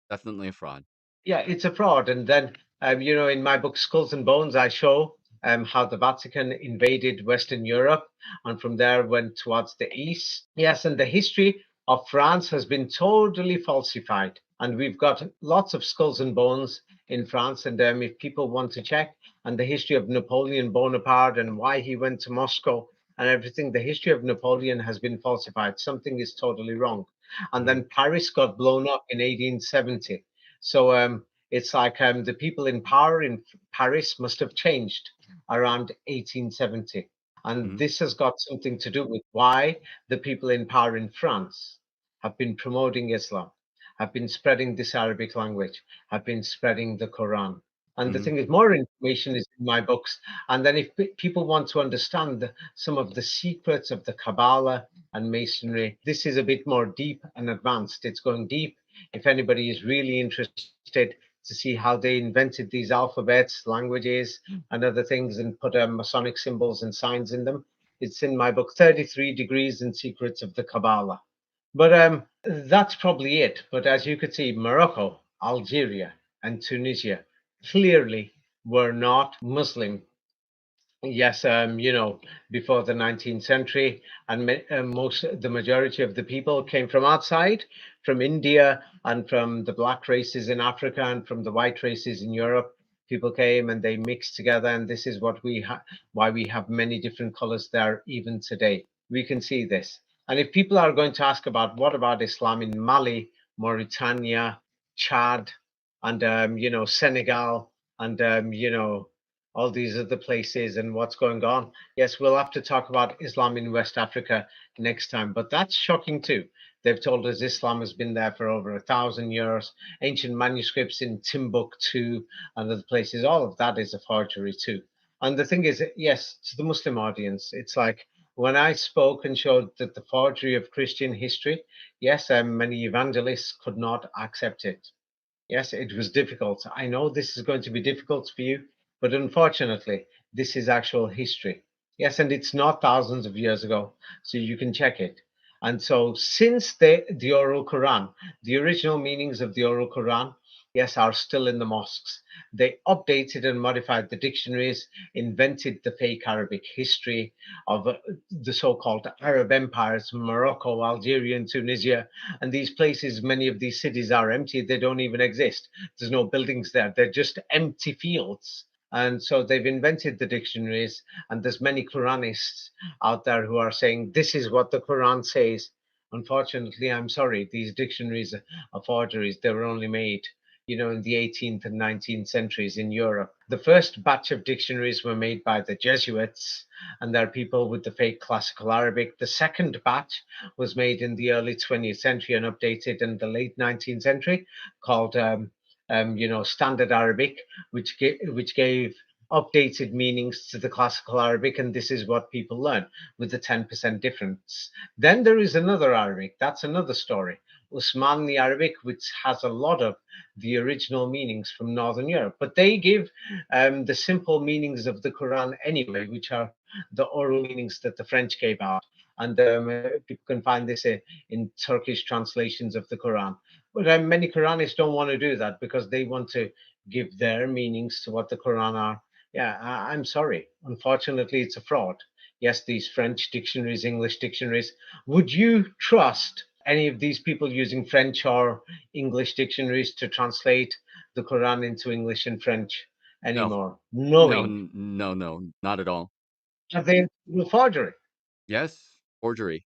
Definitely a fraud. Yeah, it's a fraud. And then, in my book Skulls and Bones, I show how the Vatican invaded Western Europe and from there went towards the east. Yes, and the history of France has been totally falsified. And we've got lots of skulls and bones in France. And if people want to check and the history of Napoleon Bonaparte and why he went to Moscow and everything, the history of Napoleon has been falsified. Something is totally wrong. And Hmm. then Paris got blown up in 1870. So it's like the people in power in Paris must have changed around 1870. And Hmm. this has got something to do with why the people in power in France have been promoting Islam, have been spreading this Arabic language, have been spreading the Quran. And the Hmm. thing is, more information is in my books. And then, if people want to understand some of the secrets of the Kabbalah and Masonry, this is a bit more deep and advanced. It's going deep. If anybody is really interested to see how they invented these alphabets, languages, and other things and put Masonic symbols and signs in them, it's in my book, 33 Degrees and Secrets of the Kabbalah. But that's probably it. But as you could see, Morocco, Algeria, and Tunisia clearly were not Muslim. Yes, before the 19th century, and the majority of the people came from outside, from India, and from the black races in Africa, and from the white races in Europe. People came and they mixed together, and this is why we have many different colors there even today. We can see this. And if people are going to ask about what about Islam in Mali, Mauritania, Chad, and Senegal, and all these other places and what's going on. Yes, we'll have to talk about Islam in West Africa next time, but that's shocking too. They've told us Islam has been there for over 1,000 years. Ancient manuscripts in Timbuktu and other places, all of that is a forgery too. And the thing is, yes, to the Muslim audience, it's like when I spoke and showed that the forgery of Christian history, yes, many evangelists could not accept it. Yes, it was difficult. I know this is going to be difficult for you, but unfortunately, this is actual history. Yes, and it's not thousands of years ago, so you can check it. And so, since the oral Quran, the original meanings of the oral Quran, yes, are still in the mosques. They updated and modified the dictionaries, invented the fake Arabic history of the so called Arab empires, Morocco, Algeria, and Tunisia, and these places, many of these cities are empty. They don't even exist. There's no buildings there. They're just empty fields. And so they've invented the dictionaries, and there's many Quranists out there who are saying this is what the Quran says. Unfortunately, I'm sorry, these dictionaries are forgeries. They were only made, in the 18th and 19th centuries in Europe. The first batch of dictionaries were made by the Jesuits, and they're people with the fake classical Arabic. The second batch was made in the early 20th century and updated in the late 19th century, called Standard Arabic, which gave updated meanings to the classical Arabic, and this is what people learn with the 10% difference. Then there is another Arabic. That's another story. Usmani Arabic, which has a lot of the original meanings from Northern Europe, but they give the simple meanings of the Quran anyway, which are the oral meanings that the French gave out. And people can find this in Turkish translations of the Quran. But many Quranists don't want to do that because they want to give their meanings to what the Quran are. Yeah, I'm sorry. Unfortunately, it's a fraud. Yes, these French dictionaries, English dictionaries. Would you trust any of these people using French or English dictionaries to translate the Quran into English and French No. anymore, No. knowing No. No. Not at all. that they were forgery? Yes. Forgery.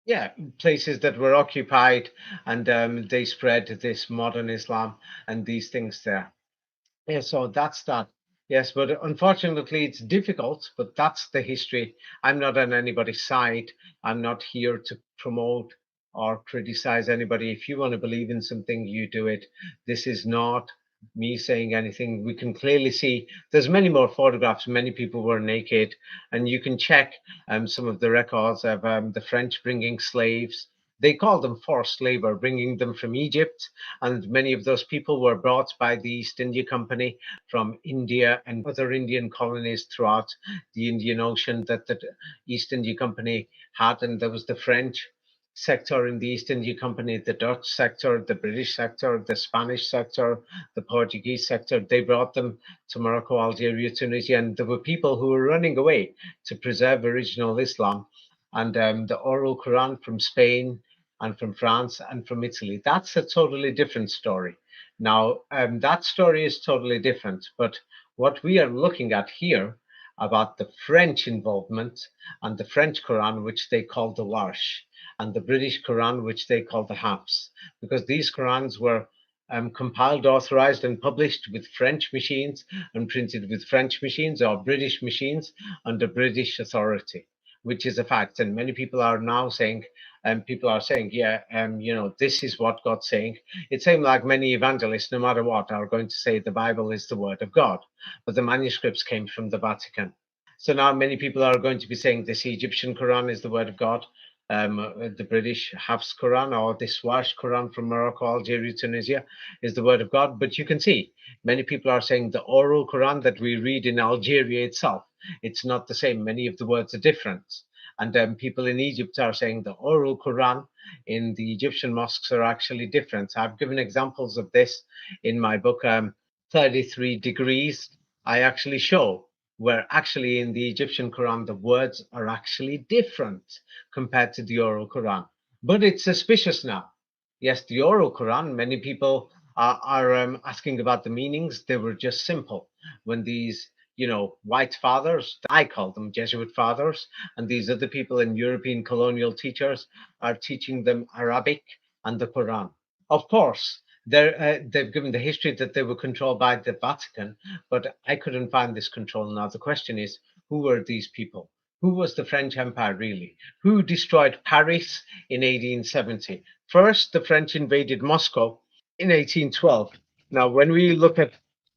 Yeah, places that were occupied, and they spread this modern Islam and these things there. Yeah, so that's that. Yes, but unfortunately, it's difficult, but that's the history. I'm not on anybody's side. I'm not here to promote or criticize anybody. If you want to believe in something, you do it. This is not me saying anything. We can clearly see there's many more photographs. Many people were naked, and you can check some of the records of the French bringing slaves. They called them forced labor, bringing them from Egypt, and many of those people were brought by the East India Company from India and other Indian colonies throughout the Indian Ocean that the East India Company had, and there was the French sector in the East India Company, the Dutch sector, the British sector, the Spanish sector, the Portuguese sector. They brought them to Morocco, Algeria, Tunisia, and there were people who were running away to preserve original Islam and the oral Quran from Spain and from France and from Italy. That's a totally different story. Now, that story is totally different, but what we are looking at here about the French involvement and the French Quran, which they call the Warsh, and the British Quran, which they call the Hafs, because these Qurans were compiled, authorized, and published with French machines and printed with French machines or British machines under British authority, which is a fact. And many people are now saying, yeah, this is what God's saying. It seems like many evangelists, no matter what, are going to say the Bible is the word of God, but the manuscripts came from the Vatican. So now many people are going to be saying this Egyptian Quran is the word of God, the British Hafs Quran or the Swash Quran from Morocco, Algeria, Tunisia is the word of God. But you can see many people are saying the oral Quran that we read in Algeria itself, it's not the same. Many of the words are different. And people in Egypt are saying the oral Quran in the Egyptian mosques are actually different. I've given examples of this in my book, 33 Degrees. I actually show where actually in the Egyptian Quran, the words are actually different compared to the oral Quran. But it's suspicious now. Yes, the oral Quran, many people are asking about the meanings. They were just simple. When these, white fathers, I call them Jesuit fathers, and these other people in European colonial teachers are teaching them Arabic and the Quran. Of course, they've given the history that they were controlled by the Vatican, but I couldn't find this control. Now, the question is, who were these people? Who was the French Empire really? Who destroyed Paris in 1870? First, the French invaded Moscow in 1812. Now, when we look at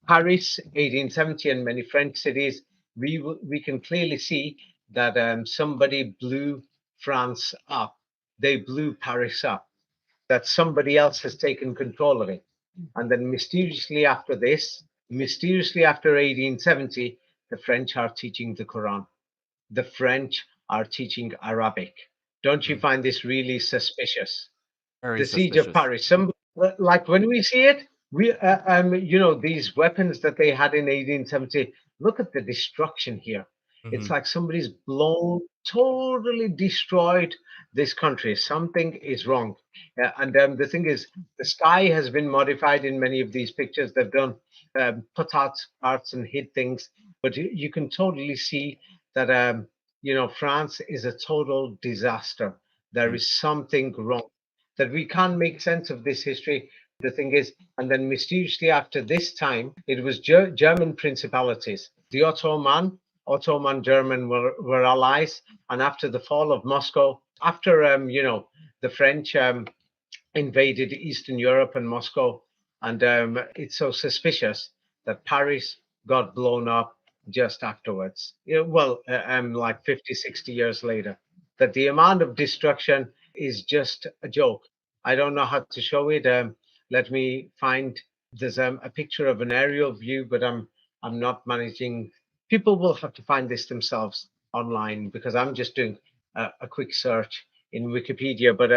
Paris, 1870, and many French cities, we can clearly see that somebody blew France up. They blew Paris up, that somebody else has taken control of it. And then mysteriously after 1870, the French are teaching the Quran. The French are teaching Arabic. Don't you Mm. find this really suspicious? Very The siege of suspicious. Paris. Like when we see it, these weapons that they had in 1870. Look at the destruction here. It's Hmm. like somebody's totally destroyed this country. Something is wrong. And the thing is, the sky has been modified in many of these pictures. They've done put out parts and hid things, but you can totally see that France is a total disaster. There Mm. is something wrong, that we can't make sense of this history. The thing is, and then mysteriously after this time, it was German principalities. The Ottoman German were allies, and after the fall of Moscow, after the French invaded Eastern Europe and Moscow, and it's so suspicious that Paris got blown up just afterwards. Like 50, 60 years later. That the amount of destruction is just a joke. I don't know how to show it. Let me find. There's a picture of an aerial view, but I'm not managing. People will have to find this themselves online because I'm just doing a quick search in Wikipedia. But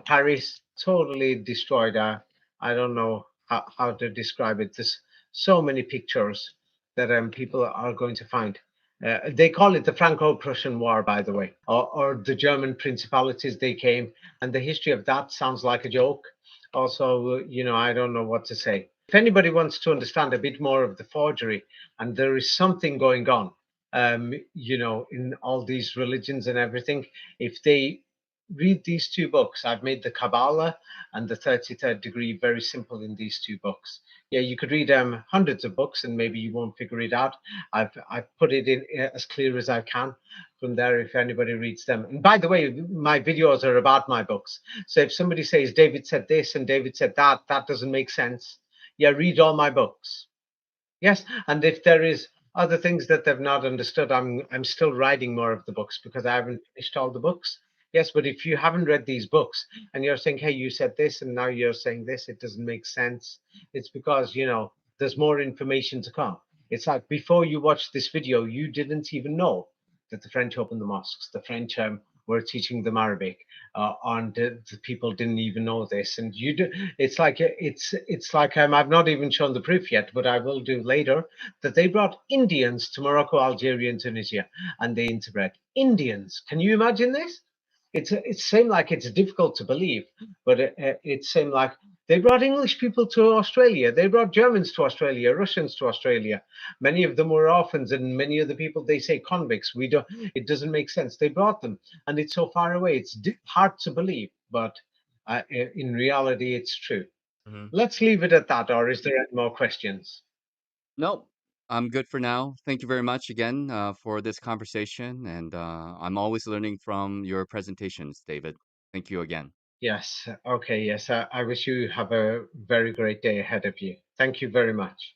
Paris totally destroyed. I don't know how to describe it. There's so many pictures that people are going to find. They call it the Franco-Prussian War, by the way, or the German principalities. They came, and the history of that sounds like a joke. Also, I don't know what to say. If anybody wants to understand a bit more of the forgery, and there is something going on, in all these religions and everything, if they read these two books. I've made the Kabbalah and the 33rd degree very simple in these two books. Yeah, you could read hundreds of books and maybe you won't figure it out. I've put it in as clear as I can from there if anybody reads them. And by the way, my videos are about my books. So if somebody says David said this and David said that, that doesn't make sense. Yeah, read all my books. Yes, and if there is other things that they've not understood, I'm still writing more of the books because I haven't finished all the books. Yes, but if you haven't read these books and you're saying, "Hey, you said this and now you're saying this," it doesn't make sense. It's because, there's more information to come. It's like before you watched this video, you didn't even know that the French opened the mosques. The French were teaching them Arabic, and the people didn't even know this. And you do, it's like I've not even shown the proof yet, but I will do later, that they brought Indians to Morocco, Algeria, and Tunisia, and they interbred Indians. Can you imagine this? It seemed like it's difficult to believe, but it seemed like they brought English people to Australia. They brought Germans to Australia, Russians to Australia. Many of them were orphans, and many of the people they say convicts. We don't. It doesn't make sense. They brought them, and it's so far away. It's hard to believe, but in reality, it's true. Mhm. Let's leave it at that. Or is there any more questions? Nope. I'm good for now. Thank you very much again for this conversation. And I'm always learning from your presentations, David. Thank you again. Yes. Okay. Yes. I wish you have a very great day ahead of you. Thank you very much.